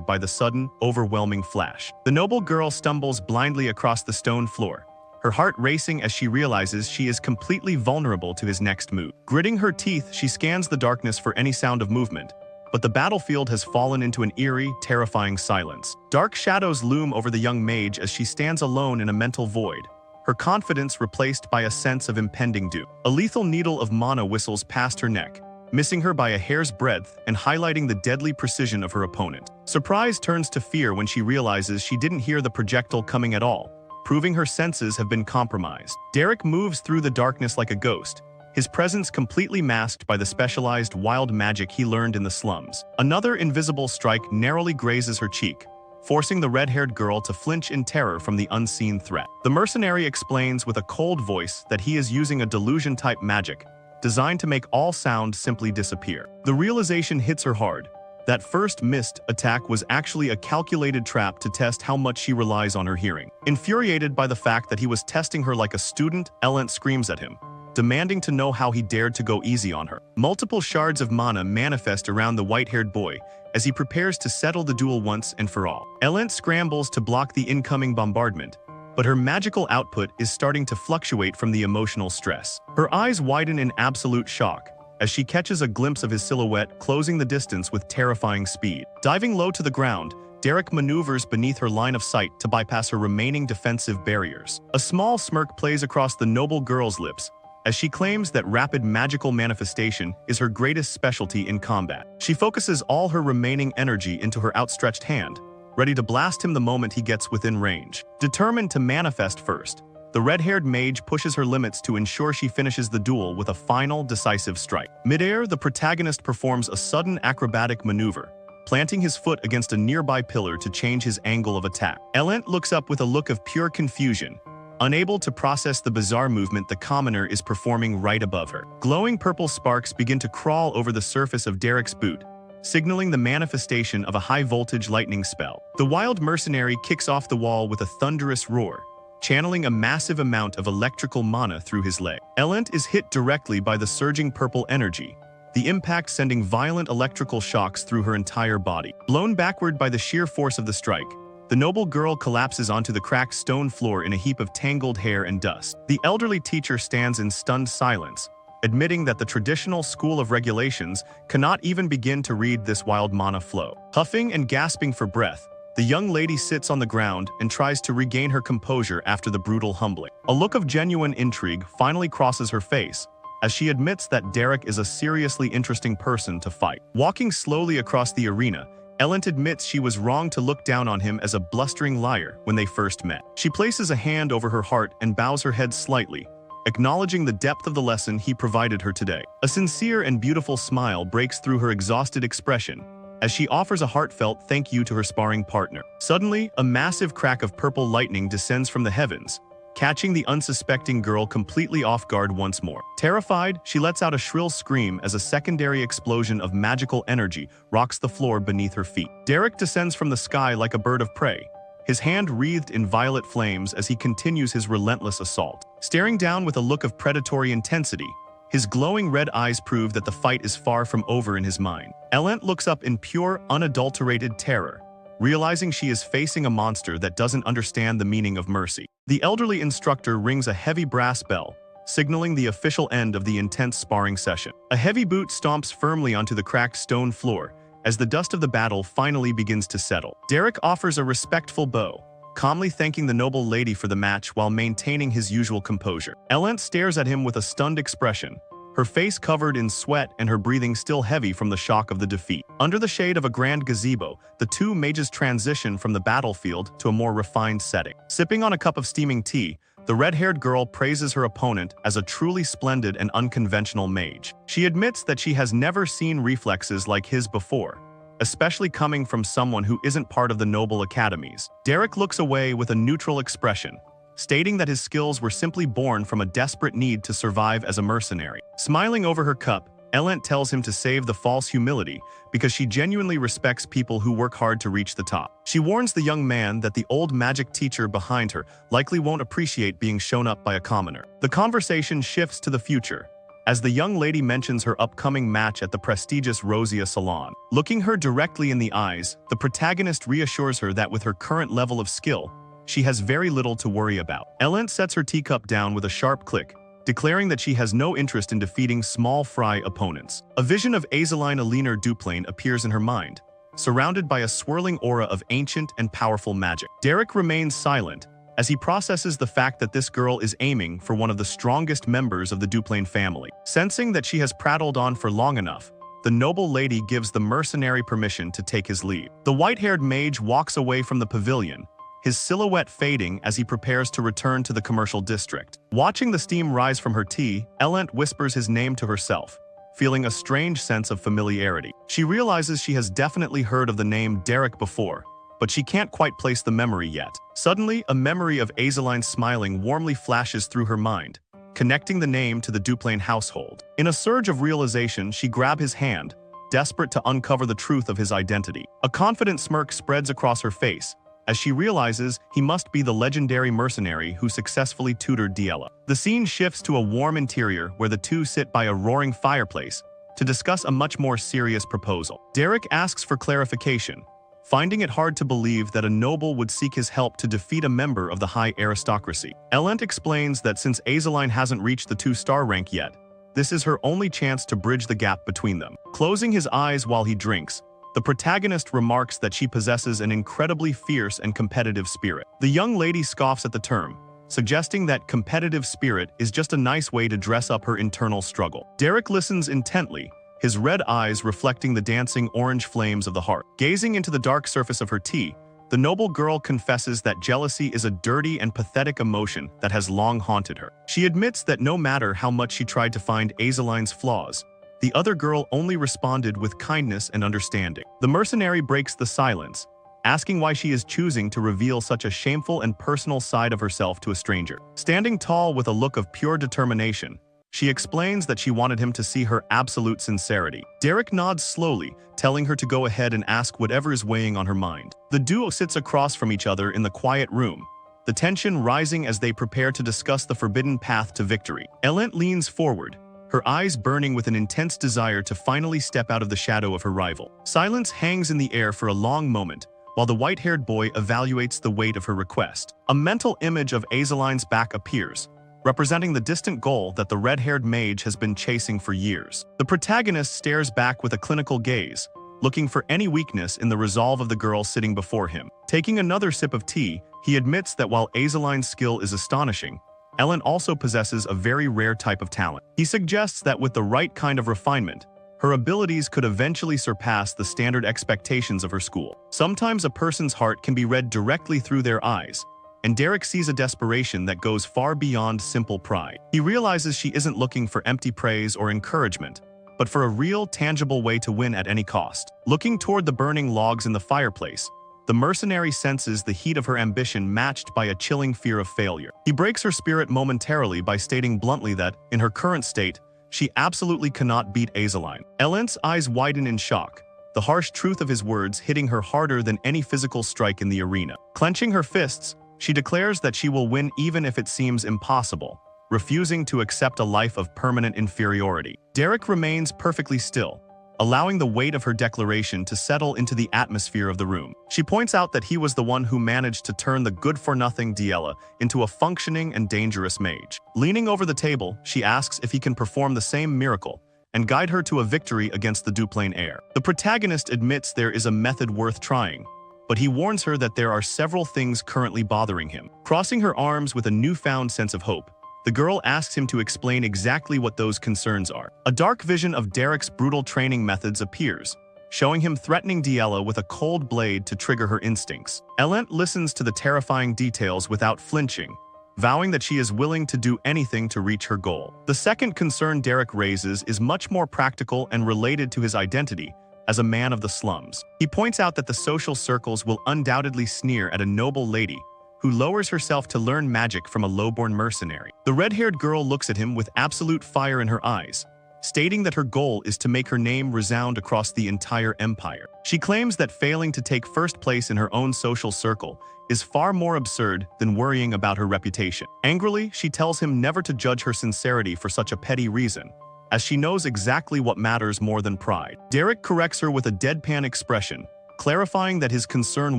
by the sudden, overwhelming flash. The noble girl stumbles blindly across the stone floor, her heart racing as she realizes she is completely vulnerable to his next move. Gritting her teeth, she scans the darkness for any sound of movement, but the battlefield has fallen into an eerie, terrifying silence. Dark shadows loom over the young mage as she stands alone in a mental void, her confidence replaced by a sense of impending doom. A lethal needle of mana whistles past her neck, missing her by a hair's breadth and highlighting the deadly precision of her opponent. Surprise turns to fear when she realizes she didn't hear the projectile coming at all, proving her senses have been compromised. Derek moves through the darkness like a ghost, his presence completely masked by the specialized wild magic he learned in the slums. Another invisible strike narrowly grazes her cheek, forcing the red-haired girl to flinch in terror from the unseen threat. The mercenary explains with a cold voice that he is using a delusion-type magic, designed to make all sound simply disappear. The realization hits her hard. That first missed attack was actually a calculated trap to test how much she relies on her hearing. Infuriated by the fact that he was testing her like a student, Elent screams at him, demanding to know how he dared to go easy on her. Multiple shards of mana manifest around the white-haired boy as he prepares to settle the duel once and for all. Elent scrambles to block the incoming bombardment, but her magical output is starting to fluctuate from the emotional stress. Her eyes widen in absolute shock as she catches a glimpse of his silhouette closing the distance with terrifying speed. Diving low to the ground, Derek maneuvers beneath her line of sight to bypass her remaining defensive barriers. A small smirk plays across the noble girl's lips as she claims that rapid magical manifestation is her greatest specialty in combat. She focuses all her remaining energy into her outstretched hand, ready to blast him the moment he gets within range. Determined to manifest first, the red-haired mage pushes her limits to ensure she finishes the duel with a final, decisive strike. Midair, the protagonist performs a sudden acrobatic maneuver, planting his foot against a nearby pillar to change his angle of attack. Elent looks up with a look of pure confusion, unable to process the bizarre movement the commoner is performing right above her. Glowing purple sparks begin to crawl over the surface of Derek's boot, signaling the manifestation of a high-voltage lightning spell. The wild mercenary kicks off the wall with a thunderous roar, channeling a massive amount of electrical mana through his leg. Elent is hit directly by the surging purple energy, the impact sending violent electrical shocks through her entire body. Blown backward by the sheer force of the strike, the noble girl collapses onto the cracked stone floor in a heap of tangled hair and dust. The elderly teacher stands in stunned silence, admitting that the traditional school of regulations cannot even begin to read this wild mana flow. Huffing and gasping for breath, the young lady sits on the ground and tries to regain her composure after the brutal humbling. A look of genuine intrigue finally crosses her face, as she admits that Derek is a seriously interesting person to fight. Walking slowly across the arena, Elent admits she was wrong to look down on him as a blustering liar when they first met. She places a hand over her heart and bows her head slightly, acknowledging the depth of the lesson he provided her today. A sincere and beautiful smile breaks through her exhausted expression as she offers a heartfelt thank you to her sparring partner. Suddenly, a massive crack of purple lightning descends from the heavens, catching the unsuspecting girl completely off guard once more. Terrified, she lets out a shrill scream as a secondary explosion of magical energy rocks the floor beneath her feet. Derek descends from the sky like a bird of prey, his hand wreathed in violet flames as he continues his relentless assault. Staring down with a look of predatory intensity, his glowing red eyes prove that the fight is far from over in his mind. Elent looks up in pure, unadulterated terror, realizing she is facing a monster that doesn't understand the meaning of mercy. The elderly instructor rings a heavy brass bell, signaling the official end of the intense sparring session. A heavy boot stomps firmly onto the cracked stone floor as the dust of the battle finally begins to settle. Derek offers a respectful bow, calmly thanking the noble lady for the match while maintaining his usual composure. Elent stares at him with a stunned expression, her face covered in sweat and her breathing still heavy from the shock of the defeat. Under the shade of a grand gazebo, the two mages transition from the battlefield to a more refined setting. Sipping on a cup of steaming tea, the red-haired girl praises her opponent as a truly splendid and unconventional mage. She admits that she has never seen reflexes like his before, especially coming from someone who isn't part of the noble academies. Derek looks away with a neutral expression, stating that his skills were simply born from a desperate need to survive as a mercenary. Smiling over her cup, Elent tells him to save the false humility because she genuinely respects people who work hard to reach the top. She warns the young man that the old magic teacher behind her likely won't appreciate being shown up by a commoner. The conversation shifts to the future, as the young lady mentions her upcoming match at the prestigious Rosia Salon. Looking her directly in the eyes, the protagonist reassures her that with her current level of skill, she has very little to worry about. Elent sets her teacup down with a sharp click, declaring that she has no interest in defeating small fry opponents. A vision of Azeline Aliner Duplain appears in her mind, surrounded by a swirling aura of ancient and powerful magic. Derek remains silent as he processes the fact that this girl is aiming for one of the strongest members of the Duplain family. Sensing that she has prattled on for long enough, the noble lady gives the mercenary permission to take his leave. The white-haired mage walks away from the pavilion, his silhouette fading as he prepares to return to the commercial district. Watching the steam rise from her tea, Elent whispers his name to herself, feeling a strange sense of familiarity. She realizes she has definitely heard of the name Derek before, but she can't quite place the memory yet. Suddenly, a memory of Azeline smiling warmly flashes through her mind, connecting the name to the Duplain household. In a surge of realization, she grabs his hand, desperate to uncover the truth of his identity. A confident smirk spreads across her face, as she realizes he must be the legendary mercenary who successfully tutored Yahello. The scene shifts to a warm interior where the two sit by a roaring fireplace to discuss a much more serious proposal. Derek asks for clarification, finding it hard to believe that a noble would seek his help to defeat a member of the high aristocracy. Elent explains that since Azeline hasn't reached the 2-star rank yet, this is her only chance to bridge the gap between them. Closing his eyes while he drinks, the protagonist remarks that she possesses an incredibly fierce and competitive spirit. The young lady scoffs at the term, suggesting that competitive spirit is just a nice way to dress up her internal struggle. Derek listens intently, his red eyes reflecting the dancing orange flames of the heart. Gazing into the dark surface of her tea, the noble girl confesses that jealousy is a dirty and pathetic emotion that has long haunted her. She admits that no matter how much she tried to find Azeline's flaws, the other girl only responded with kindness and understanding. The mercenary breaks the silence, asking why she is choosing to reveal such a shameful and personal side of herself to a stranger. Standing tall with a look of pure determination, she explains that she wanted him to see her absolute sincerity. Derek nods slowly, telling her to go ahead and ask whatever is weighing on her mind. The duo sits across from each other in the quiet room, the tension rising as they prepare to discuss the forbidden path to victory. Elent leans forward, her eyes burning with an intense desire to finally step out of the shadow of her rival. Silence hangs in the air for a long moment, while the white-haired boy evaluates the weight of her request. A mental image of Azeline's back appears, representing the distant goal that the red-haired mage has been chasing for years. The protagonist stares back with a clinical gaze, looking for any weakness in the resolve of the girl sitting before him. Taking another sip of tea, he admits that while Azeline's skill is astonishing, Ellen also possesses a very rare type of talent. He suggests that with the right kind of refinement, her abilities could eventually surpass the standard expectations of her school. Sometimes a person's heart can be read directly through their eyes, and Derek sees a desperation that goes far beyond simple pride. He realizes she isn't looking for empty praise or encouragement, but for a real, tangible way to win at any cost. Looking toward the burning logs in the fireplace, the mercenary senses the heat of her ambition matched by a chilling fear of failure. He breaks her spirit momentarily by stating bluntly that, in her current state, she absolutely cannot beat Azeline. Elent's eyes widen in shock, the harsh truth of his words hitting her harder than any physical strike in the arena. Clenching her fists, she declares that she will win even if it seems impossible, refusing to accept a life of permanent inferiority. Derek remains perfectly still, allowing the weight of her declaration to settle into the atmosphere of the room. She points out that he was the one who managed to turn the good-for-nothing Yahello into a functioning and dangerous mage. Leaning over the table, she asks if he can perform the same miracle and guide her to a victory against the Duplain heir. The protagonist admits there is a method worth trying, but he warns her that there are several things currently bothering him. Crossing her arms with a newfound sense of hope, the girl asks him to explain exactly what those concerns are. A dark vision of Derek's brutal training methods appears, showing him threatening Yahello with a cold blade to trigger her instincts. Elent listens to the terrifying details without flinching, vowing that she is willing to do anything to reach her goal. The second concern Derek raises is much more practical and related to his identity as a man of the slums. He points out that the social circles will undoubtedly sneer at a noble lady who lowers herself to learn magic from a lowborn mercenary. The red-haired girl looks at him with absolute fire in her eyes, stating that her goal is to make her name resound across the entire empire. She claims that failing to take first place in her own social circle is far more absurd than worrying about her reputation. Angrily, she tells him never to judge her sincerity for such a petty reason, as she knows exactly what matters more than pride. Derek corrects her with a deadpan expression, clarifying that his concern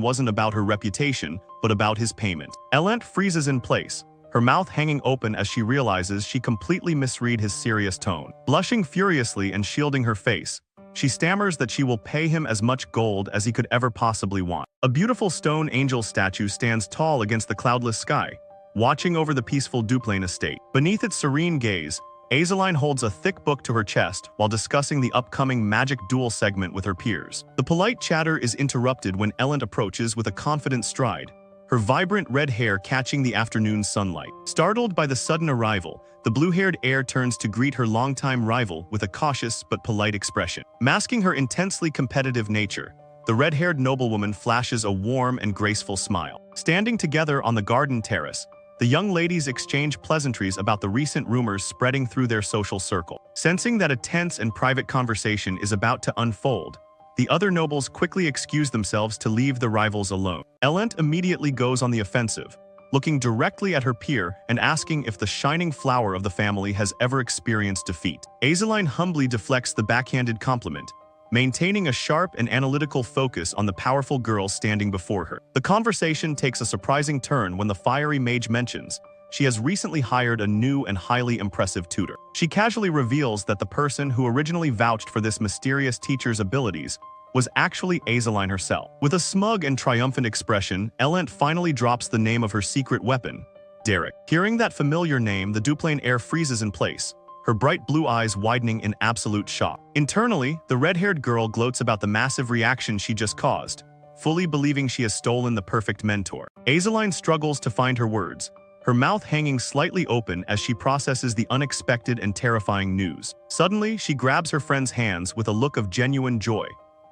wasn't about her reputation, but about his payment. Elent freezes in place, her mouth hanging open as she realizes she completely misread his serious tone. Blushing furiously and shielding her face, she stammers that she will pay him as much gold as he could ever possibly want. A beautiful stone angel statue stands tall against the cloudless sky, watching over the peaceful Duplain estate. Beneath its serene gaze, Azeline holds a thick book to her chest while discussing the upcoming magic duel segment with her peers. The polite chatter is interrupted when Elent approaches with a confident stride, her vibrant red hair catching the afternoon sunlight. Startled by the sudden arrival, the blue-haired heir turns to greet her longtime rival with a cautious but polite expression. Masking her intensely competitive nature, the red-haired noblewoman flashes a warm and graceful smile. Standing together on the garden terrace, the young ladies exchange pleasantries about the recent rumors spreading through their social circle. Sensing that a tense and private conversation is about to unfold, the other nobles quickly excuse themselves to leave the rivals alone. Elent immediately goes on the offensive, looking directly at her peer and asking if the shining flower of the family has ever experienced defeat. Azeline humbly deflects the backhanded compliment, maintaining a sharp and analytical focus on the powerful girl standing before her. The conversation takes a surprising turn when the fiery mage mentions she has recently hired a new and highly impressive tutor. She casually reveals that the person who originally vouched for this mysterious teacher's abilities was actually Azeline herself. With a smug and triumphant expression, Elent finally drops the name of her secret weapon, Derek. Hearing that familiar name, the Duplain heir freezes in place, her bright blue eyes widening in absolute shock. Internally, the red-haired girl gloats about the massive reaction she just caused, fully believing she has stolen the perfect mentor. Azaline struggles to find her words, her mouth hanging slightly open as she processes the unexpected and terrifying news. Suddenly, she grabs her friend's hands with a look of genuine joy,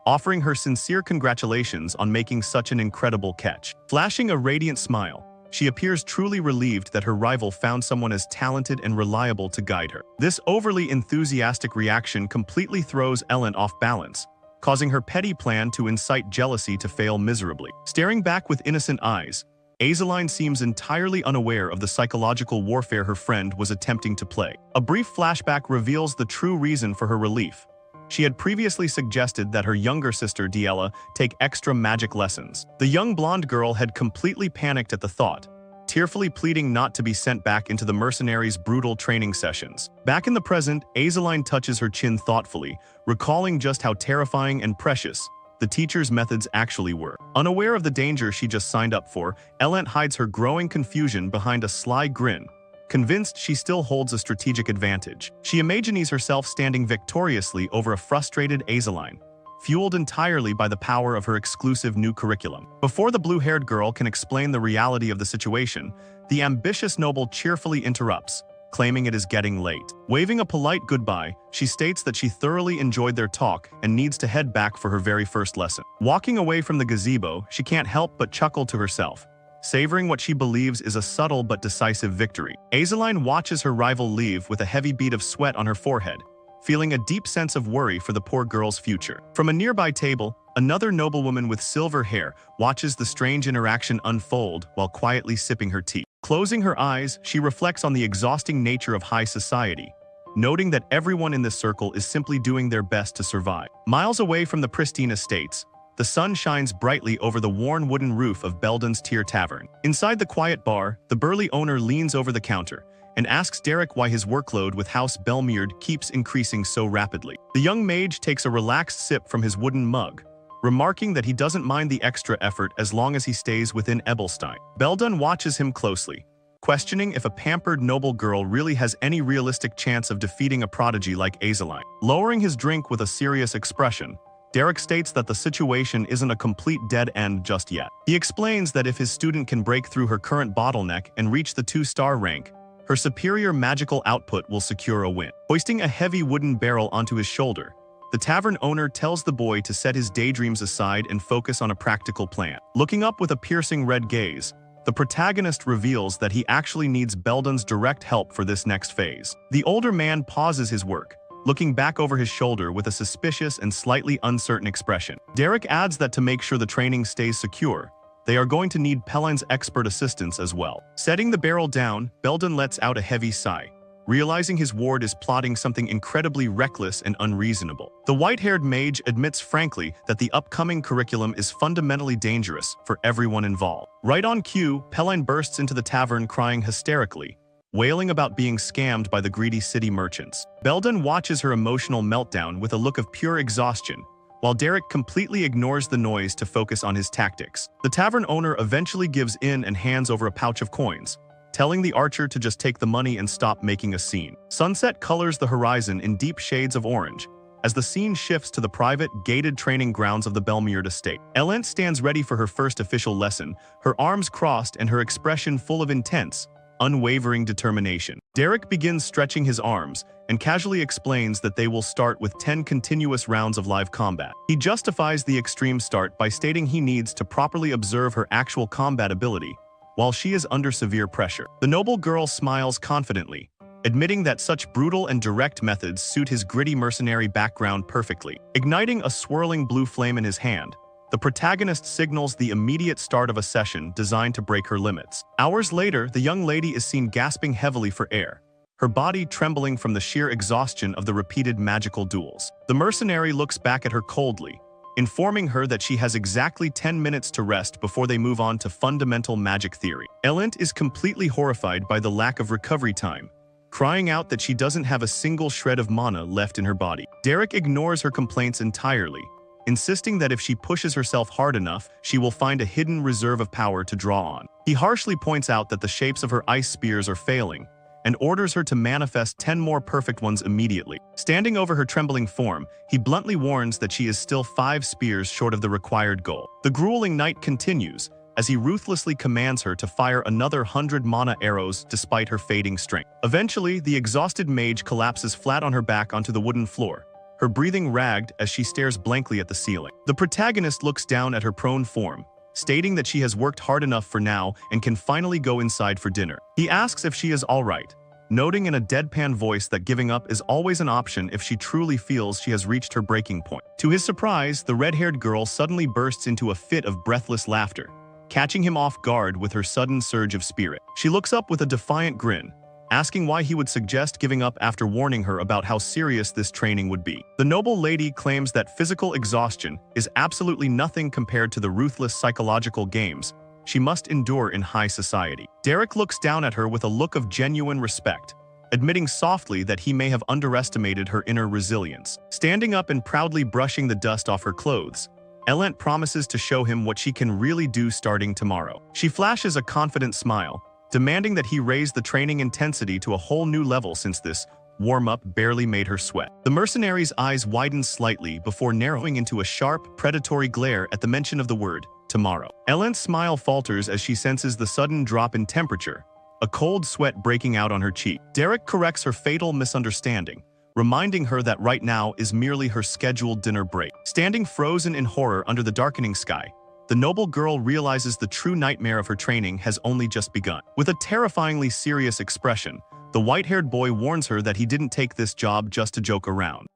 offering her sincere congratulations on making such an incredible catch. Flashing a radiant smile, she appears truly relieved that her rival found someone as talented and reliable to guide her. This overly enthusiastic reaction completely throws Ellen off balance, causing her petty plan to incite jealousy to fail miserably. Staring back with innocent eyes, Azaline seems entirely unaware of the psychological warfare her friend was attempting to play. A brief flashback reveals the true reason for her relief. She had previously suggested that her younger sister, Yahello, take extra magic lessons. The young blonde girl had completely panicked at the thought, tearfully pleading not to be sent back into the mercenaries' brutal training sessions. Back in the present, Azaline touches her chin thoughtfully, recalling just how terrifying and precious the teacher's methods actually were. Unaware of the danger she just signed up for, Ellen hides her growing confusion behind a sly grin, convinced she still holds a strategic advantage. She imagines herself standing victoriously over a frustrated Azaline, fueled entirely by the power of her exclusive new curriculum. Before the blue-haired girl can explain the reality of the situation, the ambitious noble cheerfully interrupts, claiming it is getting late. Waving a polite goodbye, she states that she thoroughly enjoyed their talk and needs to head back for her very first lesson. Walking away from the gazebo, she can't help but chuckle to herself, savoring what she believes is a subtle but decisive victory. Azaline watches her rival leave with a heavy bead of sweat on her forehead, feeling a deep sense of worry for the poor girl's future. From a nearby table, another noblewoman with silver hair watches the strange interaction unfold while quietly sipping her tea. Closing her eyes, she reflects on the exhausting nature of high society, noting that everyone in this circle is simply doing their best to survive. Miles away from the pristine estates, the sun shines brightly over the worn wooden roof of Belden's Tier Tavern. Inside the quiet bar, the burly owner leans over the counter and asks Derek why his workload with House Belmeard keeps increasing so rapidly. The young mage takes a relaxed sip from his wooden mug, remarking that he doesn't mind the extra effort as long as he stays within Ebelstein. Belden watches him closely, questioning if a pampered noble girl really has any realistic chance of defeating a prodigy like Azaline. Lowering his drink with a serious expression, Derek states that the situation isn't a complete dead end just yet. He explains that if his student can break through her current bottleneck and reach the 2-star rank, her superior magical output will secure a win. Hoisting a heavy wooden barrel onto his shoulder, the tavern owner tells the boy to set his daydreams aside and focus on a practical plan. Looking up with a piercing red gaze, the protagonist reveals that he actually needs Belden's direct help for this next phase. The older man pauses his work, looking back over his shoulder with a suspicious and slightly uncertain expression. Derek adds that to make sure the training stays secure, they are going to need Pelline's expert assistance as well. Setting the barrel down, Belden lets out a heavy sigh, realizing his ward is plotting something incredibly reckless and unreasonable. The white-haired mage admits frankly that the upcoming curriculum is fundamentally dangerous for everyone involved. Right on cue, Pelline bursts into the tavern crying hysterically, wailing about being scammed by the greedy city merchants. Belden watches her emotional meltdown with a look of pure exhaustion, while Derek completely ignores the noise to focus on his tactics. The tavern owner eventually gives in and hands over a pouch of coins, telling the archer to just take the money and stop making a scene. Sunset colors the horizon in deep shades of orange, as the scene shifts to the private, gated training grounds of the Belmeard estate. Ellen stands ready for her first official lesson, her arms crossed and her expression full of intense, unwavering determination. Derek begins stretching his arms and casually explains that they will start with 10 continuous rounds of live combat. He justifies the extreme start by stating he needs to properly observe her actual combat ability, while she is under severe pressure. The noble girl smiles confidently, admitting that such brutal and direct methods suit his gritty mercenary background perfectly. Igniting a swirling blue flame in his hand, the protagonist signals the immediate start of a session designed to break her limits. Hours later, the young lady is seen gasping heavily for air, her body trembling from the sheer exhaustion of the repeated magical duels. The mercenary looks back at her coldly, informing her that she has exactly 10 minutes to rest before they move on to fundamental magic theory. Ellen is completely horrified by the lack of recovery time, crying out that she doesn't have a single shred of mana left in her body. Derek ignores her complaints entirely, insisting that if she pushes herself hard enough, she will find a hidden reserve of power to draw on. He harshly points out that the shapes of her ice spears are failing, and orders her to manifest 10 more perfect ones immediately. Standing over her trembling form, he bluntly warns that she is still 5 spears short of the required goal. The grueling night continues, as he ruthlessly commands her to fire another 100 mana arrows despite her fading strength. Eventually, the exhausted mage collapses flat on her back onto the wooden floor, her breathing ragged as she stares blankly at the ceiling. The protagonist looks down at her prone form, stating that she has worked hard enough for now and can finally go inside for dinner. He asks if she is alright, noting in a deadpan voice that giving up is always an option if she truly feels she has reached her breaking point. To his surprise, the red-haired girl suddenly bursts into a fit of breathless laughter, catching him off guard with her sudden surge of spirit. She looks up with a defiant grin, asking why he would suggest giving up after warning her about how serious this training would be. The noble lady claims that physical exhaustion is absolutely nothing compared to the ruthless psychological games she must endure in high society. Derek looks down at her with a look of genuine respect, admitting softly that he may have underestimated her inner resilience. Standing up and proudly brushing the dust off her clothes, Elent promises to show him what she can really do starting tomorrow. She flashes a confident smile, demanding that he raise the training intensity to a whole new level since this warm-up barely made her sweat. The mercenary's eyes widen slightly before narrowing into a sharp, predatory glare at the mention of the word tomorrow. Ellen's smile falters as she senses the sudden drop in temperature, a cold sweat breaking out on her cheek. Derek corrects her fatal misunderstanding, reminding her that right now is merely her scheduled dinner break. Standing frozen in horror under the darkening sky, the noble girl realizes the true nightmare of her training has only just begun. With a terrifyingly serious expression, the white-haired boy warns her that he didn't take this job just to joke around.